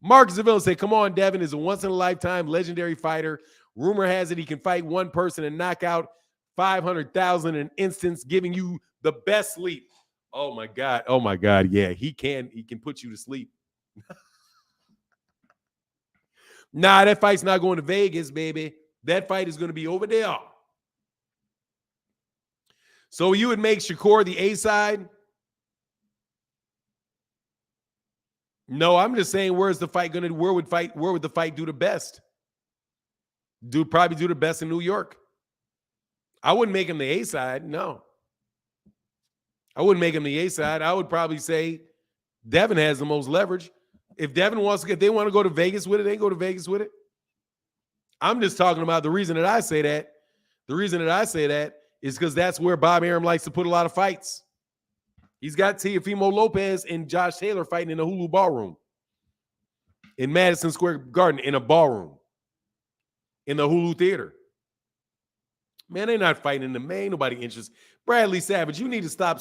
Mark Zavilla said, come on, Devin is a once-in-a-lifetime legendary fighter. Rumor has it he can fight one person and knock out 500,000 an instance, giving you the best sleep. Oh my God. Oh my God. Yeah, he can put you to sleep. Nah, that fight's not going to Vegas, baby. That fight is going to be over there. So you would make Shakur the A side? No, I'm just saying, where's the fight going to? Where would the fight do the best? Probably do the best in New York. I wouldn't make him the A side. No, I wouldn't make him the A side. I would probably say Devin has the most leverage. If Devin wants to, if they want to go to Vegas with it, they go to Vegas with it. I'm just talking about the reason that I say that. The reason that I say that is because that's where Bob Arum likes to put a lot of fights. He's got Teofimo Lopez and Josh Taylor fighting in the Hulu ballroom in Madison Square Garden in a ballroom in the Hulu theater. Man, they're not fighting in the main. Nobody interested. Bradley Savage, you need to stop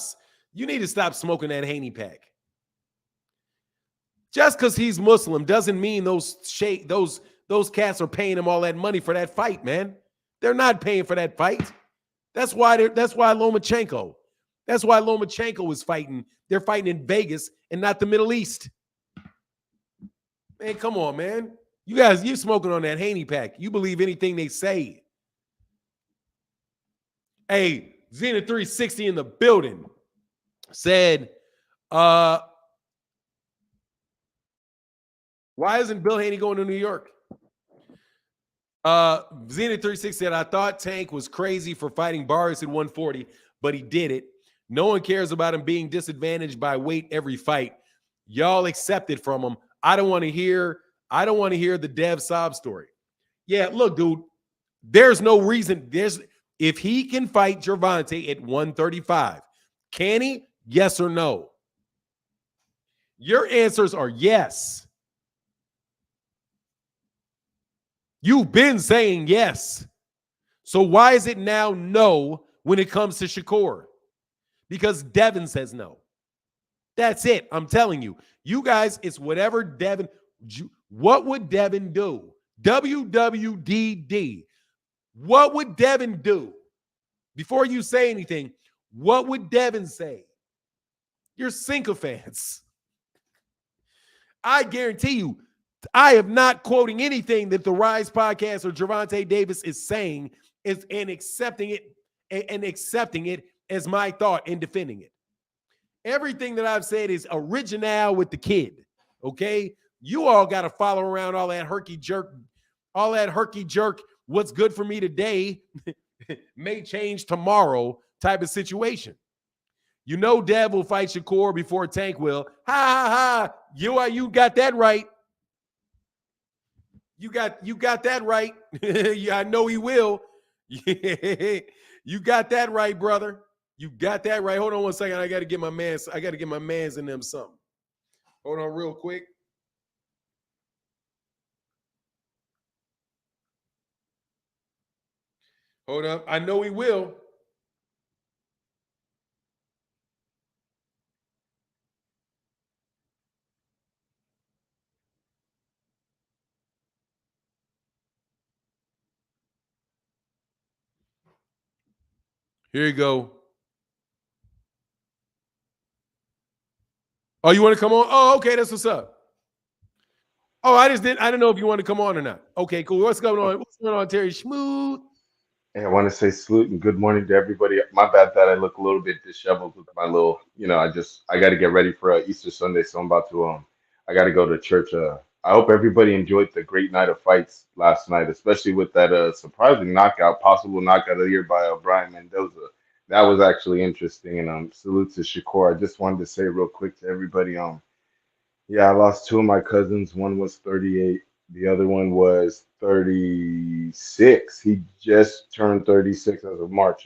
smoking that Haney pack. Just because he's Muslim doesn't mean those cats are paying him all that money for that fight, man. They're not paying for that fight. That's why Lomachenko is fighting. They're fighting in Vegas and not the Middle East. Man, come on, man. You smoking on that Haney pack. You believe anything they say. Hey, Xena 360 in the building said, why isn't Bill Haney going to New York? Xena 360 said, I thought Tank was crazy for fighting Barrios at 140, but he did it. No one cares about him being disadvantaged by weight every fight. Y'all accept it from him. I don't want to hear the Dev sob story. Yeah, look, dude, there's no reason. If he can fight Gervonta at 135, can he? Yes or no? Your answers are yes. You've been saying yes. So why is it now no when it comes to Shakur? Because Devin says no. That's it. I'm telling you. You guys, it's whatever Devin. What would Devin do? WWDD. What would Devin do? Before you say anything, what would Devin say? You're sycophants. I guarantee you, I am not quoting anything that the Rise podcast or Gervonta Davis is saying and accepting it as my thought and defending it. Everything that I've said is original with the kid. Okay? You all got to follow around all that herky jerk. What's good for me today may change tomorrow type of situation. You know Dev will fight Shakur before Tank will. Ha ha ha. You got that right. You got that right. Yeah, I know he will. You got that right, brother. You got that right. Hold on one second. I got to get my mans in them something. Hold on real quick. Hold up. I know he will. Here you go. Oh, you want to come on? Oh, okay. That's what's up. Oh, I didn't know if you want to come on or not. Okay, cool. What's going on? What's going on, Terry Schmoot? Hey, I want to say salute and good morning to everybody. My bad that I look a little bit disheveled with my little, I got to get ready for Easter Sunday, so I'm about to I got to go to church. I hope everybody enjoyed the great night of fights last night, especially with that surprising possible knockout of the year by Brian Mendoza. That was actually interesting, and salute to Shakur. I just wanted to say real quick to everybody, yeah, I lost two of my cousins. One was 38. The other one was 36. He just turned 36 as of March.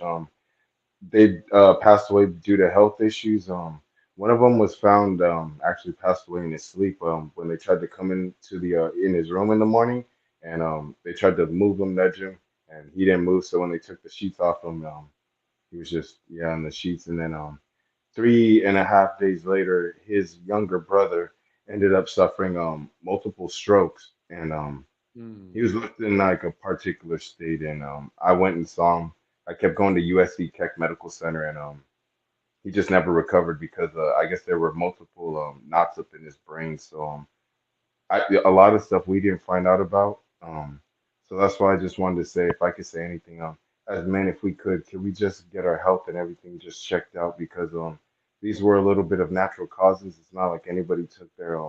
They passed away due to health issues. One of them was found actually passed away in his sleep when they tried to come into the in his room in the morning, and they tried to move him, nudge him, and he didn't move. So when they took the sheets off him, he was just on the sheets. And then 3.5 days later, his younger brother ended up suffering multiple strokes, and he was left in like a particular state. And I went and saw him I kept going to USC Keck Medical Center, and he just never recovered because I guess there were multiple knots up in his brain. So a lot of stuff we didn't find out about. So that's why I just wanted to say, if I could say anything, as men, if we could we just get our health and everything just checked out because these were a little bit of natural causes. It's not like anybody took their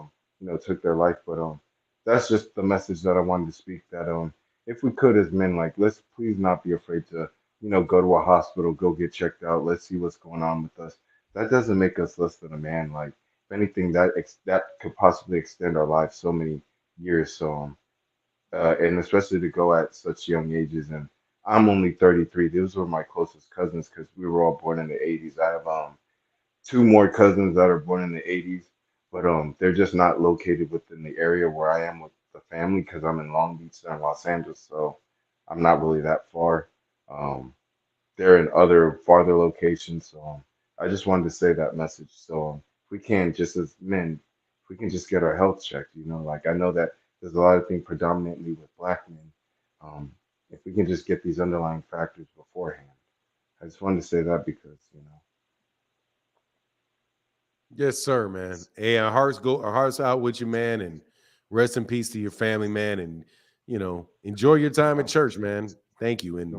took their life, but that's just the message that I wanted to speak. That if we could as men, like let's please not be afraid to go to a hospital, go get checked out. Let's see what's going on with us. That doesn't make us less than a man. Like if anything, that could possibly extend our lives so many years. So, and especially to go at such young ages. And I'm only 33. Those were my closest cousins because we were all born in the 80s. I have two more cousins that are born in the 80s, but they're just not located within the area where I am with the family because I'm in Long Beach, they're in Los Angeles, so I'm not really that far. Um, they're in other farther locations. So I just wanted to say that message. So if we can, just as men, if we can just get our health checked, like I know that there's a lot of things predominantly with black men. Um, if we can just get these underlying factors beforehand, I just wanted to say that because Yes, sir, man. Hey, our hearts out with you, man, and rest in peace to your family, man. And enjoy your time at um, church, man. Thank you. And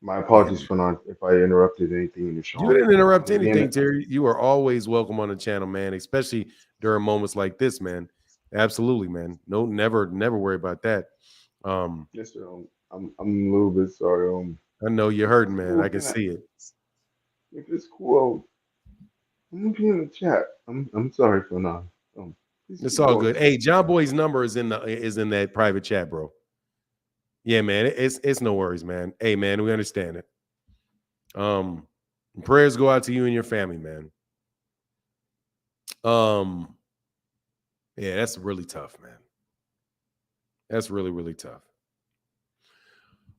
my yeah, apologies man. for not if I interrupted anything in the You show. didn't interrupt Me and anything, Terry. You are always welcome on the channel, man, especially during moments like this, man. Absolutely, man. No, never worry about that. Um, yes, sir. I'm a little bit sorry. I know you're If it's hurting, man. I cool, can see it. if it's cool, I'm gonna be in the chat. I'm sorry for not. Please It's keep all going. good. Hey, John Boy's number is in that private chat, bro. Yeah, man. It's no worries, man. Hey, man, we understand it. Um, prayers go out to you and your family, man. Um, yeah, that's really tough, man. That's really, really tough.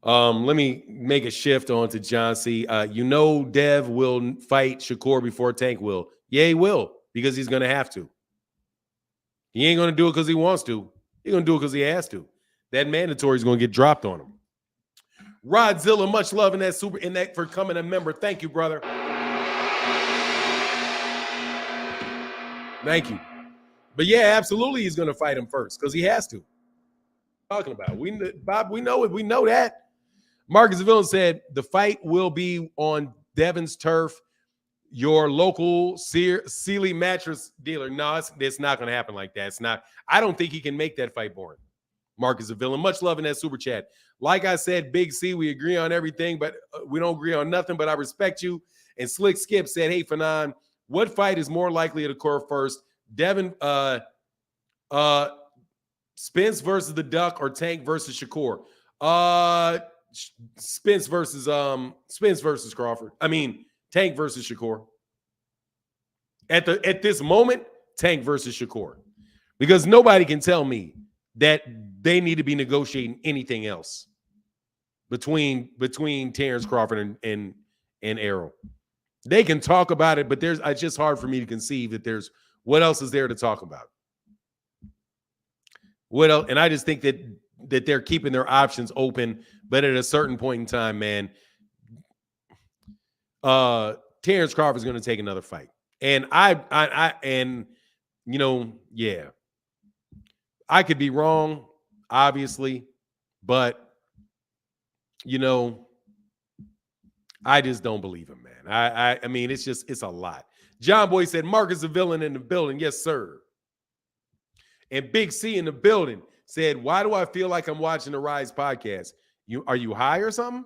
Let me make a shift on to John C. Dev will fight Shakur before Tank will. Yeah, he will, because he's gonna have to. He ain't gonna do it because he wants to. He's gonna do it because he has to. That mandatory is gonna get dropped on him. Rodzilla, much love in that for coming a member. Thank you, brother. Thank you. But yeah, absolutely, he's gonna fight him first because he has to. Talking about Bob, we know it. We know that. Marcus Villain said the fight will be on Devon's turf, your local Sealy mattress dealer. No, it's not going to happen like that. It's not. I don't think he can make that fight boring. Marcus Villain, much love in that super chat. Like I said, Big C, we agree on everything, but we don't agree on nothing. But I respect you. And Slick Skip said, "Hey, Fanon, what fight is more likely to occur first? Devin, Spence versus the Duck or Tank versus Shakur? Spence versus Crawford. I mean, Tank versus Shakur. At this moment, Tank versus Shakur. Because nobody can tell me that they need to be negotiating anything else between Terrence Crawford and Errol. They can talk about it, but it's just hard for me to conceive that there's what else is there to talk about. What else? And I just think that they're keeping their options open, but at a certain point in time, man, Terrence Crawford is going to take another fight, and yeah, I could be wrong, obviously, but I just don't believe him, man. I mean, it's a lot. John Boy said, Marcus a villain in the building. Yes, sir. And Big C in the building said, why do I feel like I'm watching the Rise podcast? Are you high or something?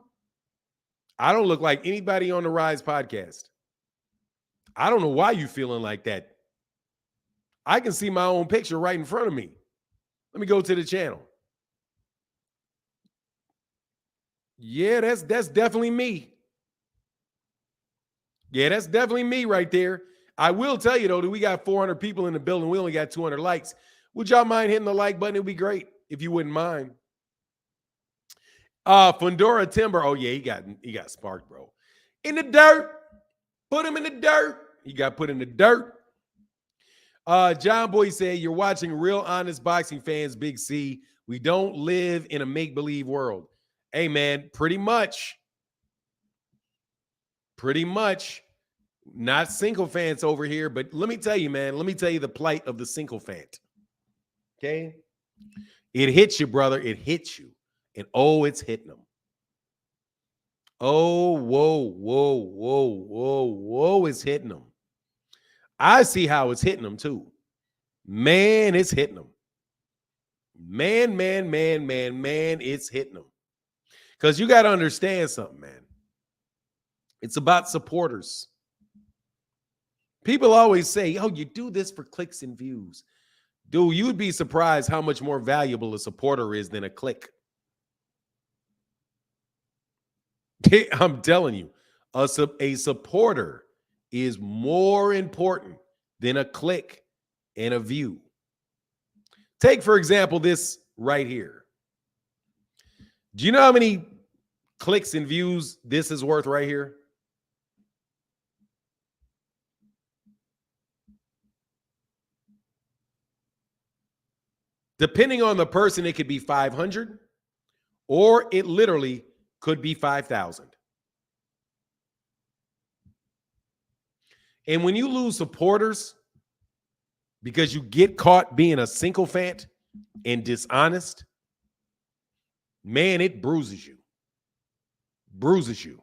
I don't look like anybody on the Rise podcast. I don't know why you feeling like that. I can see my own picture right in front of me. Let me go to the channel. Yeah, that's definitely me. Yeah, that's definitely me right there. I will tell you, though, that we got 400 people in the building. We only got 200 likes. Would y'all mind hitting the like button? It would be great if you wouldn't mind. Fundura Timber. Oh, yeah, he got sparked, bro. In the dirt. Put him in the dirt. He got put in the dirt. John Boy said, you're watching real honest boxing fans, Big C. We don't live in a make-believe world. Hey, man, pretty much. Pretty much. Not sycophants over here, but let me tell you, man. Let me tell you the plight of the sycophant. Okay? It hits you, brother. It hits you. And oh, it's hitting them. Oh, whoa, it's hitting them. I see how it's hitting them too. Man, it's hitting them. Man, it's hitting them. Because you got to understand something, man. It's about supporters. People always say, oh, you do this for clicks and views. Dude, you'd be surprised how much more valuable a supporter is than a click. I'm telling you, a supporter is more important than a click and a view. Take, for example, this right here. Do you know how many clicks and views this is worth right here? Depending on the person, it could be 500 or it literally could be 5,000. And when you lose supporters because you get caught being a sycophant and dishonest, man, it bruises you. Bruises you.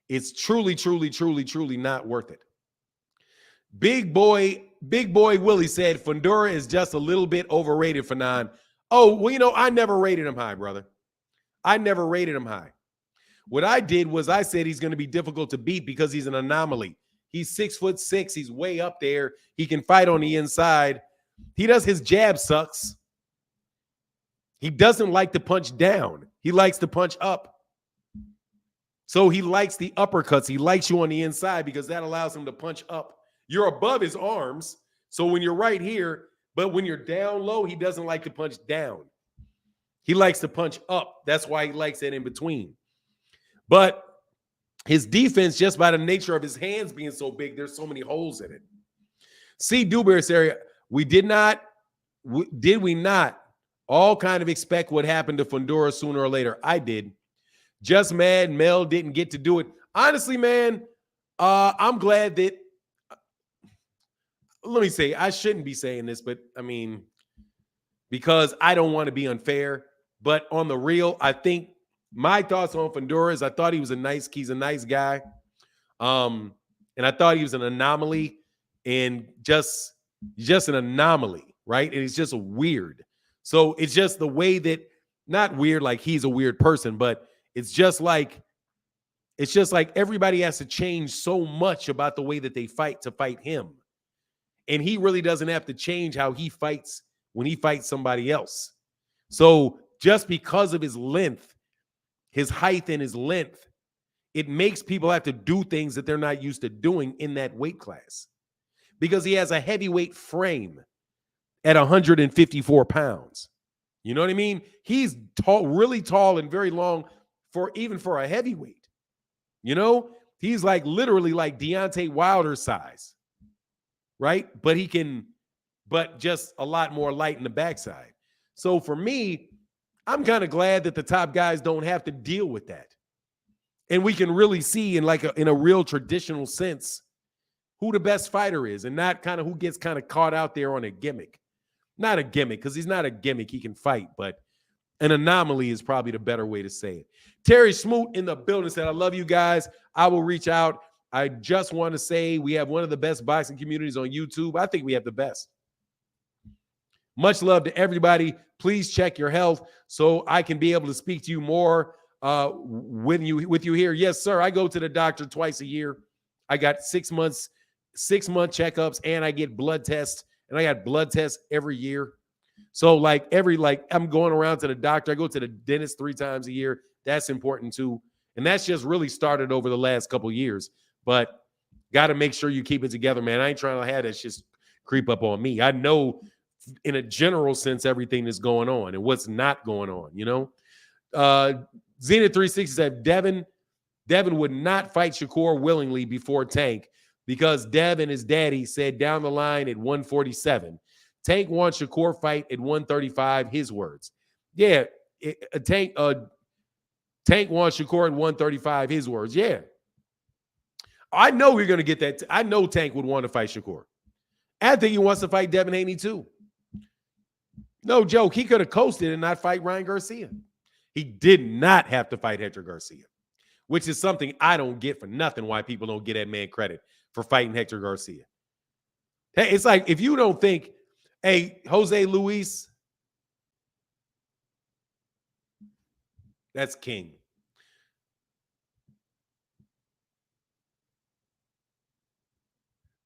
It's truly not worth it. Big boy Willie said Fundura is just a little bit overrated for nine. Oh, well, you know, I never rated him high, brother. I never rated him high. What I did was I said he's going to be difficult to beat because he's an anomaly. He's 6'6". He's way up there. He can fight on the inside. His jab sucks. He doesn't like to punch down. He likes to punch up. So he likes the uppercuts. He likes you on the inside because that allows him to punch up. You're above his arms. So when you're right here, but when you're down low, he doesn't like to punch down. He likes to punch up. That's why he likes it in between. But his defense, just by the nature of his hands being so big, there's so many holes in it. See, Dewberry's area, did we not all kind of expect what happened to Fundura sooner or later? I did. Just mad Mel didn't get to do it. Honestly, man, I'm glad that, let me say, I shouldn't be saying this, but I mean, because I don't want to be unfair, but on the real, I think my thoughts on Fundura is I thought he's a nice guy. And I thought he was an anomaly and just an anomaly, right? And it's just weird. So it's just the way that, not weird like he's a weird person, but it's just like everybody has to change so much about the way that they fight to fight him. And he really doesn't have to change how he fights when he fights somebody else. So just because of his length, his height and his length, it makes people have to do things that they're not used to doing in that weight class. Because he has a heavyweight frame at 154 pounds. You know what I mean? He's tall, really tall and very long for a heavyweight. You know, he's like literally like Deontay Wilder size, right? But just a lot more light in the backside. So for me, I'm kind of glad that the top guys don't have to deal with that. And we can really see in a real traditional sense who the best fighter is and not kind of who gets kind of caught out there on a gimmick. Not a gimmick, because he's not a gimmick. He can fight, but an anomaly is probably the better way to say it. Terry Smoot in the building said, I love you guys. I will reach out. I just want to say we have one of the best boxing communities on YouTube. I think we have the best. Much love to everybody. Please check your health so I can be able to speak to you more with you here. Yes, sir. I go to the doctor twice a year. I got 6 month checkups, and I get blood tests, and I got blood tests every year. So I'm going around to the doctor. I go to the dentist 3 times a year. That's important too. And that's just really started over the last couple of years. But got to make sure you keep it together, man. I ain't trying to have that just creep up on me. I know in a general sense everything that's going on and what's not going on, you know? Zenith 360 said Devin would not fight Shakur willingly before Tank because Dev and his daddy said down the line at 147. Tank wants Shakur fight at 135, his words. Yeah, Tank wants Shakur at 135, his words. Yeah. I know you're going to get that. I know Tank would want to fight Shakur. I think he wants to fight Devin Haney too. No joke. He could have coasted and not fight Ryan Garcia. He did not have to fight Hector Garcia, which is something I don't get for nothing why people don't get that man credit for fighting Hector Garcia. Hey, it's like if you don't think, hey, Jose Luis, that's king.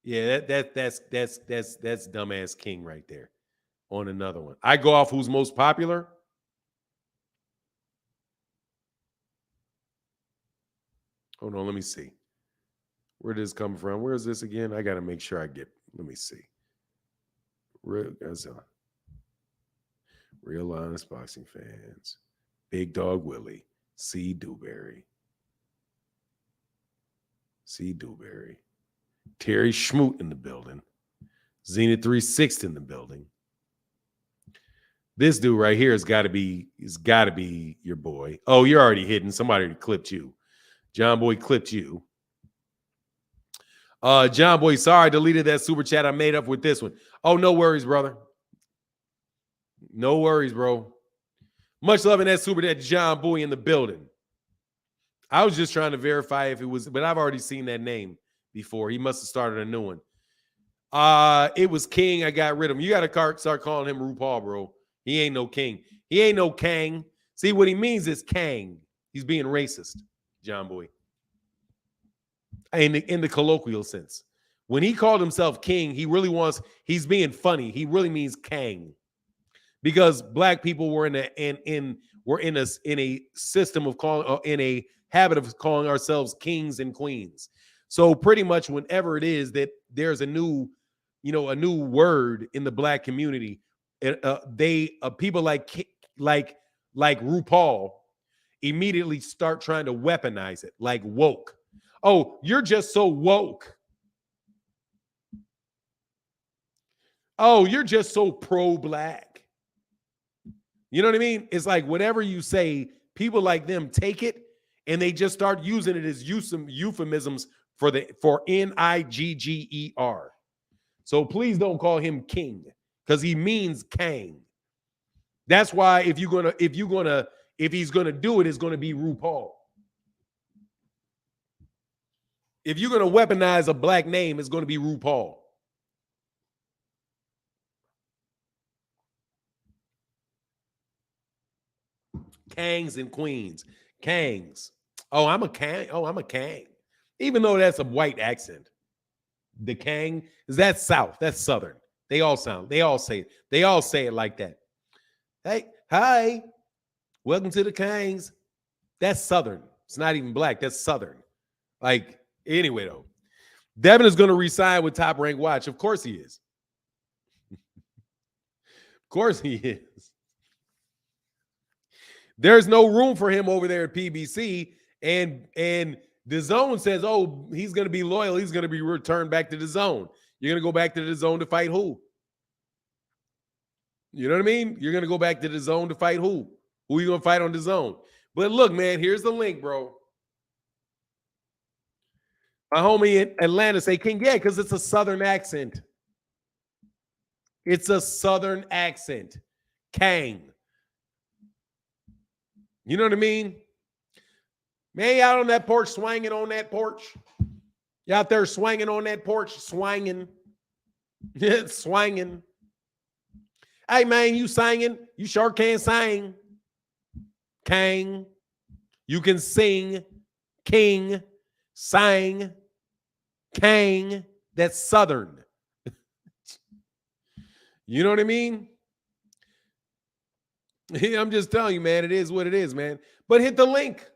Yeah, that's dumbass king right there. On another one, I go off who's most popular. Hold on, let me see. Where did this come from? Where is this again? I got to make sure I get. Let me see. Real honest boxing fans. Big Dog Willie. C. Dewberry. Terry Schmoot in the building. Zenith 360 in the building. This dude right here has got to be your boy. Oh, you're already hidden. Somebody clipped you. John Boy clipped you. John Boy, sorry, I deleted that super chat I made up with this one. Oh, no worries, brother. No worries, bro. Much love in that super chat, John Boy in the building. I was just trying to verify if it was, but I've already seen that name before. He must have started a new one. It was King. I got rid of him. You got to start calling him RuPaul, bro. He ain't no king. He ain't no Kang. See, what he means is Kang. He's being racist, John Boy. In the colloquial sense. When he called himself king, he's being funny. He really means Kang. Because black people were in a system of calling, in a habit of calling ourselves kings and queens. So pretty much whenever it is that there's a new word in the black community, people like RuPaul immediately start trying to weaponize it, like woke. Oh, you're just so woke. Oh, you're just so pro-black. You know what I mean? It's like whatever you say, people like them take it and they just start using it as euphemisms for Nigger. So please don't call him king because he means Kang. That's why if he's gonna do it, it's gonna be RuPaul. If you're gonna weaponize a black name, it's gonna be RuPaul. Kangs and queens. Kangs. Oh, I'm a Kang. Oh, I'm a Kang. Even though that's a white accent. The Kang, is that South? That's Southern. They all say it like that. Hey, hi. Welcome to the Kangs. That's Southern. It's not even black. That's Southern. Like, anyway, though. Devin is going to resign with Top Rank Watch. Of course he is. Of course he is. There's no room for him over there at PBC. And DAZN says, oh, he's going to be loyal. He's going to be returned back to DAZN. You're going to go back to DAZN to fight who? You know what I mean? You're going to go back to DAZN to fight who? Who are you going to fight on DAZN? But look, man, here's the link, bro. My homie in Atlanta say, King, yeah, because it's a Southern accent. It's a Southern accent. Kang. You know what I mean? Man, you out on that porch, swinging on that porch. You out there swinging on that porch, swinging. Swinging. Hey, man, you singing? You sure can sing. Kang. You can sing. King. Sang. Kang. That's Southern. You know what I mean? I'm just telling you, man, it is what it is, man. But hit the link.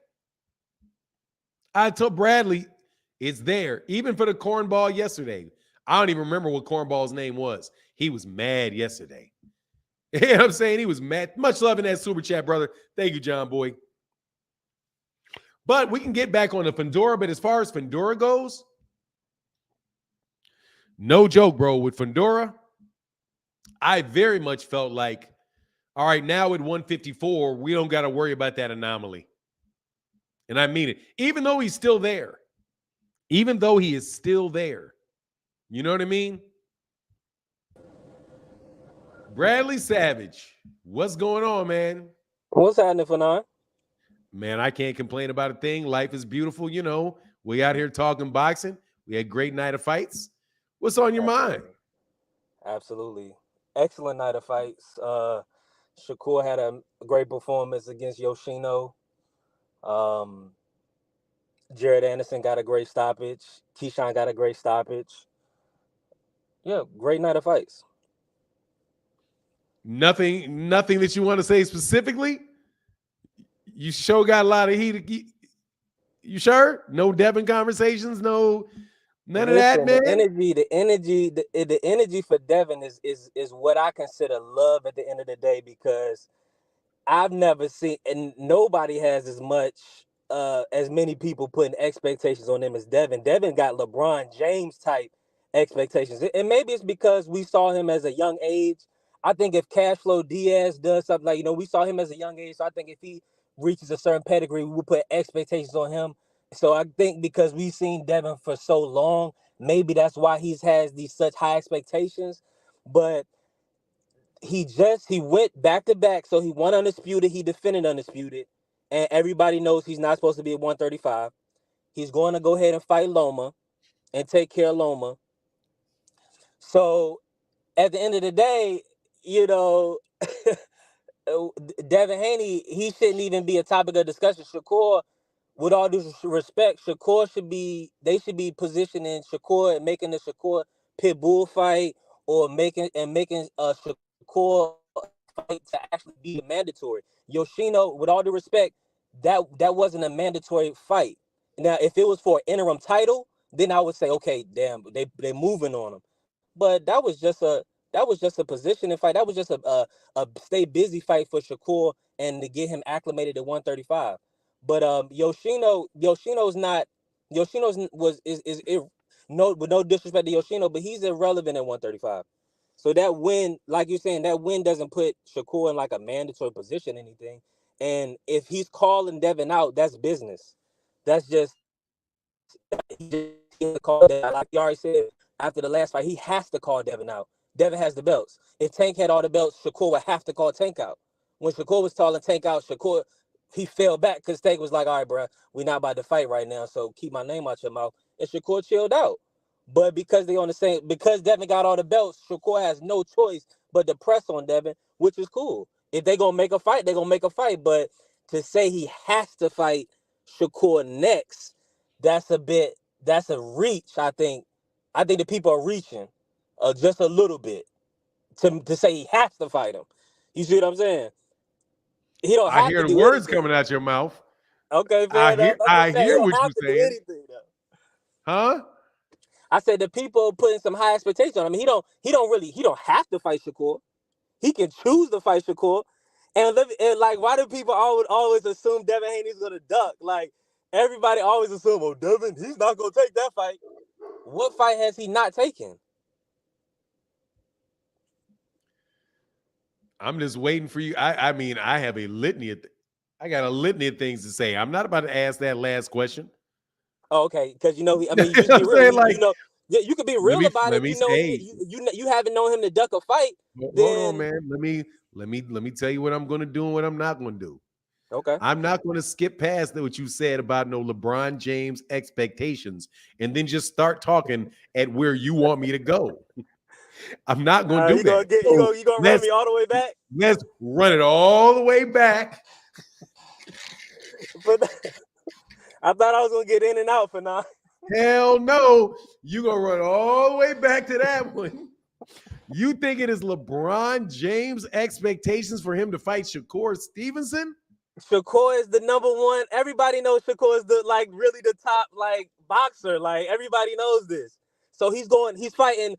I told Bradley, it's there. Even for the cornball yesterday. I don't even remember what cornball's name was. He was mad yesterday. You know what I'm saying? He was mad. Much love in that super chat, brother. Thank you, John Boy. But we can get back on the Fundura. But as far as Fundura goes, no joke, bro. With Fundura, I very much felt like, all right, now at 154, we don't got to worry about that anomaly. And I mean it. Even though he's still there. even though he is still there. You know what I mean? Bradley Savage, what's going on, man? What's happening for now? Man, I can't complain about a thing. Life is beautiful. You know, we out here talking boxing. We had a great night of fights. What's on your mind? Absolutely. Excellent night of fights. Shakur had a great performance against Yoshino. Um, Jared Anderson got a great stoppage. Keyshawn got a great stoppage. Yeah, great night of fights. Nothing that you want to say specifically? You sure got a lot of heat. You sure? No Devin conversations, none of that, Listen, man. the energy for Devin is what I consider love at the end of the day, because I've never seen, and nobody has as many people putting expectations on him as Devin. Devin got LeBron James type expectations, and maybe it's because we saw him as a young age. I think if Cashflow Diaz does something like, we saw him as a young age, so I think if he reaches a certain pedigree, we will put expectations on him. So I think because we've seen Devin for so long, maybe that's why he's has these such high expectations. But he went back to back, so he won undisputed, he defended undisputed, and everybody knows he's not supposed to be at 135. He's going to go ahead and fight Loma and take care of Loma. So at the end of the day, you know, Devin Haney, he shouldn't even be a topic of discussion. Shakur, with all due respect, they should be positioning Shakur and making the Shakur Pitbull fight, or making Shakur fight to actually be mandatory. Yoshino, with all due respect, that wasn't a mandatory fight. Now, if it was for an interim title, then I would say, okay, damn, they moving on him. But that was just a positioning fight. That was just a stay busy fight for Shakur and to get him acclimated to 135. But Yoshino's not Yoshino's was is no, with no disrespect to Yoshino, but he's irrelevant at 135. So that win, like you're saying, that win doesn't put Shakur in like a mandatory position, or anything. And if he's calling Devin out, that's business. That's just he just call Devin. Like you already said, after the last fight, he has to call Devin out. Devin has the belts. If Tank had all the belts, Shakur would have to call Tank out. When Shakur was calling Tank out, Shakur, he fell back because Tank was like, all right, bro, we're not about to fight right now, so keep my name out your mouth. And Shakur chilled out. But because Devin got all the belts, Shakur has no choice but to press on Devin, which is cool. If they're going to make a fight, they're going to make a fight. But to say he has to fight Shakur next, that's a reach, I think. I think the people are reaching just a little bit to say he has to fight him. You see what I'm saying? He don't I have hear to the do words anything. coming out your mouth. Okay, fair enough. I'm I just saying he hear don't what have you're to do saying. anything though. Huh? I said the people putting some high expectations on him. He don't have to fight Shakur. He can choose to fight Shakur. And like, why do people always assume Devin Haney's gonna duck? Like, everybody always assume, oh, Devin, he's not gonna take that fight. What fight has he not taken? I'm just waiting for you. I mean, I have a litany I got a litany of things to say. I'm not about to ask that last question. Oh, okay, because You I know mean, just what be I'm real. saying? Like, Yeah, you can be let real me about let it. me You know, say, you haven't known him to duck a fight. hold on, Then man. Let me tell you what I'm gonna do and what I'm not gonna do. okay, I'm not going to skip past what you said about no LeBron James expectations and then just start talking at where you want me to go. I'm not going to do you gonna that. get So you gonna run let's me all the way back? let's run it all the way back. But I thought I was gonna get in and out for now. Hell no, you gonna run all the way back to that one. You think it is LeBron James expectations for him to fight Shakur Stevenson? Shakur is the number one. Everybody knows Shakur is really the top boxer. Like, everybody knows this. So he's fighting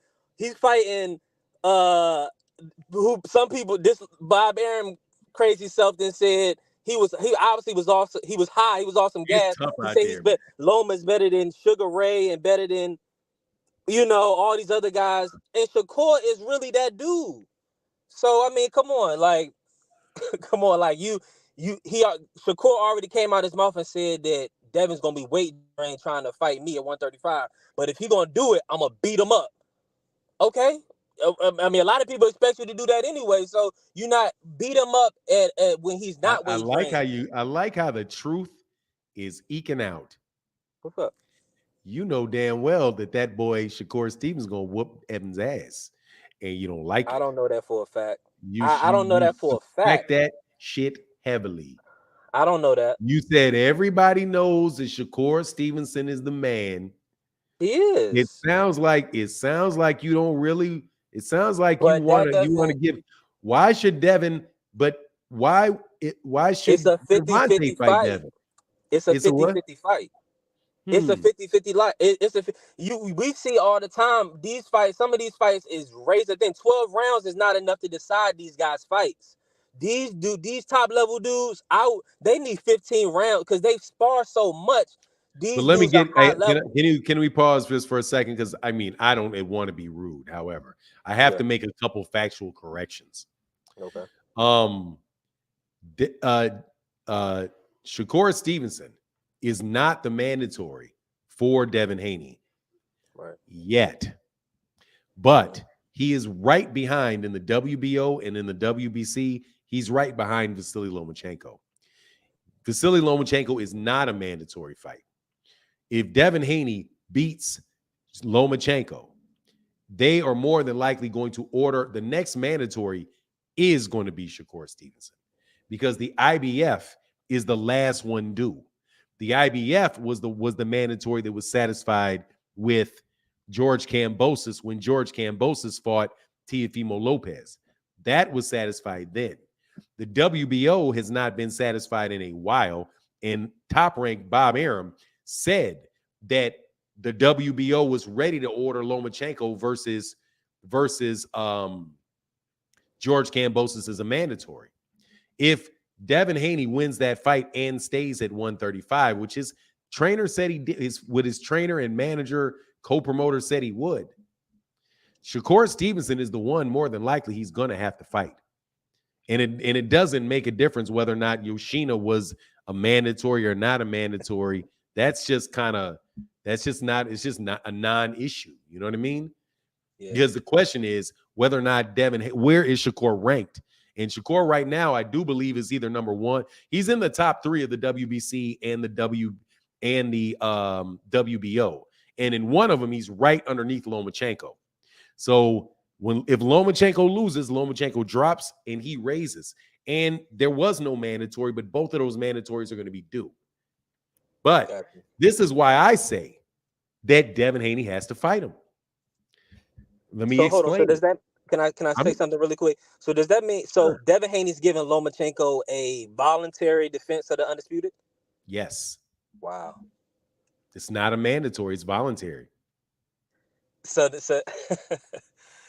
who some people, this Bob Arum crazy self then said he obviously was also he was high, he was off some It's gas. tough He out said there, man. Loma's better than Sugar Ray and better than all these other guys. And Shakur is really that dude. So I mean, come on, come on, Shakur already came out his mouth and said that Devin's gonna be waiting trying to fight me at 135. But if he gonna do it, I'm gonna beat him up. Okay. I mean, a lot of people expect you to do that anyway, so you not beat him up at when he's not I weight like training. I like how the truth is eking out. What's up? You know damn well that boy Shakur Stevens gonna whoop Evans' ass, and you don't like I it. don't know that for a fact. You I don't know you that for a fact. suspect that shit heavily. I don't know that. You said everybody knows that Shakur Stevenson is the man. He It is. sounds like you don't really. It sounds like you But that want to doesn't. give. Why should Devin? But why It's should a 50-50 Devontae fight fight. Devin? It's a It's a what? 50-50 fight. It's a 50-50 lot. We see all the time these fights. Some of these fights is razor thin. 12 rounds is not enough to decide these guys' fights. These top level dudes, they need 15 rounds because they spar so much. But These let me dudes are get. high level. Can we pause just for a second? Because I mean, I don't want to be rude. However, I have to make a couple factual corrections. Okay. Shakur Stevenson is not the mandatory for Devin Haney yet, but he is right behind in the WBO and in the WBC. He's right behind Vasily Lomachenko. Vasily Lomachenko is not a mandatory fight. If Devin Haney beats Lomachenko, they are more than likely going to order the next mandatory is going to be Shakur Stevenson because the IBF is the last one due. The IBF was the mandatory that was satisfied with George Kambosos when George Kambosos fought Teofimo Lopez. That was satisfied then. The WBO has not been satisfied in a while, and top-ranked Bob Arum said that the WBO was ready to order Lomachenko versus George Kambosos as a mandatory. If Devin Haney wins that fight and stays at 135, which his trainer said he did, is what his trainer and manager co-promoter said he would, Shakur Stevenson is the one more than likely he's going to have to fight. And it doesn't make a difference whether or not Yoshino was a mandatory or not a mandatory. It's just not a non-issue. You know what I mean? Yeah. Because the question is whether or not where is Shakur ranked? And Shakur right now, I do believe is either number one. He's in the top 3 of the WBC and the WBO. And in one of them, he's right underneath Lomachenko. So if Lomachenko loses, Lomachenko drops and he raises. And there was no mandatory, but both of those mandatories are going to be due. But this is why I say that Devin Haney has to fight him. Let me explain. Hold on. So does that? Can I say something really quick? So does that mean Devin Haney's giving Lomachenko a voluntary defense of the undisputed? Yes. Wow. It's not a mandatory; it's voluntary. So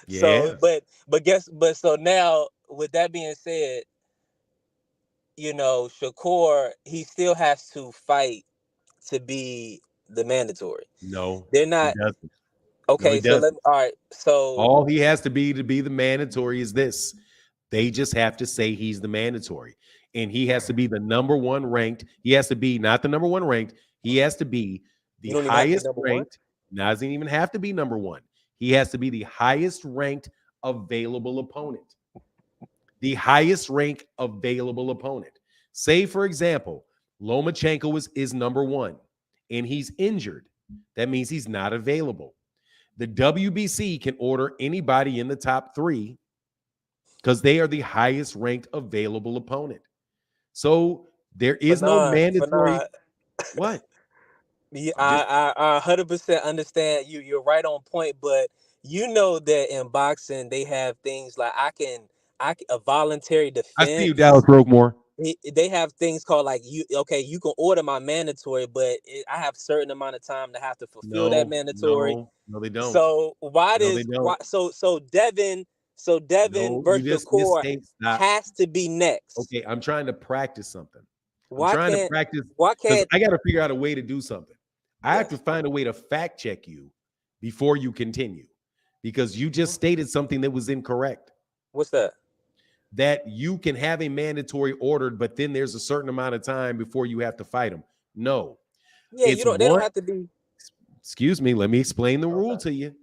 yeah. So now with that being said, Shakur, he still has to fight to be the mandatory. No, they're not. He doesn't. Okay, no, so all right. So all he has to be the mandatory is this. They just have to say he's the mandatory. And he has to be the number one ranked. He has to be not the number one ranked. He has to be the highest ranked. Now, doesn't even have to be number one. He has to be the highest ranked available opponent. The highest ranked available opponent. Say, for example, Lomachenko is number one and he's injured. That means he's not available. The WBC can order anybody in the top 3 because they are the highest ranked available opponent. So there is no mandatory. What? Yeah, I 100% understand you. You're right on point, but you know that in boxing they have things like I can a voluntary defense. I see you, Dallas Roquemore. They have things called like you can order my mandatory, but I have certain amount of time to have to fulfill that mandatory. No, they don't. So Devin versus Shakur has to be next. Okay, I'm trying to practice something. Why can't I got to figure out a way to do something. I have to find a way to fact check you before you continue because you just stated something that was incorrect. What's that? That you can have a mandatory ordered, but then there's a certain amount of time before you have to fight him. No, Yeah, It's they don't one. have to be. Excuse me. Let me explain the rule to you.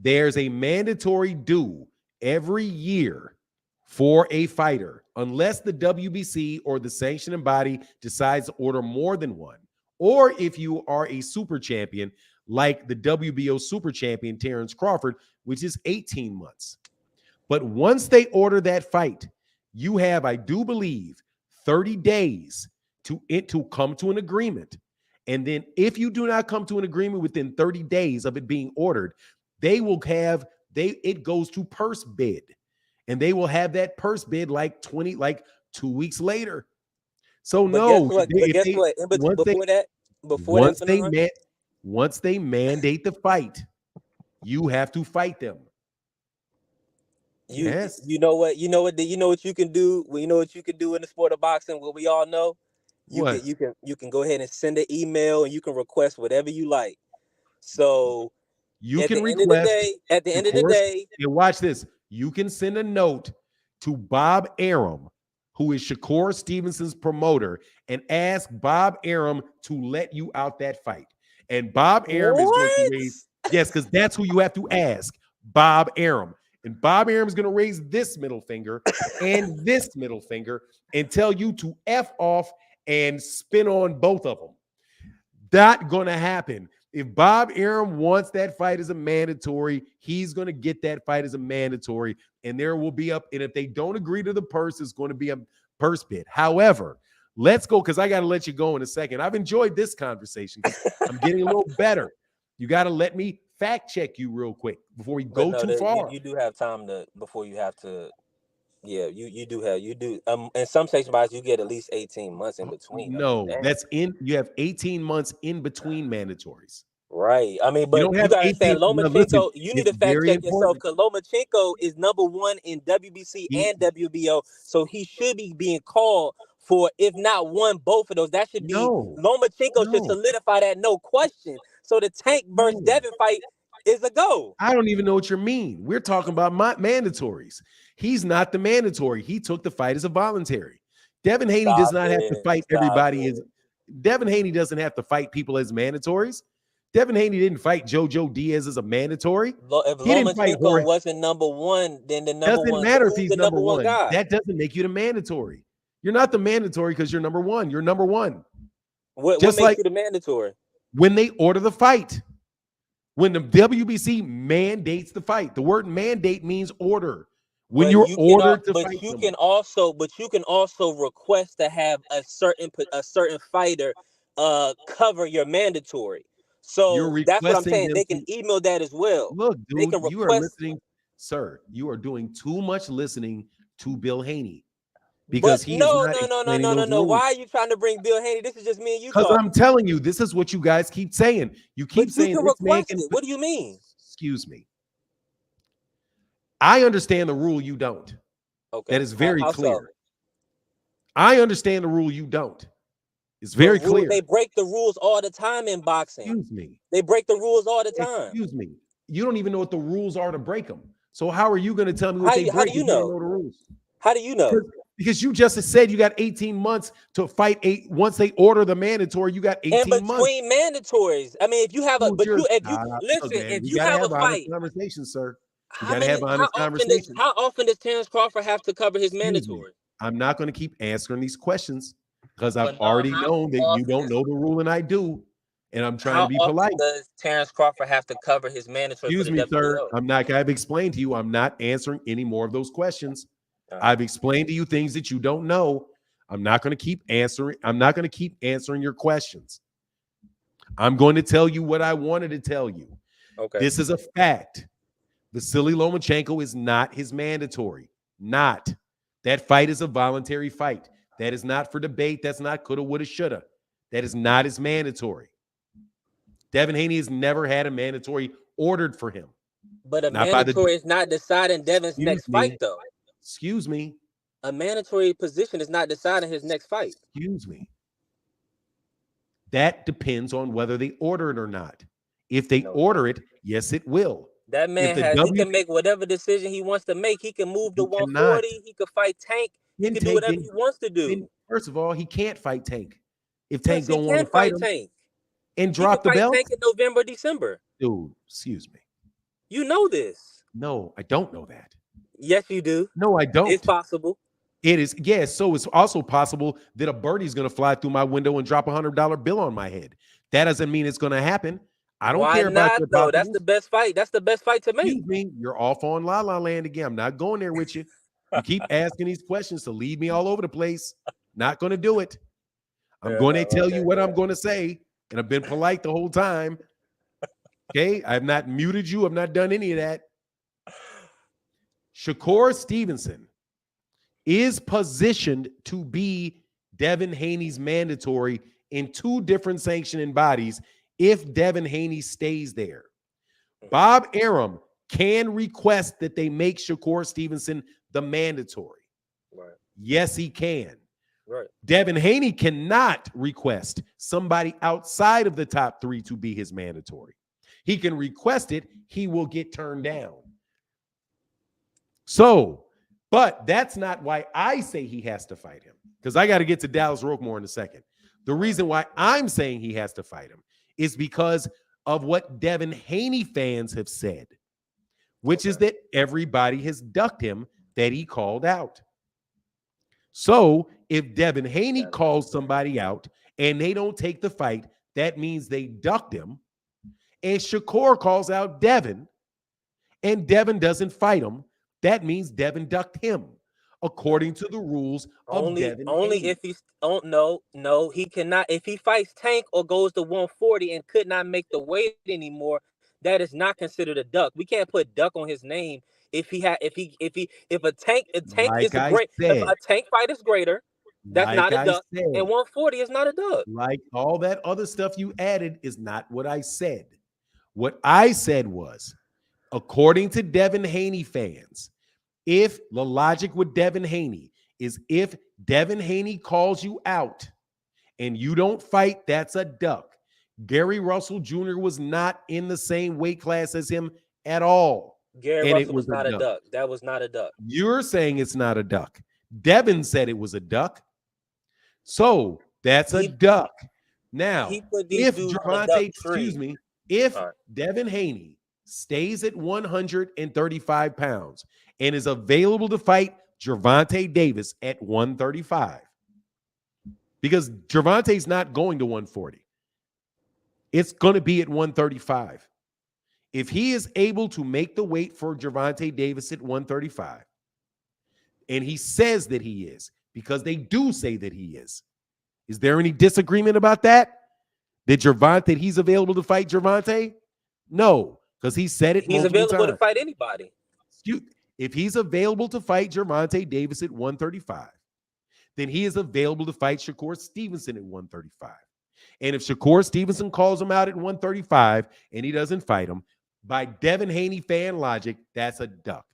There's a mandatory due every year for a fighter, unless the WBC or the sanctioning body decides to order more than one. Or if you are a super champion, like the WBO super champion, Terrence Crawford, which is 18 months. But once they order that fight, you have, I do believe, 30 days to come to an agreement. And then if you do not come to an agreement within 30 days of it being ordered, it goes to purse bid. And they will have that purse bid like 2 weeks later. So But guess no, what? But guess what? Before that, once they mandate the fight, you have to fight them. Yes. You know what you can do. Well, you know what you can do in the sport of boxing. What we all know, you can go ahead and send an email and you can request whatever you like. So you at can the end of the day, and watch this. You can send a note to Bob Arum, who is Shakur Stevenson's promoter, and ask Bob Arum to let you out that fight. And Bob Arum is going to raise, yes, because that's who you have to ask, Bob Arum. And Bob Arum is going to raise this middle finger and this middle finger and tell you to F off and spin on both of them. Not going to happen. If Bob Arum wants that fight as a mandatory, he's going to get that fight as a mandatory, and there will be and if they don't agree to the purse, it's going to be a purse bid. However, let's go, because I got to let you go in a second. I've enjoyed this conversation. I'm getting a little better. You got to let me fact check you real quick before we go too far. You do have time before you have to. Yeah, you do. In some station bodies, you get at least 18 months in between. No, you have 18 months in between mandatories. Right. I mean, but you got to understand, Lomachenko, you need to fact check yourself, because Lomachenko is number one in WBC and WBO, so he should be being called for, if not one, both of those. That should be, Lomachenko should solidify that, no question. So the Tank versus Devin fight is a go. I don't even know what you mean. We're talking about mandatories. He's not the mandatory. He took the fight as a voluntary. Devin Haney does not have to fight everybody. Devin Haney doesn't have to fight people as mandatories. Devin Haney didn't fight JoJo Diaz as a mandatory. If Lomachenko wasn't number one, then the number one. Doesn't matter if he's number one. Guy. That doesn't make you the mandatory. You're not the mandatory because you're number one. You're number one. What makes you the mandatory? When they order the fight. When the WBC mandates the fight. The word mandate means order. When you're ordered to fight, you can also request to have a certain fighter cover your mandatory. So that's what I'm saying. They can email that as well. Look, dude, you are listening, sir. You are doing too much listening to Bill Haney. Because no. Why are you trying to bring Bill Haney? This is just me and you. Because I'm telling you, this is what you guys keep saying. You keep saying you can request it. What do you mean? Excuse me. I understand the rule, you don't. Okay. That is very clear. So? I understand the rule, you don't. It's very clear. They break the rules all the time in boxing. Excuse me. They break the rules all the time. Excuse me. You don't even know what the rules are to break them. So how are you going to tell me what they break? How do you know? The rules? How do you know? Because you just said you got 18 months to fight. Once they order the mandatory, you got 18 months. And between mandatories, I mean, if you have if you have a fight, conversation, sir. You gotta have an honest conversation. How often does Terrence Crawford have to cover his mandatory? I'm not going to keep answering these questions because I've already known that you don't know the rule and I do, and I'm trying to be polite. How often does Terrence Crawford have to cover his mandatory? Excuse me, sir. I've explained to you. I'm not answering any more of those questions. I've explained to you things that you don't know. I'm not going to keep answering. I'm not going to keep answering your questions. I'm going to tell you what I wanted to tell you. Okay. This is a fact. Vasily Lomachenko is not his mandatory. Not. That fight is a voluntary fight. That is not for debate. That's not coulda, woulda, shoulda. That is not his mandatory. Devin Haney has never had a mandatory ordered for him. But a mandatory is not deciding Devin's next fight, though. Excuse me. A mandatory position is not deciding his next fight. Excuse me. That depends on whether they order it or not. If they order it, yes, it will. That man he can make whatever decision he wants to make. He can move to 140. He could fight Tank. He can do whatever he wants to do. First of all, he can't fight Tank. if Tank Yes, he don't want can to fight fight him Tank. and He can drop the fight belt? Tank in November, December. Dude, excuse me. You know this. No, I don't know that. Yes, you do. No, I don't. It's possible. It is, yes. So it's also possible that a birdie's going to fly through my window and drop $100 bill on my head. That doesn't mean it's going to happen. I don't Why care about not, your though? That's possibles. the best fight. That's the best fight to make. Excuse me, you're off on La La Land again. I'm not going there with you. You keep asking these questions to lead me all over the place. Not going to do it. I'm going to tell you what I'm going to say, and I've been polite the whole time. Okay, I've not muted you. I've not done any of that. Shakur Stevenson is positioned to be Devin Haney's mandatory in 2 different sanctioning bodies if Devin Haney stays there. Bob Arum can request that they make Shakur Stevenson the mandatory. Right. Yes, he can. Right. Devin Haney cannot request somebody outside of the top 3 to be his mandatory. He can request it. He will get turned down. So, but that's not why I say he has to fight him, because I got to get to Dallas Roquemore in a second. The reason why I'm saying he has to fight him is because of what Devin Haney fans have said, which is that everybody has ducked him that he called out. So if Devin Haney calls somebody out and they don't take the fight, that means they ducked him. And Shakur calls out Devin and Devin doesn't fight him, that means Devin ducked him according to the rules of Devin only Haney. if he's no, he cannot. If he fights Tank or goes to 140 and could not make the weight anymore, that is not considered a duck. We can't put duck on his name if a tank Like is a I great if said. a Tank fight is greater, that's Like not a I duck. said. And 140 is not a duck. Like all that other stuff you added is not what I said. What I said was, according to Devin Haney fans, if the logic with Devin Haney is if Devin Haney calls you out and you don't fight, that's a duck. Gary Russell Jr. was not in the same weight class as him at all. Gary Russell was not a duck. That was not a duck. You're saying it's not a duck. Devin said it was a duck. So that's a duck. Now, if Gervonta, if Devin Haney stays at 135 pounds and is available to fight Gervonta Davis at 135, because Gervonta's not going to 140. It's going to be at 135. If he is able to make the weight for Gervonta Davis at 135, and he says that he is, because they do say that he is there any disagreement about that? That he's available to fight Gervonta? No, because he said it. He's available to fight anybody. If he's available to fight Gervonta Davis at 135, then he is available to fight Shakur Stevenson at 135. And if Shakur Stevenson calls him out at 135 and he doesn't fight him, by Devin Haney fan logic, that's a duck.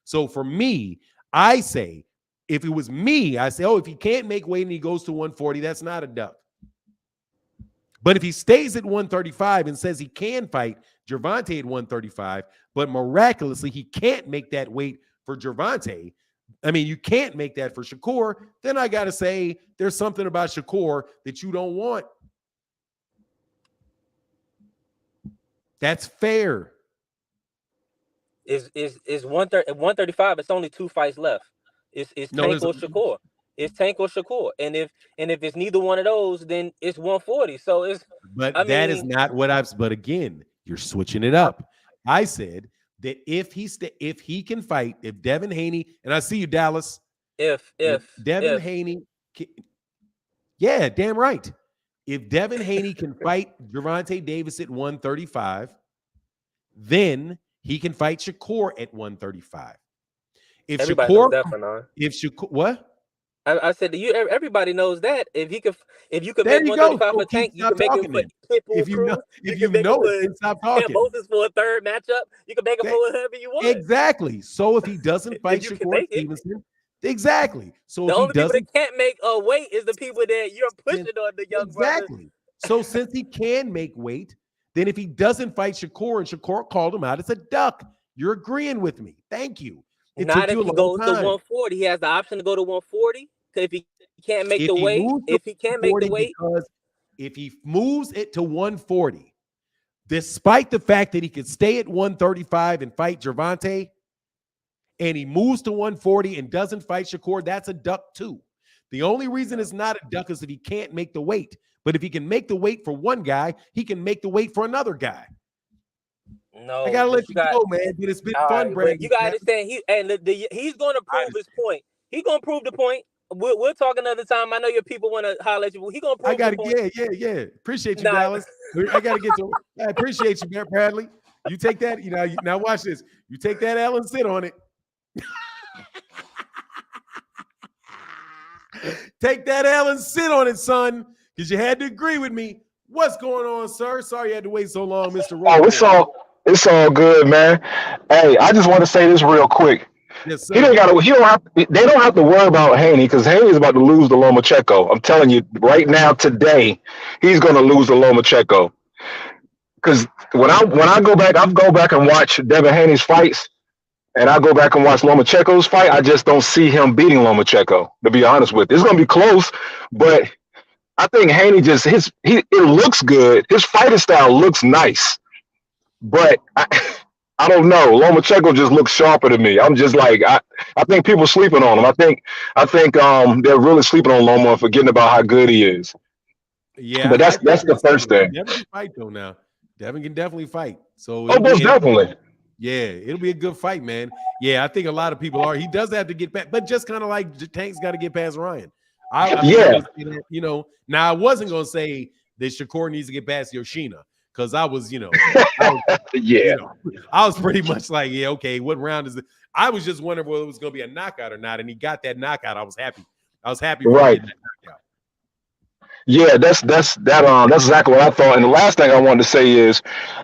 So for me, I say, if it was me, I say, if he can't make weight and he goes to 140, that's not a duck. But if he stays at 135 and says he can fight Gervonta at 135, but miraculously he can't make that weight for Gervonta, I mean, you can't make that for Shakur, then I got to say there's something about Shakur that you don't want. That's fair. Is 135? It's only 2 fights left. It's Tank or Shakur. It's Tank or Shakur. And if it's neither one of those, then it's 140. So it's. But is not what but again, you're switching it up. I said that if he can fight, if Devin Haney, and I see you, Dallas. If Devin Haney, yeah, damn right. If Devin Haney can fight Gervonta Davis at 135, then he can fight Shakur at 135. If everybody Shakur, knows that for now. If Shakur, what? I said to you, everybody knows that. If you could make 135 for Tank, you can make it for Pitbull. If you know it, stop talking. Moses for a third matchup, you can make it for whatever you want. Exactly. So if he doesn't fight Shakur Stevenson, exactly. So the only people that can't make a weight is the people that you're pushing on the young brother. Exactly. So since he can make weight, then if he doesn't fight Shakur and Shakur called him out, it's a duck. You're agreeing with me. Thank you. Not if he goes to 140. He has the option to go to 140. If he can't make If the he weight, moves to if he can't make the 140, weight, because if he moves it to 140, despite the fact that he could stay at 135 and fight Gervonta, and he moves to 140 and doesn't fight Shakur, that's a duck too. The only reason it's not a duck is if he can't make the weight. But if he can make the weight for one guy, he can make the weight for another guy. no. I gotta But let you go, man. But it's been all fun, right, Brandon. but you gotta understand he's gonna prove his point. He's gonna prove the point. We'll talk another time. I know your people want to holler at you, but he gonna prove the point. Yeah. Appreciate you, Nah. Dallas. I gotta get to. I appreciate you, man, Bradley. You take that. Now watch this. You take that L and sit on it. Take that L and sit on it, son, because you had to agree with me. What's going on, sir? Sorry you had to wait so long, Mr. Oh, it's all good, man. Hey, I just want to say this real quick. Yes, sir. They don't have to worry about Haney because Haney is about to lose to Lomachenko. I'm telling you right now, today, he's going to lose to Lomachenko. Because when I go back and watch Devin Haney's fights, and I go back and watch Lomachenko's fight, I just don't see him beating Lomachenko. To be honest with you, it's going to be close, but I think Haney it looks good. His fighting style looks nice, but I don't know. Lomachenko just looks sharper to me. I'm just like I think people sleeping on him. I think they're really sleeping on Loma and forgetting about how good he is. Yeah, but that's the first thing. Devin can fight though. Now, Devin can definitely fight. So most definitely. Yeah, it'll be a good fight, man. Yeah, I think a lot of people are. He does have to get back, but just kind of like Tank's got to get past Ryan. Now I wasn't gonna say that Shakur needs to get past Yoshina because I was pretty much like, yeah, okay, what round is it? I was just wondering whether it was gonna be a knockout or not, and he got that knockout. I was happy. Right. Yeah, that's exactly what I thought. And the last thing I wanted to say is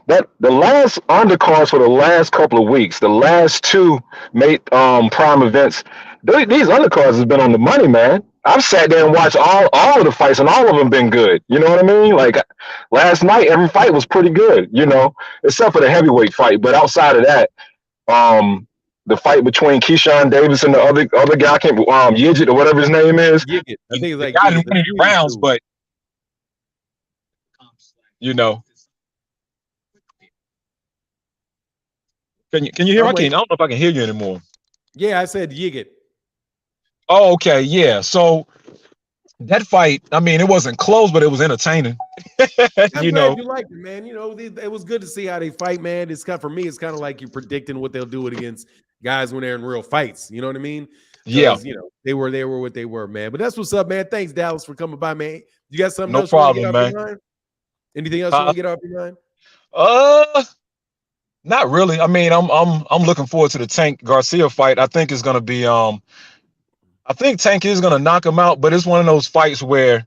that the last undercards for the last couple of weeks, the last two prime events, these undercards has been on the money, man. I've sat there and watched all of the fights, and all of them been good. You know what I mean? Like last night, every fight was pretty good. Except for the heavyweight fight. But outside of that, the fight between Keyshawn Davis and the other guy, Yigit or whatever his name is. Yigit. I think it's like got in 1 rounds, but Can you hear? I don't know if I can hear you anymore. Yeah, I said Yigit. Oh, okay, yeah. So that fight, I mean, it wasn't close, but it was entertaining. I'm glad you liked it, man. It was good to see how they fight, man. For me, it's kind of like you're predicting what they'll do against guys when they're in real fights. You know what I mean? Yeah. They were what they were, man. But that's what's up, man. Thanks, Dallas, for coming by, man. You got something else? No problem, man. Anything else you want to get off your mind? Not really. I mean, I'm looking forward to the Tank Garcia fight. I think it's gonna be I think Tank is gonna knock him out, but it's one of those fights where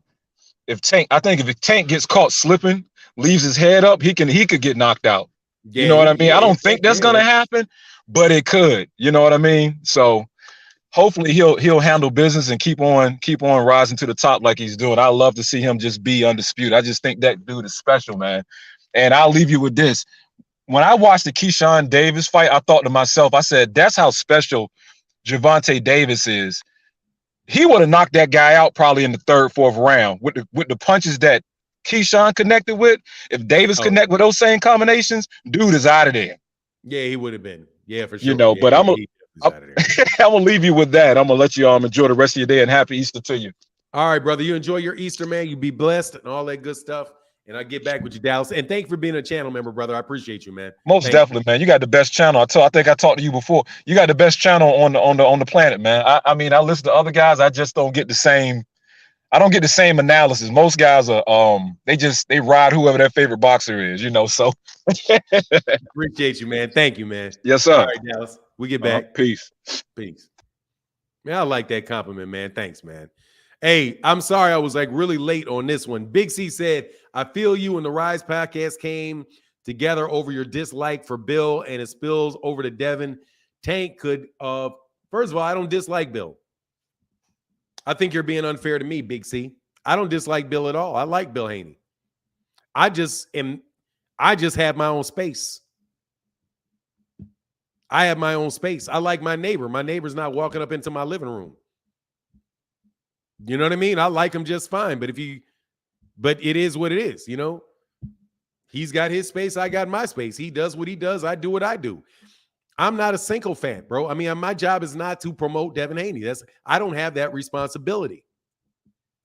if Tank gets caught slipping, leaves his head up, he could get knocked out. Yeah, you know what I mean? I don't think that's gonna happen, but it could. You know what I mean? So hopefully he'll handle business and keep on rising to the top like he's doing. I love to see him just be undisputed. I just think that dude is special, man. And I'll leave you with this. When I watched the Keyshawn Davis fight, I thought to myself, I said, that's how special Gervonta Davis is. He would have knocked that guy out probably in the third, fourth round with the punches that Keyshawn connected with. If Davis connect with those same combinations, dude is out of there. Yeah, he would have been. Yeah, for sure. But I'm gonna leave you with that. I'm gonna let you enjoy the rest of your day and happy Easter to you. All right, brother. You enjoy your Easter, man. You be blessed and all that good stuff. And I'll get back with you, Dallas. And thank you for being a channel member, brother. I appreciate you, man. Most definitely, man. You got the best channel. I think I talked to you before. You got the best channel on the planet, man. I mean, I listen to other guys. I just don't get the same. I don't get the same analysis. Most guys are they ride whoever their favorite boxer is, So appreciate you, man. Thank you, man. Yes, sir. All right, Dallas. We get back. Peace. Man, I like that compliment, man. Thanks, man. Hey, I'm sorry I was like really late on this one. Big C said, I feel you and the Rise podcast came together over your dislike for Bill and it spills over to Devin. Tank could, first of all, I don't dislike Bill. I think you're being unfair to me, Big C. I don't dislike Bill at all. I like Bill Haney. I just have my own space. I have my own space. I like my neighbor. My neighbor's not walking up into my living room. You know what I mean? I like him just fine. But it is what it is, you know? He's got his space. I got my space. He does what he does. I do what I do. I'm not a single fan, bro. I mean, my job is not to promote Devin Haney. I don't have that responsibility.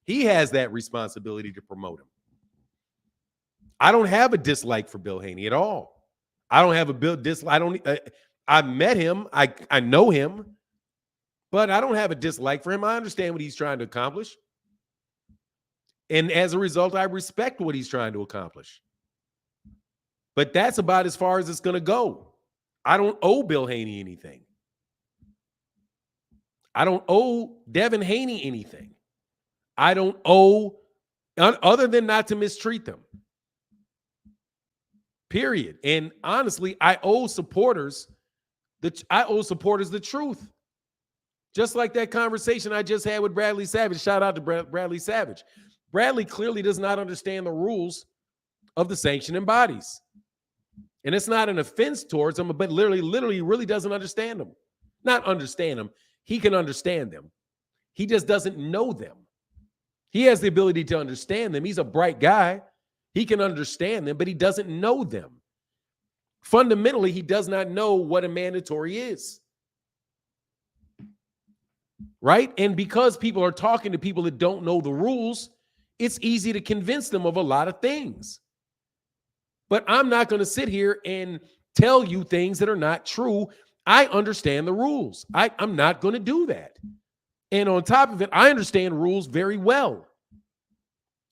He has that responsibility to promote him. I don't have a dislike for Bill Haney at all. I don't have a dislike. I met him. I know him, but I don't have a dislike for him. I understand what he's trying to accomplish. And as a result, I respect what he's trying to accomplish. But that's about as far as it's going to go. I don't owe Bill Haney anything. I don't owe Devin Haney anything. I don't owe, other than not to mistreat them. Period. And honestly, I owe supporters the truth. Just like that conversation I just had with Bradley Savage. Shout out to Bradley Savage. Bradley clearly does not understand the rules of the sanctioning bodies. And it's not an offense towards him, but literally really doesn't understand them. Not understand them. He can understand them. He just doesn't know them. He has the ability to understand them. He's a bright guy. He can understand them, but he doesn't know them. Fundamentally, he does not know what a mandatory is. Right? And because people are talking to people that don't know the rules, it's easy to convince them of a lot of things. But I'm not going to sit here and tell you things that are not true. I understand the rules. I'm not going to do that. And on top of it, I understand rules very well.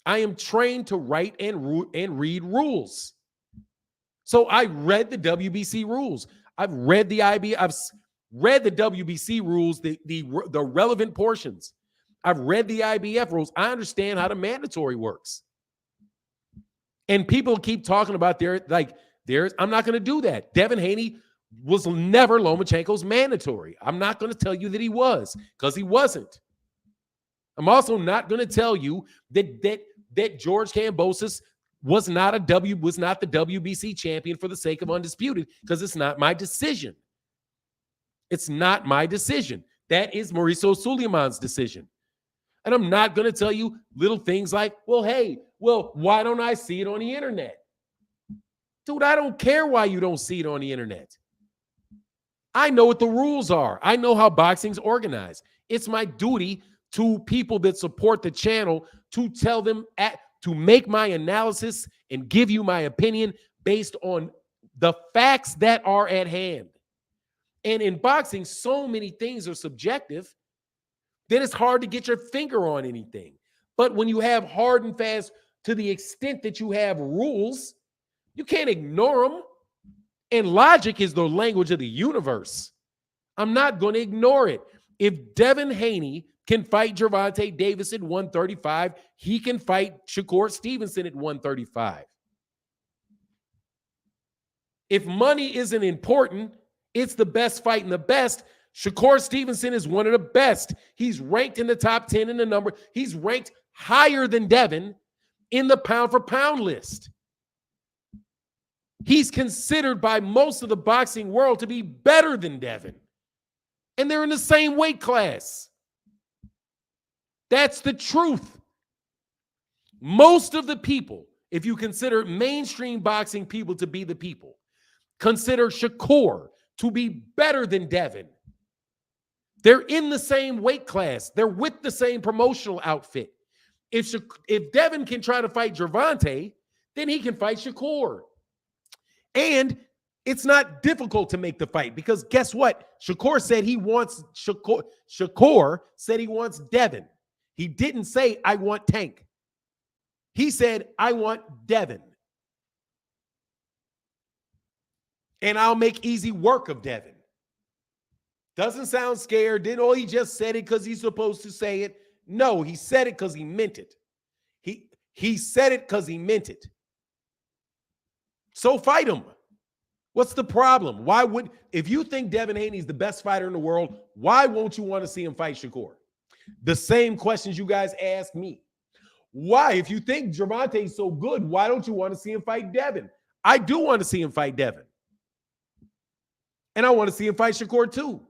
I am trained to write and read rules. So I read the WBC rules. I've read the IB. I've read the WBC rules, the relevant portions. I've read the IBF rules. I understand how the mandatory works. And people keep talking about I'm not going to do that. Devin Haney was never Lomachenko's mandatory. I'm not going to tell you that he was, because he wasn't. I'm also not going to tell you that George Kambosos was not the WBC champion for the sake of undisputed, because it's not my decision. It's not my decision. That is Mauricio Suleiman's decision. And I'm not going to tell you little things like, why don't I see it on the internet? Dude, I don't care why you don't see it on the internet. I know what the rules are. I know how boxing's organized. It's my duty to people that support the channel to tell them to make my analysis and give you my opinion based on the facts that are at hand. And in boxing, so many things are subjective that it's hard to get your finger on anything. But when you have hard and fast, to the extent that you have rules, you can't ignore them. And logic is the language of the universe. I'm not going to ignore it. If Devin Haney can fight Gervonta Davis at 135, he can fight Shakur Stevenson at 135. If money isn't important, it's the best fight in the best. Shakur Stevenson is one of the best. He's ranked in the top 10 in the number. He's ranked higher than Devin in the pound for pound list. He's considered by most of the boxing world to be better than Devin. And they're in the same weight class. That's the truth. Most of the people, if you consider mainstream boxing people to be the people, consider Shakur to be better than Devin. They're in the same weight class. They're with the same promotional outfit. If Devin can try to fight Gervonta, then he can fight Shakur. And it's not difficult to make the fight, because guess what? Shakur said he wants Shakur said he wants Devin. He didn't say, I want Tank. He said, I want Devin. And I'll make easy work of Devin. Doesn't sound scared. He just said it because he's supposed to say it. No, he said it because he meant it. He said it because he meant it. So fight him. What's the problem? If you think Devin Haney is the best fighter in the world, why won't you want to see him fight Shakur? The same questions you guys asked me. Why? If you think Gervonta is so good, why don't you want to see him fight Devin? I do want to see him fight Devin. And I want to see him fight Shakur too.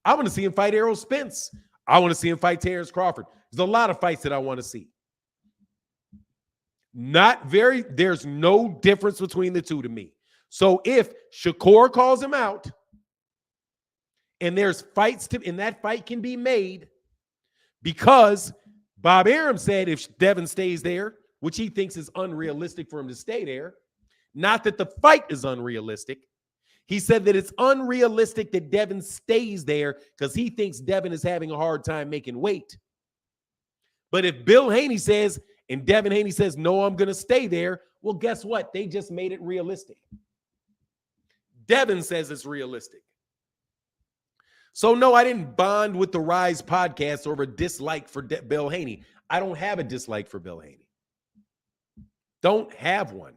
I want to see him fight Errol Spence. I want to see him fight Terrence Crawford. There's a lot of fights that I want to see. There's no difference between the two to me. So if Shakur calls him out and there's fights and that fight can be made because Bob Arum said if Devin stays there, which he thinks is unrealistic for him to stay there, not that the fight is unrealistic. He said that it's unrealistic that Devin stays there because he thinks Devin is having a hard time making weight. But if Bill Haney says, and Devin Haney says, no, I'm going to stay there, well, guess what? They just made it realistic. Devin says it's realistic. So, no, I didn't bond with the Rise podcast over a dislike for Bill Haney. I don't have a dislike for Bill Haney. Don't have one.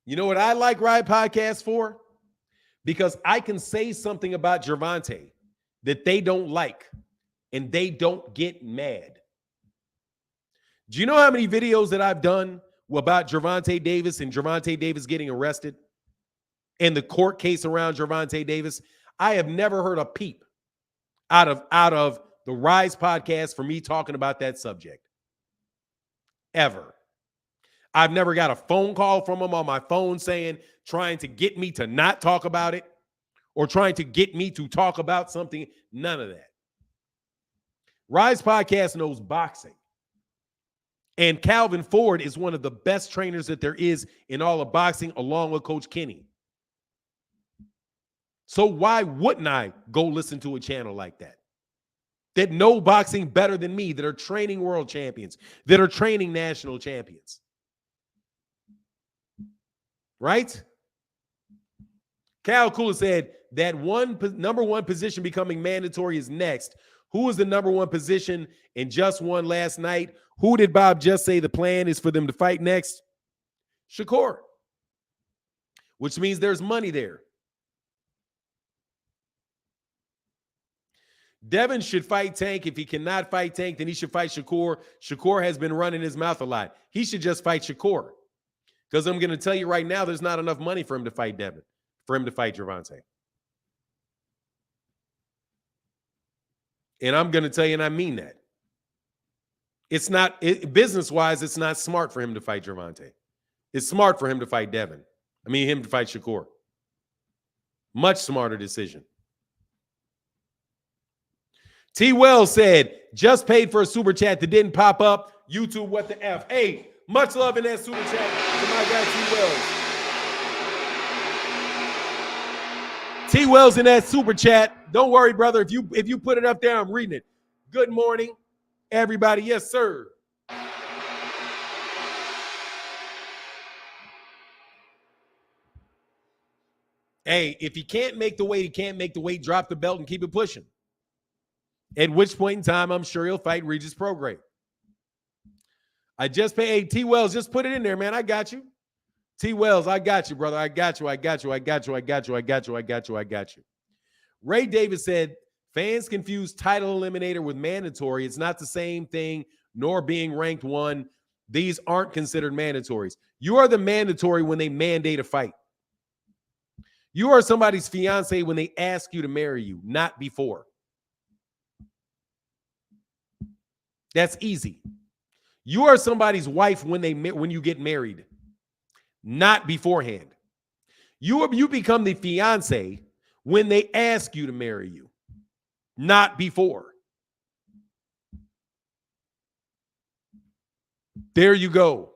You know what I like Rise podcast for? Because I can say something about Gervonta that they don't like, and they don't get mad. Do you know how many videos that I've done about Gervonta Davis and Gervonta Davis getting arrested and the court case around Gervonta Davis? I have never heard a peep out of the Rise podcast for me talking about that subject. Ever. I've never got a phone call from them on my phone trying to get me to not talk about it or trying to get me to talk about something. None of that. Rise Podcast knows boxing. And Calvin Ford is one of the best trainers that there is in all of boxing, along with Coach Kenny. So why wouldn't I go listen to a channel like that? That know boxing better than me, that are training world champions, that are training national champions. Right? Cal Kula said that number one position becoming mandatory is next. Who was the number one position and just won last night? Who did Bob just say the plan is for them to fight next? Shakur. Which means there's money there. Devin should fight Tank. If he cannot fight Tank, then he should fight Shakur. Shakur has been running his mouth a lot. He should just fight Shakur. Because I'm going to tell you right now, there's not enough money for him to fight Devin, for him to fight Gervonta. And I'm going to tell you, and I mean that. It's not, business-wise, it's not smart for him to fight Gervonta. It's smart for him to fight Devin. Him to fight Shakur. Much smarter decision. T. Wells said, just paid for a super chat that didn't pop up. YouTube, what the F? Hey, much love in that super chat to my guy T. Wells. T. Wells in that super chat. Don't worry, brother. If you put it up there, I'm reading it. Good morning, everybody. Yes, sir. Hey, if he can't make the weight, he can't make the weight. Drop the belt and keep it pushing. At which point in time, I'm sure he'll fight Regis Prograde. I just paid. Hey, T. Wells, just put it in there, man. I got you. T. Wells, I got you, brother. I got you. Ray Davis said, fans confuse title eliminator with mandatory. It's not the same thing, nor being ranked one. These aren't considered mandatories. You are the mandatory when they mandate a fight. You are somebody's fiance when they ask you to marry you, not before. That's easy. You are somebody's wife when you get married, not beforehand. You become the fiance when they ask you to marry you, not before. There you go.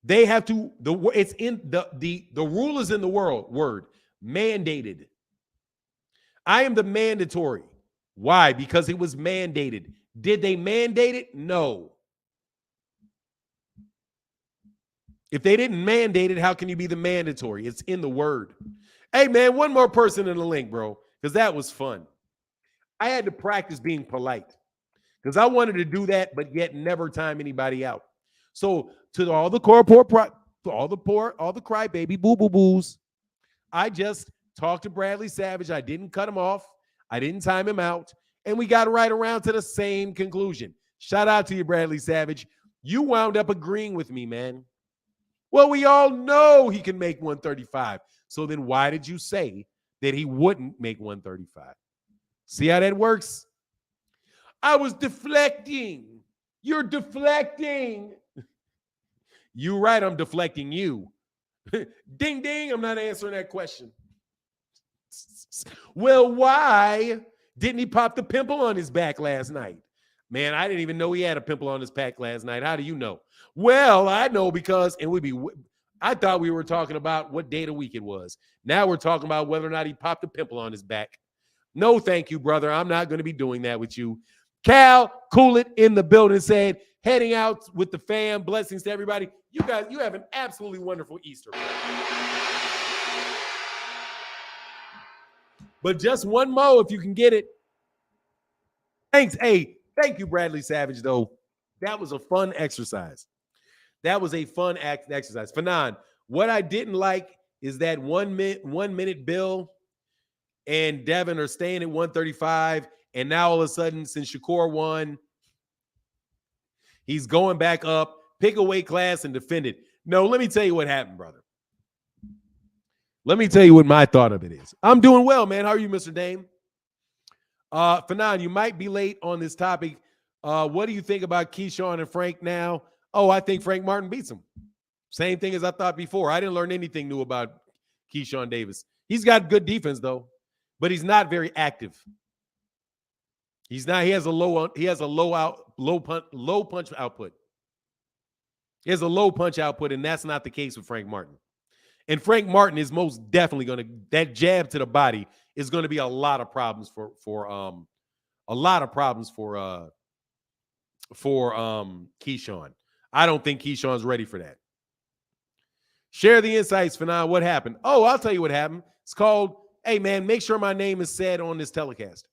They have to, it's in the rule is in the word, mandated. I am the mandatory. Why? Because it was mandated. Did they mandate it? No. If they didn't mandate it, how can you be the mandatory? It's in the word. Hey, man, one more person in the link, bro, because that was fun. I had to practice being polite because I wanted to do that, but yet never time anybody out. So to all the crybaby boo-boo-boos, I just talked to Bradley Savage. I didn't cut him off. I didn't time him out. And we got right around to the same conclusion. Shout out to you, Bradley Savage. You wound up agreeing with me, man. Well, we all know he can make 135. So then why did you say that he wouldn't make 135. See how that works? I was deflecting. You're deflecting. You're right, I'm deflecting you. Ding, ding, I'm not answering that question. Well, why didn't he pop the pimple on his back last night? Man, I didn't even know he had a pimple on his back last night. How do you know? Well, I know because I thought we were talking about what day of the week it was. Now we're talking about whether or not he popped a pimple on his back. No, thank you, brother. I'm not going to be doing that with you. Cal Coolit in the building said, heading out with the fam. Blessings to everybody. You guys, you have an absolutely wonderful Easter. But just one more if you can get it. Thanks. Hey, thank you, Bradley Savage, though. That was a fun exercise. That was a fun exercise. Fanon, what I didn't like is that 1 minute Bill and Devin are staying at 135. And now all of a sudden, since Shakur won, he's going back up, pick a weight class and defend it. No, let me tell you what happened, brother. Let me tell you what my thought of it is. I'm doing well, man. How are you, Mr. Dame? Fanon, you might be late on this topic. What do you think about Keyshawn and Frank now? Oh, I think Frank Martin beats him. Same thing as I thought before. I didn't learn anything new about Keyshawn Davis. He's got good defense, though, but he's not very active. He's not. He has a low punch output. He has a low punch output, and that's not the case with Frank Martin. And Frank Martin is most definitely going to, that jab to the body is going to be a lot of problems for Keyshawn. I don't think Keyshawn's ready for that. Share the insights, Fanon. What happened? Oh, I'll tell you what happened. It's called, hey, man, make sure my name is said on this telecast.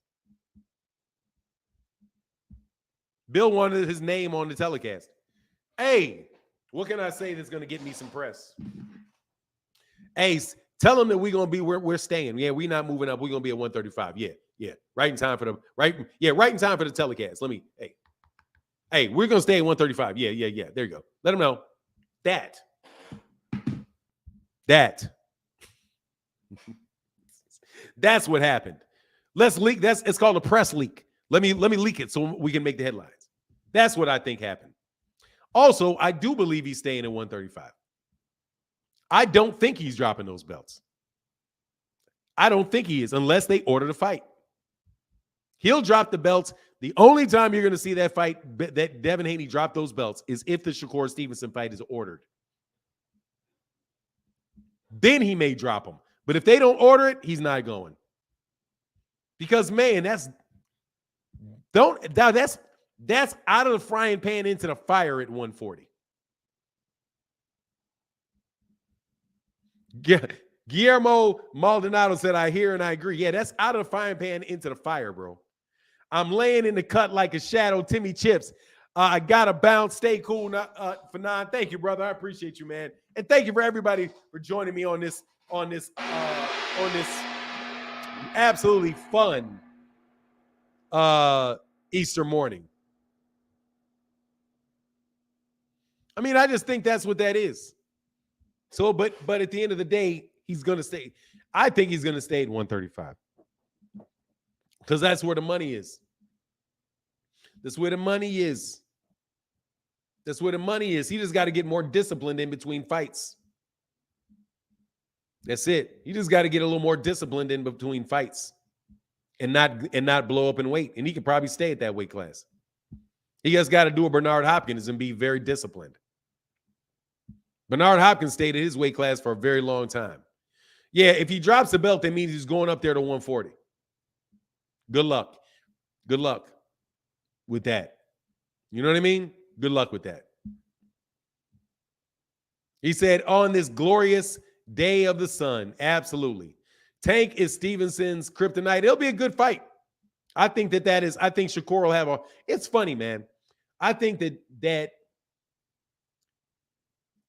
Bill wanted his name on the telecast. Hey, what can I say that's going to get me some press? Hey, tell them that we're going to be where we're staying. Yeah, we're not moving up. We're going to be at 135. Yeah. Right in time for the telecast. Hey, we're going to stay at 135. Yeah. There you go. Let them know. That's what happened. Let's leak. It's called a press leak. Let me leak it so we can make the headlines. That's what I think happened. Also, I do believe he's staying at 135. I don't think he's dropping those belts. I don't think he is unless they order the fight. He'll drop the belts. The only time you're going to see that fight, that Devin Haney drop those belts, is if the Shakur Stevenson fight is ordered. Then he may drop them. But if they don't order it, he's not going. Because, man, that's out of the frying pan into the fire at 140. Guillermo Maldonado said, I hear and I agree. Yeah, that's out of the frying pan into the fire, bro. I'm laying in the cut like a shadow, Timmy Chips. I gotta bounce. Stay cool, Fanon. Thank you, brother. I appreciate you, man. And thank you for everybody for joining me on this absolutely fun Easter morning. I mean, I just think that's what that is. So, but at the end of the day, he's going to stay. I think he's going to stay at 135 because that's where the money is. That's where the money is. That's where the money is. He just got to get more disciplined in between fights. That's it. He just got to get a little more disciplined in between fights and not blow up in weight. And he could probably stay at that weight class. He just got to do a Bernard Hopkins and be very disciplined. Bernard Hopkins stayed at his weight class for a very long time. Yeah, if he drops the belt, that means he's going up there to 140. Good luck. Good luck with that. You know what I mean? Good luck with that. He said, on this glorious day of the sun, absolutely. Tank is Stevenson's kryptonite. It'll be a good fight. I think I think Shakur will have it's funny, man. I think that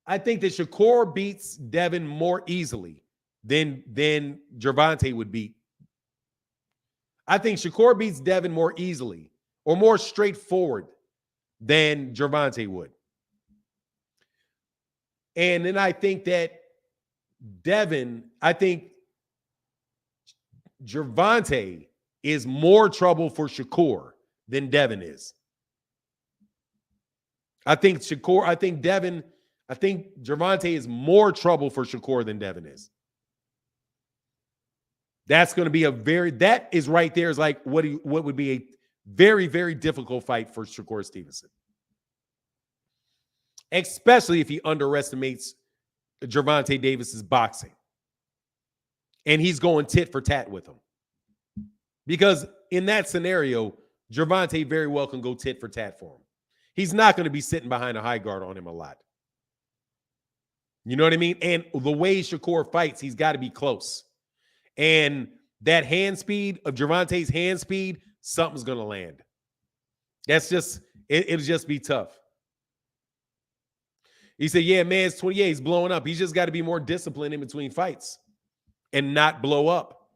Shakur beats Devin more easily than Gervonta would beat. I think Shakur beats Devin more easily or more straightforward than Gervonta would. And then I think that Gervonta is more trouble for Shakur than Devin is. I think Gervonta is more trouble for Shakur than Devin is. That's going to be that is right there is like what would be a very, very difficult fight for Shakur Stevenson. Especially if he underestimates Gervonta Davis's boxing. And he's going tit for tat with him. Because in that scenario, Gervonta very well can go tit for tat for him. He's not going to be sitting behind a high guard on him a lot. You know what I mean? And the way Shakur fights, he's got to be close. And that hand speed of Gervonta's hand speed, something's going to land. That's just, it'll just be tough. He said, yeah, man's 28, he's blowing up. He's just got to be more disciplined in between fights and not blow up.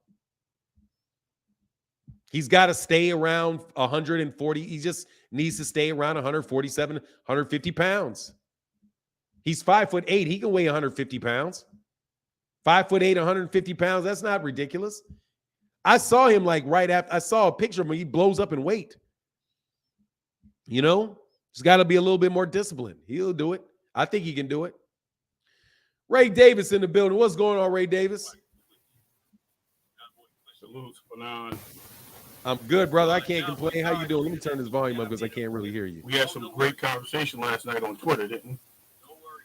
He's got to stay around 140. He just needs to stay around 147, 150 pounds. He's 5'8". He can weigh 150 pounds. 5'8", 150 pounds. That's not ridiculous. I saw him like right after. I saw a picture of him. He blows up in weight. You know, just got to be a little bit more disciplined. He'll do it. I think he can do it. Ray Davis in the building. What's going on, Ray Davis? Salute, Fanon. I'm good, brother. I can't complain. How you doing? Let me turn this volume up because I can't really hear you. We had some great conversation last night on Twitter, didn't we?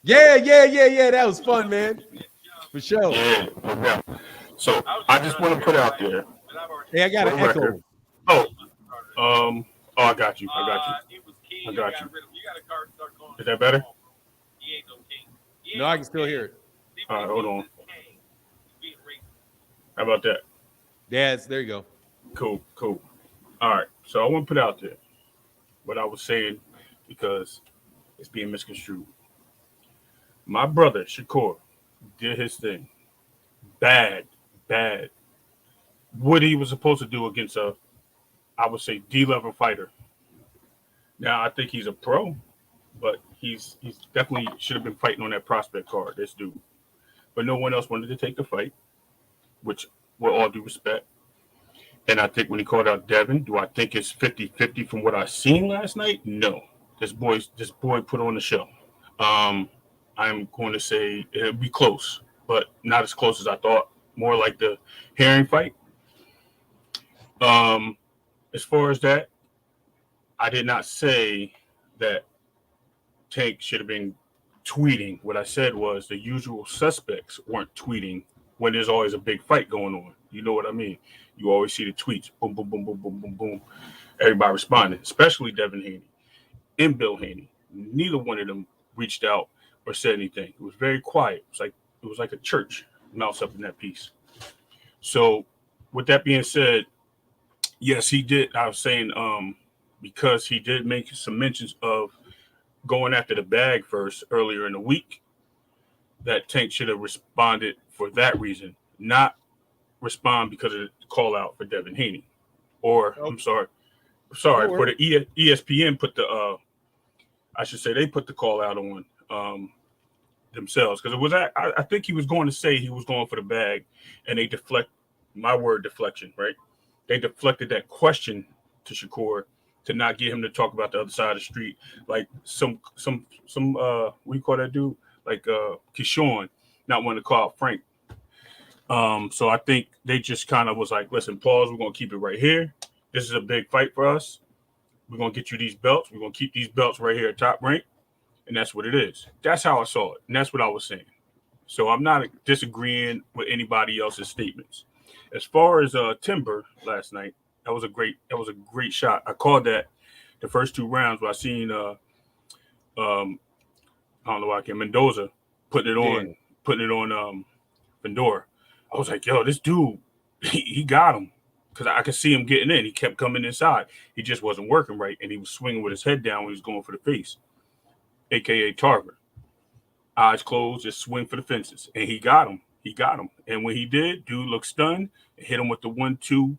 Yeah. That was fun, man. For sure. Yeah. Okay. So I just want to put out there. Hey, I got an echo. I got you. Is that better? No, I can still hear it. All right, hold on. How about that? Yeah, there you go. Cool. All right, so I want to put out there what I was saying because it's being misconstrued. My brother, Shakur, did his thing. Bad. What he was supposed to do against I would say, D-level fighter. Now, I think he's a pro, but he's definitely should have been fighting on that prospect card, this dude. But no one else wanted to take the fight, which with all due respect. And I think when he called out Devin, do I think it's 50-50 from what I seen last night? No. This boy put on the show. I'm going to say it'll be close, but not as close as I thought. More like the Herring fight. As far as that, I did not say that Tank should have been tweeting. What I said was the usual suspects weren't tweeting when there's always a big fight going on. You know what I mean? You always see the tweets, boom, boom, boom, boom, boom, boom, boom. Everybody responding, especially Devin Haney and Bill Haney. Neither one of them reached out or said anything. It was very quiet. It was like a church mouse up in that piece. So with that being said, yes, he did. I was saying because he did make some mentions of going after the bag first earlier in the week, that Tank should have responded for that reason, not respond because of the call out for Devin Haney. Or I'm sorry, for the ESPN put the I should say they put the call out on themselves, because it was I think he was going to say he was going for the bag, and they deflection, right? They deflected that question to Shakur to not get him to talk about the other side of the street, like some what do you call that dude? Like Keyshawn not wanting to call out Frank. So I think they just kind of was like, listen, pause, we're gonna keep it right here. This is a big fight for us. We're gonna get you these belts. We're gonna keep these belts right here at Top Rank. And that's what it is. That's how I saw it. And that's what I was saying. So I'm not disagreeing with anybody else's statements. As far as Timber last night, that was a great shot. I called that the first two rounds where I seen I don't know why I can't, Mendoza putting it on Fundura. I was like, yo, this dude, he got him. Because I could see him getting in. He kept coming inside. He just wasn't working right. And he was swinging with his head down when he was going for the face, a.k.a. Tarver. Eyes closed, just swing for the fences. And he got him. And when he did, dude looked stunned and hit him with the 1-2.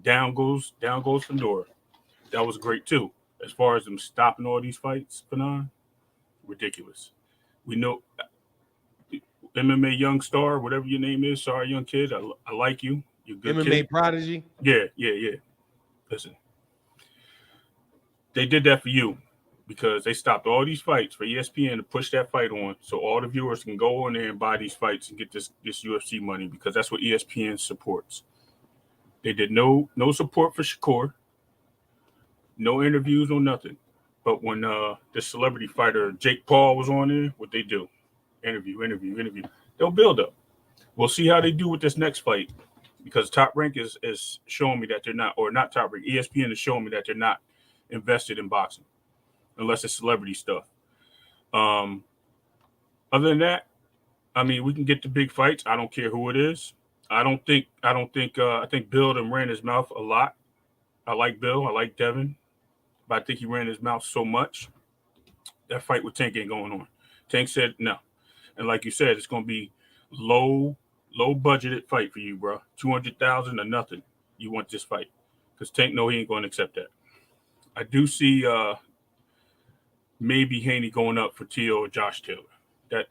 Down goes Fundura. That was great, too. As far as them stopping all these fights, Fanon, ridiculous. We know MMA young star, whatever your name is, sorry, young kid, I like you. You're a good MMA kid. prodigy. Yeah. Listen, they did that for you because they stopped all these fights for ESPN to push that fight on, so all the viewers can go in there and buy these fights and get this UFC money because that's what ESPN supports. They did no support for Shakur, no interviews, no nothing. But when the celebrity fighter Jake Paul was on there, what they do? Interview. They'll build up. We'll see how they do with this next fight because Top Rank is showing me that they're not, or not Top Rank, ESPN is showing me that they're not invested in boxing unless it's celebrity stuff. Other than that, I mean, we can get to big fights. I don't care who it is. I think Bill done ran his mouth a lot. I like Bill. I like Devin. But I think he ran his mouth so much. That fight with Tank ain't going on. Tank said no. And like you said, it's going to be low budgeted fight for you, bro. 200,000 or nothing. You want this fight. Because Tank know he ain't going to accept that. I do see maybe Haney going up for Tio or Josh Taylor.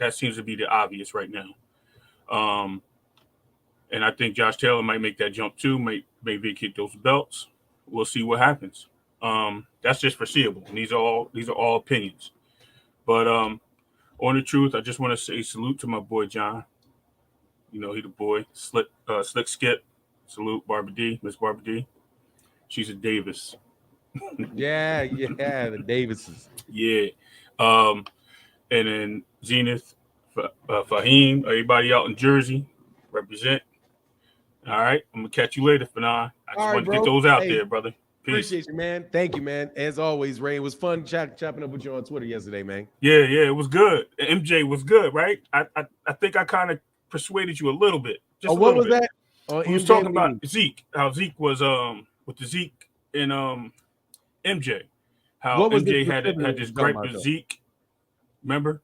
That seems to be the obvious right now. And I think Josh Taylor might make that jump too, may vacate those belts. We'll see what happens. That's just foreseeable. And these are all opinions. But on the truth, I just want to say salute to my boy John. You know, he the boy. Slick Skip. Salute Barbara D, Miss Barbara D. She's a Davis. Yeah, the Davises. Yeah. And then Zenith, Fahim, everybody out in Jersey, represent. All right. I'm going to catch you later, Fanon. I just want to get those out there, brother. Peace. Appreciate you, man. Thank you, man. As always, Ray, it was fun chopping up with you on Twitter yesterday, man. Yeah, it was good. MJ was good, right? I think I kind of persuaded you a little bit. Just what was that? He was talking about Zeke, how Zeke was with the Zeke and MJ. How MJ had this gripe with Zeke. Remember?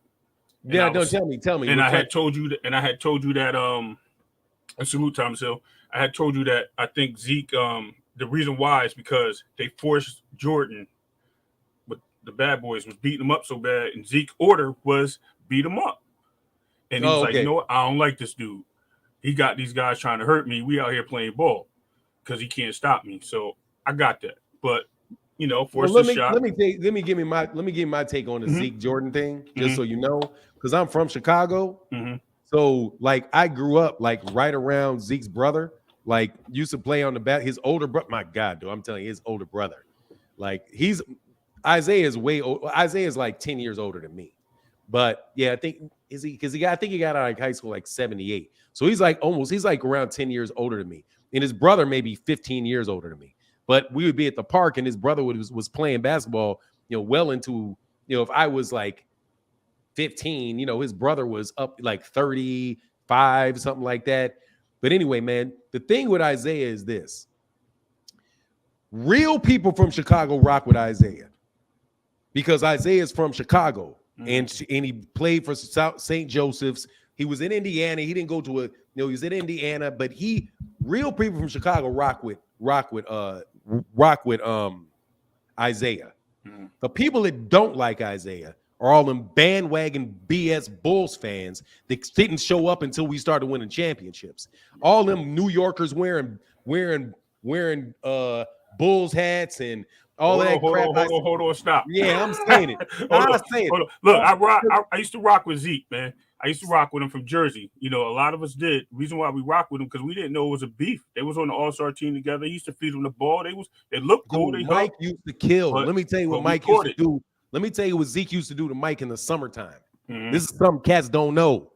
Yeah, tell me. And I had told you that, and salute Thomas Hill. I had told you that I think Zeke, the reason why is because they forced Jordan, but the bad boys was beating him up so bad, and Zeke's order was beat him up. And he was like, you know what? I don't like this dude. He got these guys trying to hurt me. We out here playing ball because he can't stop me. So I got that. But you know, shot. Let me give you my take on the Zeke Jordan thing, just so you know, because I'm from Chicago. So like I grew up like right around Zeke's brother. Like used to play on the back. His older brother, my God, dude, I'm telling you, his older brother. Like Isaiah's way old. Isaiah's like 10 years older than me. But yeah, I think I think he got out of like high school like 78. So he's like around 10 years older than me. And his brother maybe 15 years older than me. But we would be at the park and his brother was playing basketball, you know, well into, you know, if I was like 15, you know, his brother was up like 35, something like that. But anyway, man, the thing with Isaiah is this. Real people from Chicago rock with Isaiah because Isaiah is from Chicago and he played for St. Joseph's. He was in Indiana. He didn't go to he was in Indiana, but real people from Chicago rock with Isaiah. The people that don't like Isaiah are all them bandwagon BS Bulls fans that didn't show up until we started winning championships. All them New Yorkers wearing Bulls hats and all that crap. Hold on, stop. Yeah, I'm saying it. I'm saying it. Look, I used to rock with Zeke, man. I used to rock with him from Jersey. You know, a lot of us did. The reason why we rock with him because we didn't know it was a beef. They was on the All-Star team together. He used to feed them the ball. They looked cool. Mike used to kill. Let me tell you what Mike used to do. Let me tell you what Zeke used to do to Mike in the summertime. This is something cats don't know.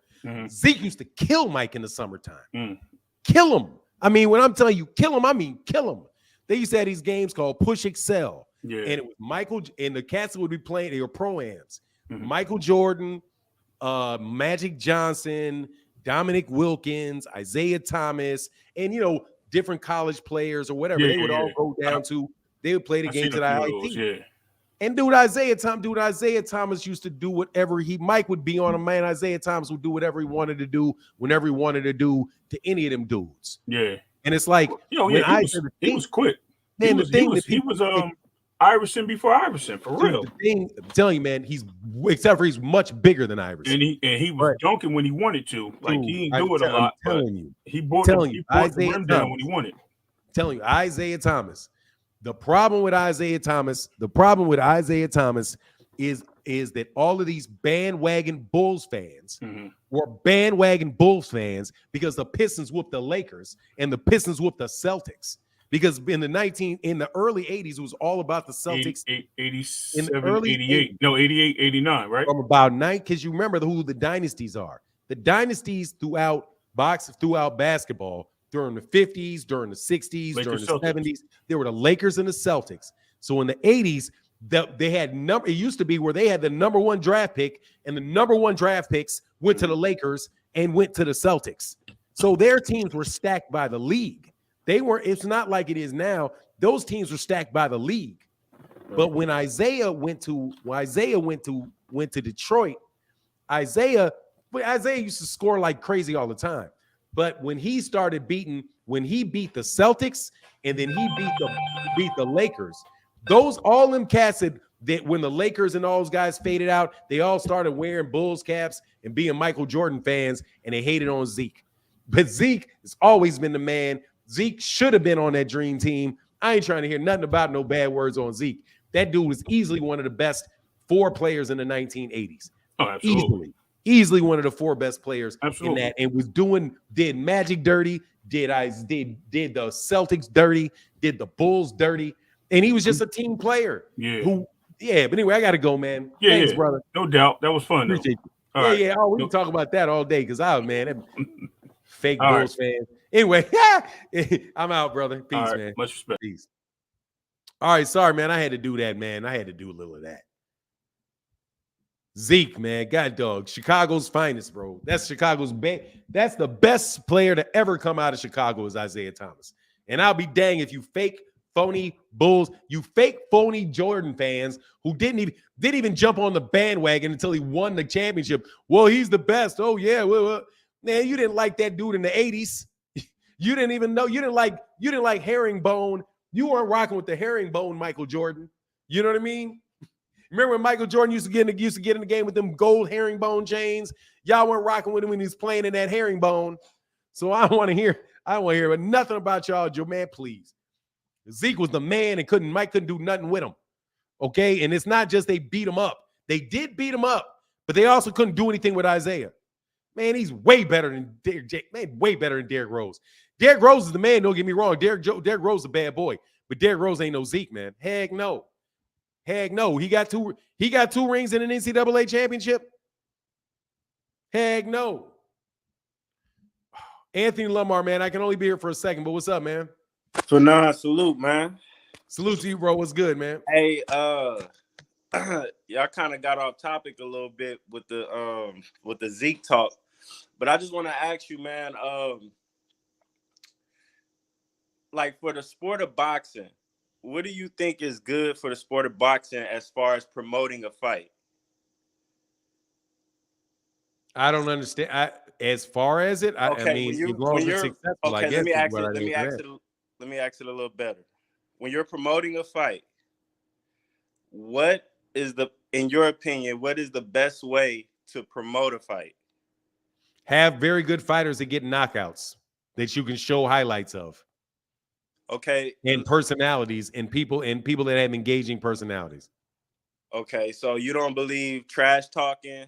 Zeke used to kill Mike in the summertime. Kill him. I mean, when I'm telling you kill him, I mean kill him. They used to have these games called Push Excel. Yeah. And it was Michael, and the cats would be playing, they were pro-ams. Michael Jordan, Magic Johnson, Dominic Wilkins, Isaiah Thomas, and, you know, different college players or whatever. They would all go down to, they would play the games at IIT. And Isaiah Thomas used to do whatever Mike would be on a man. Isaiah Thomas would do whatever he wanted to do, whenever he wanted to do to any of them dudes. Yeah. And it's like, he was quick. Man, he was Iverson before Iverson, for Dude, real. the thing, I'm telling you, man, except for he's much bigger than Iverson. And he was Right. dunking when he wanted to. Like, Dude, he didn't do it a I'm lot, but telling you, he brought the Isaiah rim down Thomas. when he wanted. Telling you, Isaiah Thomas. The problem with Isaiah Thomas is that all of these bandwagon Bulls fans were bandwagon Bulls fans because the Pistons whooped the Lakers and the Pistons whooped the Celtics. Because in the early 80s, it was all about the Celtics. 87, in the early 88. 80s, No, 88, 89, right? from about 9, because you remember who the dynasties are. The dynasties throughout basketball during the 50s, during the 60s, Lakers, during the Celtics. 70s, there were the Lakers and the Celtics. So in the 80s, they had it used to be where they had the number one draft pick, and the number one draft picks went to the Lakers and went to the Celtics. So their teams were stacked by the league. It's not like it is now. Those teams were stacked by the league. But when Isaiah went to Detroit, Isaiah used to score like crazy all the time. But when he beat the Celtics and then he beat the Lakers, all them cats that when the Lakers and all those guys faded out, they all started wearing Bulls caps and being Michael Jordan fans, and they hated on Zeke. But Zeke has always been the man. Zeke should have been on that dream team. I ain't trying to hear nothing about no bad words on Zeke. That dude was easily one of the best 4 players in the 1980s. Oh, absolutely. Easily one of the 4 best players Absolutely. in that, and did Magic dirty, did the Celtics dirty, did the Bulls dirty, and he was just a team player. Yeah. But anyway, I got to go, man. Yeah, Thanks, yeah. brother. No doubt. That was fun, though. Appreciate you. All right. Yeah. Oh, we can talk about that all day because fake All Bulls fans. Anyway, I'm out, brother. Peace, man. Much respect. Peace. All right, sorry, man. I had to do that, man. I had to do a little of that. Zeke, man, God dog, Chicago's finest, bro. That's that's the best player to ever come out of Chicago is Isaiah Thomas. And I'll be dang if you fake phony Bulls, you fake phony Jordan fans who didn't even jump on the bandwagon until he won the championship. Well, he's the best. Oh yeah, well, man, you didn't like that dude in the 80s. You didn't even know. You didn't like herringbone. You weren't rocking with the herringbone, Michael Jordan. You know what I mean? Remember when Michael Jordan used to get in the game with them gold herringbone chains? Y'all weren't rocking with him when he was playing in that herringbone. So I want to hear but nothing about y'all, Joe, man, please. Zeke was the man and Mike couldn't do nothing with him. Okay? And it's not just they beat him up. They did beat him up, but they also couldn't do anything with Isaiah. Man, he's way better than Derrick Rose. Derrick Rose is the man, don't get me wrong. Derrick Rose is a bad boy, but Derrick Rose ain't no Zeke, man. Heck no. He got two rings in an NCAA championship. Heck no. Anthony Lamar, man, I can only be here for a second, but what's up, man? Salute, man. Salute to you, bro. What's good, man? Hey, y'all kind of got off topic a little bit with the Zeke talk, but I just want to ask you, man, like for the sport of boxing, what do you think is good for the sport of boxing as far as promoting a fight? I don't understand. As far as it, Okay, I mean, as long as it's successful, I guess. Let me ask it a little better. When you're promoting a fight, in your opinion, what is the best way to promote a fight? Have very good fighters that get knockouts that you can show highlights of. Okay. And personalities and people that have engaging personalities. Okay, so you don't believe trash talking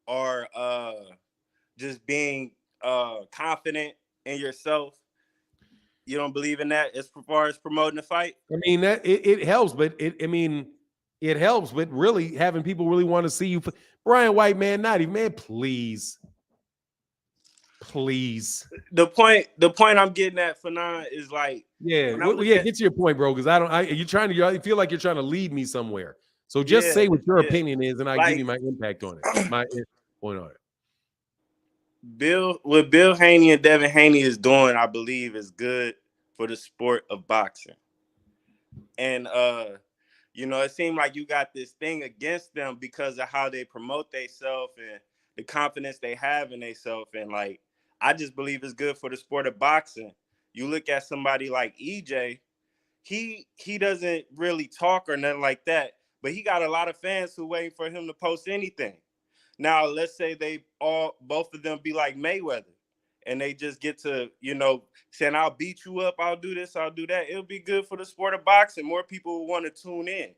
or just being confident in yourself? You don't believe in that as far as promoting the fight? I mean, that it helps, but it helps, but really having people really want to see you. Brian White, man, not even, man, please. The point I'm getting at, Fanon, is like, get to your point, bro. Because I feel like you're trying to lead me somewhere. So just say what your opinion is, and I give you my impact on it. My point on it. What Bill Haney and Devin Haney is doing, I believe, is good for the sport of boxing. And it seemed like you got this thing against them because of how they promote themselves and the confidence they have in themselves. And like, I just believe it's good for the sport of boxing. You look at somebody like EJ, he doesn't really talk or nothing like that, but he got a lot of fans who waiting for him to post anything. Now, let's say both of them be like Mayweather, and they just get to, saying, I'll beat you up, I'll do this, I'll do that. It'll be good for the sport of boxing. More people will want to tune in.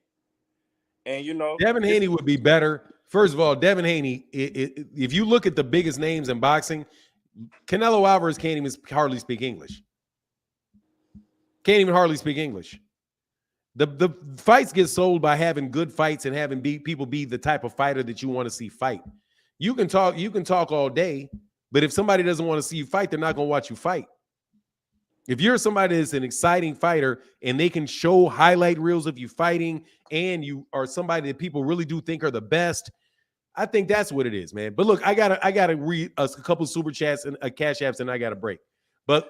And, Devin Haney would be better. First of all, Devin Haney, if you look at the biggest names in boxing, Canelo Alvarez can't even hardly speak English. Can't even hardly speak English. The fights get sold by having good fights and having people be the type of fighter that you want to see fight. You can talk all day, but if somebody doesn't want to see you fight, they're not going to watch you fight. If you're somebody that's an exciting fighter and they can show highlight reels of you fighting and you are somebody that people really do think are the best, I think that's what it is, man. But look, I gotta read a couple super chats and cash apps, and I got to break.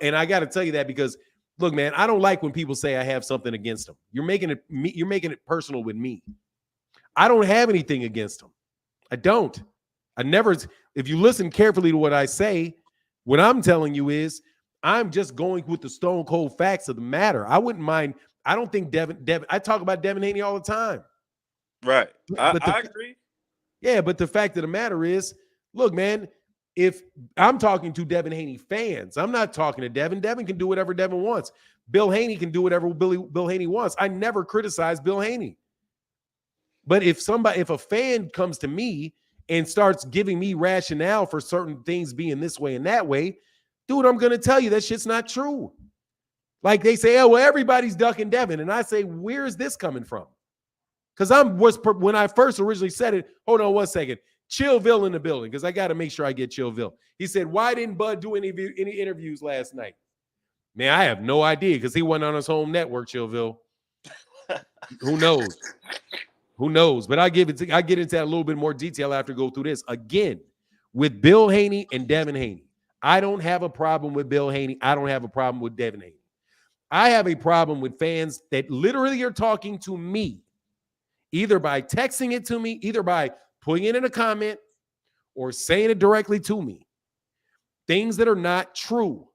And I got to tell you that because, look, man, I don't like when people say I have something against them. You're making it personal with me. I don't have anything against them. I don't. I never. If you listen carefully to what I say, what I'm telling you is I'm just going with the stone cold facts of the matter. I wouldn't mind. I don't think Devin. I talk about Devin Haney all the time. Right. I agree. Yeah, but the fact of the matter is, look, man, if I'm talking to Devin Haney fans, I'm not talking to Devin. Devin can do whatever Devin wants. Bill Haney can do whatever Bill Haney wants. I never criticize Bill Haney. But if a fan comes to me and starts giving me rationale for certain things being this way and that way, dude, I'm going to tell you that shit's not true. Like they say, oh, well, everybody's ducking Devin. And I say, where is this coming from? Because when I first originally said it, hold on 1 second. Chillville in the building, because I got to make sure I get Chillville. He said, why didn't Bud do any interviews last night? Man, I have no idea because he wasn't on his home network, Chillville. Who knows? Who knows? But I get into that a little bit more detail after go through this. Again, with Bill Haney and Devin Haney, I don't have a problem with Bill Haney. I don't have a problem with Devin Haney. I have a problem with fans that literally are talking to me, either by texting it to me, either by putting it in a comment or saying it directly to me. Things that are not true.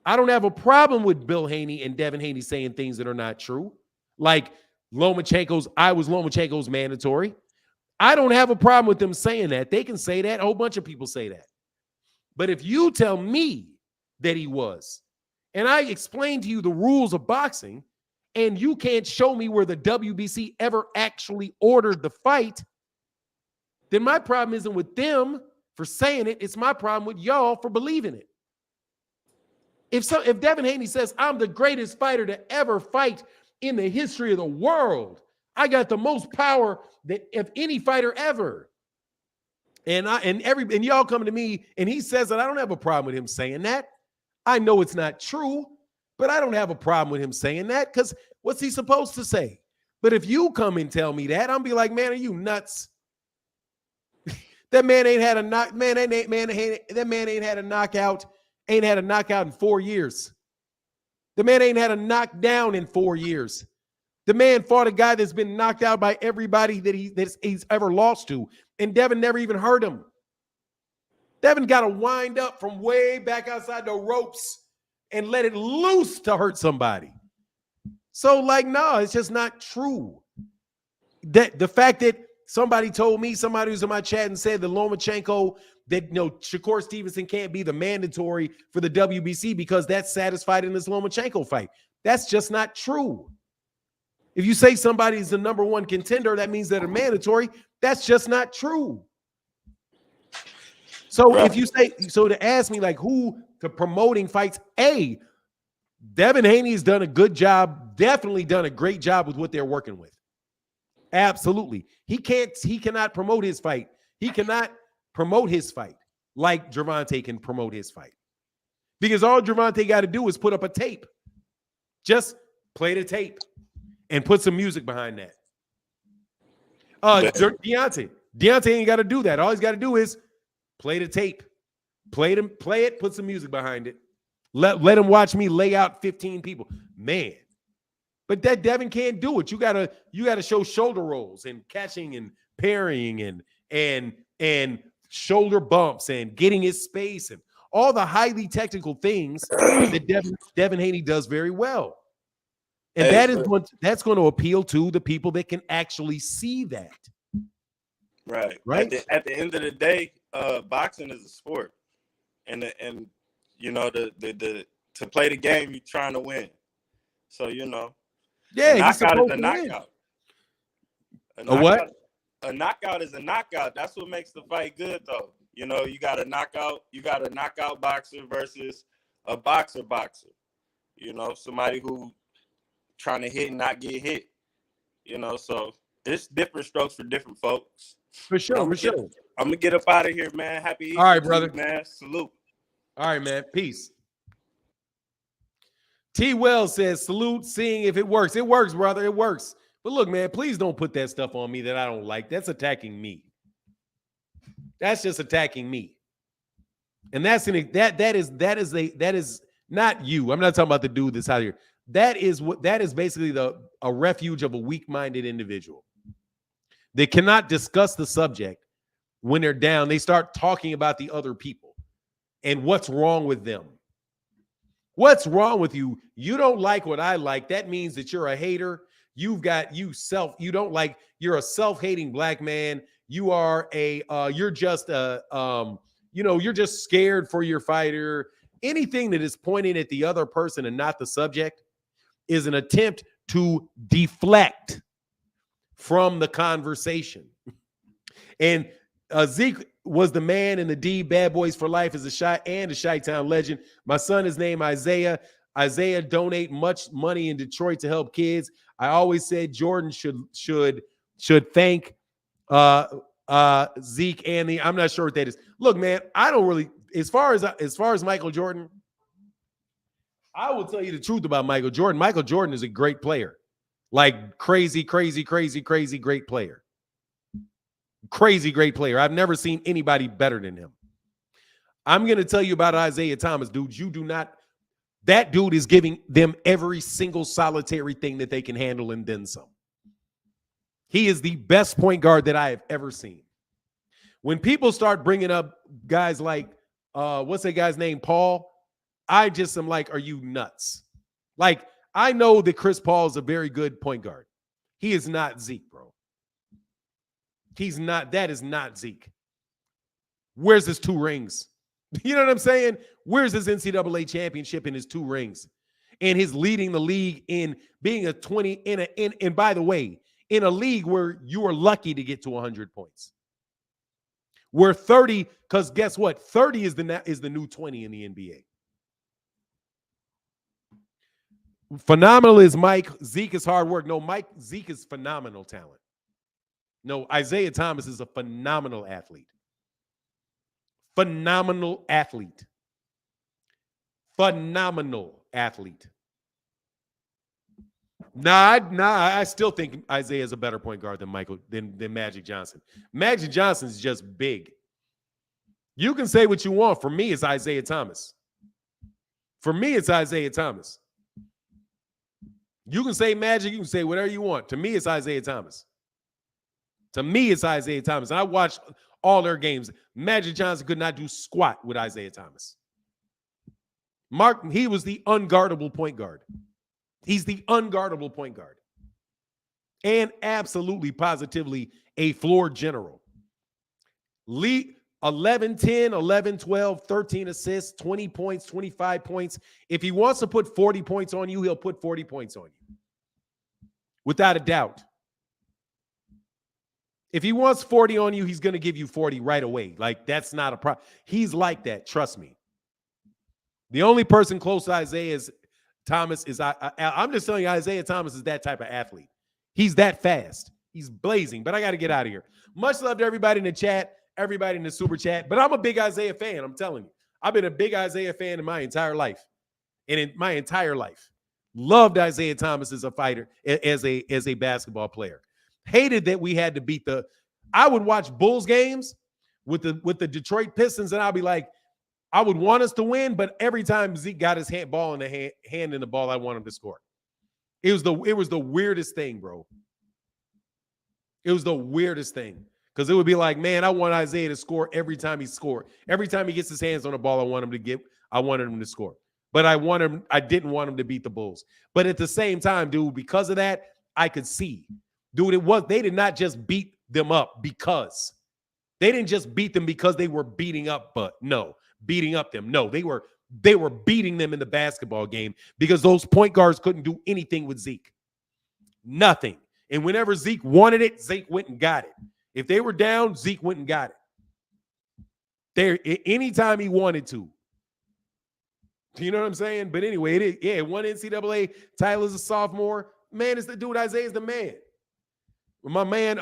I don't have a problem with Bill Haney and Devin Haney saying things that are not true. Like I was Lomachenko's mandatory. I don't have a problem with them saying that. They can say that. A whole bunch of people say that. But if you tell me that he was, and I explain to you the rules of boxing, and you can't show me where the WBC ever actually ordered the fight, then my problem isn't with them for saying it. It's my problem with y'all for believing it. If Devin Haney says, I'm the greatest fighter to ever fight in the history of the world, I got the most power of any fighter ever. And y'all come to me and he says that, I don't have a problem with him saying that. I know it's not true, but I don't have a problem with him saying that because what's he supposed to say? But if you come and tell me that, I'll be like, man, are you nuts? That man ain't had a knock. That man ain't had a knockout. Ain't had a knockout in 4 years. The man ain't had a knockdown in 4 years. The man fought a guy that's been knocked out by everybody that he's ever lost to, and Devin never even heard him. Devin got to wind up from way back outside the ropes and let it loose to hurt somebody. So, no, it's just not true. That the fact that somebody told me, somebody who's in my chat and said that Lomachenko, that Shakur Stevenson can't be the mandatory for the WBC because that's satisfied in this Lomachenko fight. That's just not true. If you say somebody's the number one contender, that means they're mandatory. That's just not true. So if you say, to ask me who to promoting fights, Devin Haney's done a good job, definitely done a great job with what they're working with. Absolutely. He cannot promote his fight. He cannot promote his fight like Gervonta can promote his fight. Because all Gervonta got to do is put up a tape. Just play the tape and put some music behind that. Deontay ain't got to do that. All he's got to do is play the tape. Play it, put some music behind it. Let him watch me lay out 15 people. Man. But that Devin can't do it. You gotta show shoulder rolls and catching and parrying and shoulder bumps and getting his space and all the highly technical things that Devin Haney does very well. And Hey, that's going to appeal to the people that can actually see that. right. Right. At the end of the day, boxing is a sport, and you know the to play the game, you're trying to win. So you know, Yeah, a he's knockout is supposed a to win. knockout. A what? A knockout is a knockout. That's what makes the fight good, though. You know, you got a knockout boxer versus a boxer. You know, somebody who trying to hit and not get hit. You know, so it's different strokes for different folks. For sure, I'm gonna get up out of here, man. Happy Easter, all right, brother. man. Salute. All right, man. Peace. T. Wells says, salute, seeing if it works. It works, brother. It works. But look, man, please don't put that stuff on me that I don't like. That's attacking me. That's just attacking me. And that is not you. I'm not talking about the dude that's out here. That is basically a refuge of a weak-minded individual. They cannot discuss the subject when they're down. They start talking about the other people and what's wrong with them. What's wrong with you? You don't like what I like. That means that you're a hater. You're a self-hating black man. You're just scared for your fighter. Anything that is pointing at the other person and not the subject is an attempt to deflect from the conversation. And Zeke was the man in the D. Bad Boys for Life is a Chi-Town legend. My son is named Isaiah. Isaiah donate much money in Detroit to help kids. I always said Jordan should thank Zeke and I'm not sure what that is. Look, man, I don't really as far as Michael Jordan, I will tell you the truth about Michael Jordan. Michael Jordan is a great player. Like crazy great player. Crazy great player. I've never seen anybody better than him. I'm going to tell you about Isaiah Thomas, dude. That dude is giving them every single solitary thing that they can handle and then some. He is the best point guard that I have ever seen. When people start bringing up guys like, what's that guy's name, Paul? I just am like, are you nuts? Like, I know that Chris Paul is a very good point guard. He is not Zeke, bro. He's not. That is not Zeke. Where's his 2 rings? You know what I'm saying? Where's his NCAA championship and his 2 rings? And his leading the league in being a 20 and by the way, in a league where you are lucky to get to 100 points. Where 30, because guess what? 30 is the new 20 in the NBA. Phenomenal is Mike. Zeke is hard work. No, Zeke is phenomenal talent. No, Isaiah Thomas is a phenomenal athlete. Phenomenal athlete. Phenomenal athlete. I still think Isaiah is a better point guard than Magic Johnson. Magic Johnson is just big. You can say what you want. For me, it's Isaiah Thomas. For me, it's Isaiah Thomas. You can say Magic. You can say whatever you want. To me, it's Isaiah Thomas. To me, it's Isaiah Thomas. And I watched all their games. Magic Johnson could not do squat with Isaiah Thomas. He was the unguardable point guard. He's the unguardable point guard. And absolutely, positively a floor general. 11, 10, 11, 12, 13 assists, 20 points, 25 points. If he wants to put 40 points on you, he'll put 40 points on you. Without a doubt. If he wants 40 on you, he's going to give you 40 right away. Like, that's not a problem. He's like that. Trust me. The only person close to Isaiah Thomas is I'm just telling you, Isaiah Thomas is that type of athlete. He's that fast. He's blazing. But I got to get out of here. Much love to everybody in the chat, everybody in the super chat. But I'm a big Isaiah fan. I'm telling you. I've been a big Isaiah fan in my entire life. And in my entire life. Loved Isaiah Thomas as a fighter, as a basketball player. Hated that we had to beat I would watch Bulls games with the Detroit Pistons, and I'll be like, I would want us to win, but every time Zeke got his hand in the ball, I want him to score. It was the weirdest thing, bro. It was the weirdest thing. Because it would be like, man, I want Isaiah to score every time he scored. Every time he gets his hands on the ball, I wanted him to score. But I didn't want him to beat the Bulls. But at the same time, dude, because of that, I could see. Dude, they did not just beat them up because. They didn't just beat them because they were beating up them. No, they were beating them in the basketball game because those point guards couldn't do anything with Zeke. Nothing. And whenever Zeke wanted it, Zeke went and got it. If they were down, Zeke went and got it. There, anytime he wanted to. You know what I'm saying? But anyway, one NCAA title as a sophomore. Man, it's the dude. Isaiah's the man. My man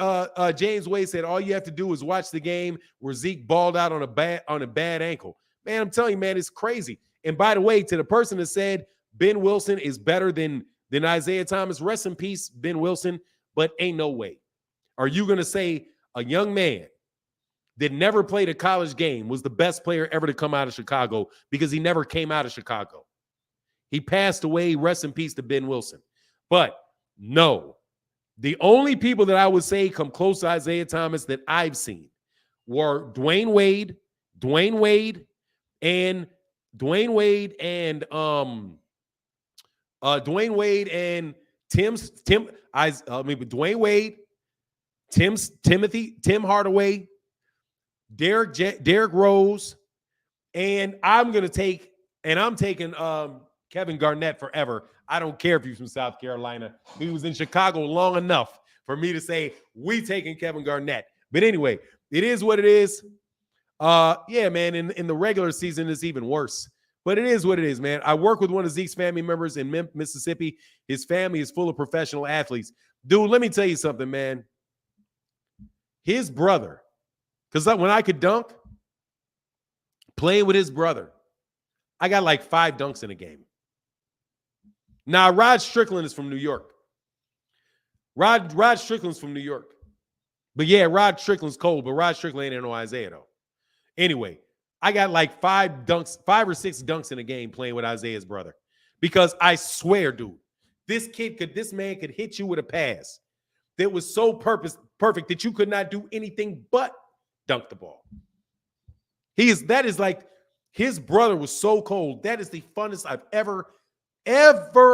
James Wade said all you have to do is watch the game where Zeke balled out on a bad ankle. Man, I'm telling you, man, it's crazy. And by the way, to the person that said Ben Wilson is better than Isaiah Thomas, rest in peace, Ben Wilson, but ain't no way. Are you going to say a young man that never played a college game was the best player ever to come out of Chicago because he never came out of Chicago? He passed away, rest in peace to Ben Wilson. But no, the only people that I would say come close to Isaiah Thomas that I've seen were Dwayne Wade and Tim Hardaway, Derrick Rose, and I'm taking Kevin Garnett forever. I don't care if he's from South Carolina. He was in Chicago long enough for me to say we taking Kevin Garnett. But anyway, it is what it is. Yeah, man, in the regular season, it's even worse. But it is what it is, man. I work with one of Zeke's family members in Mississippi. His family is full of professional athletes. Dude, let me tell you something, man. His brother, because when I could dunk, playing with his brother, I got like 5 dunks in a game. Now, Rod Strickland is from New York. Rod Strickland's from New York. But yeah, Rod Strickland's cold, but Rod Strickland ain't no Isaiah, though. Anyway, I got like 5 or 6 dunks in a game playing with Isaiah's brother. Because I swear, dude, this man could hit you with a pass that was so perfect that you could not do anything but dunk the ball. That is like, his brother was so cold. That is the funnest I've ever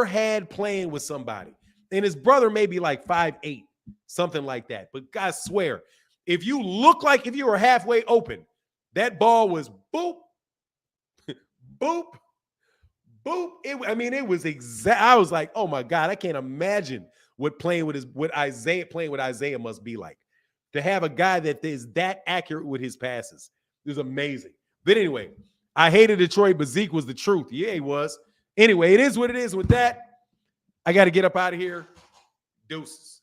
had playing with somebody. And his brother may be like 5'8", something like that. But I swear, if you were halfway open, that ball was boop, boop, boop. It was exact. I was like, oh my God, I can't imagine what Isaiah must be like. To have a guy that is that accurate with his passes. It was amazing. But anyway, I hated Detroit, but Zeke was the truth. Yeah, he was. Anyway, it is what it is with that. I got to get up out of here. Deuces.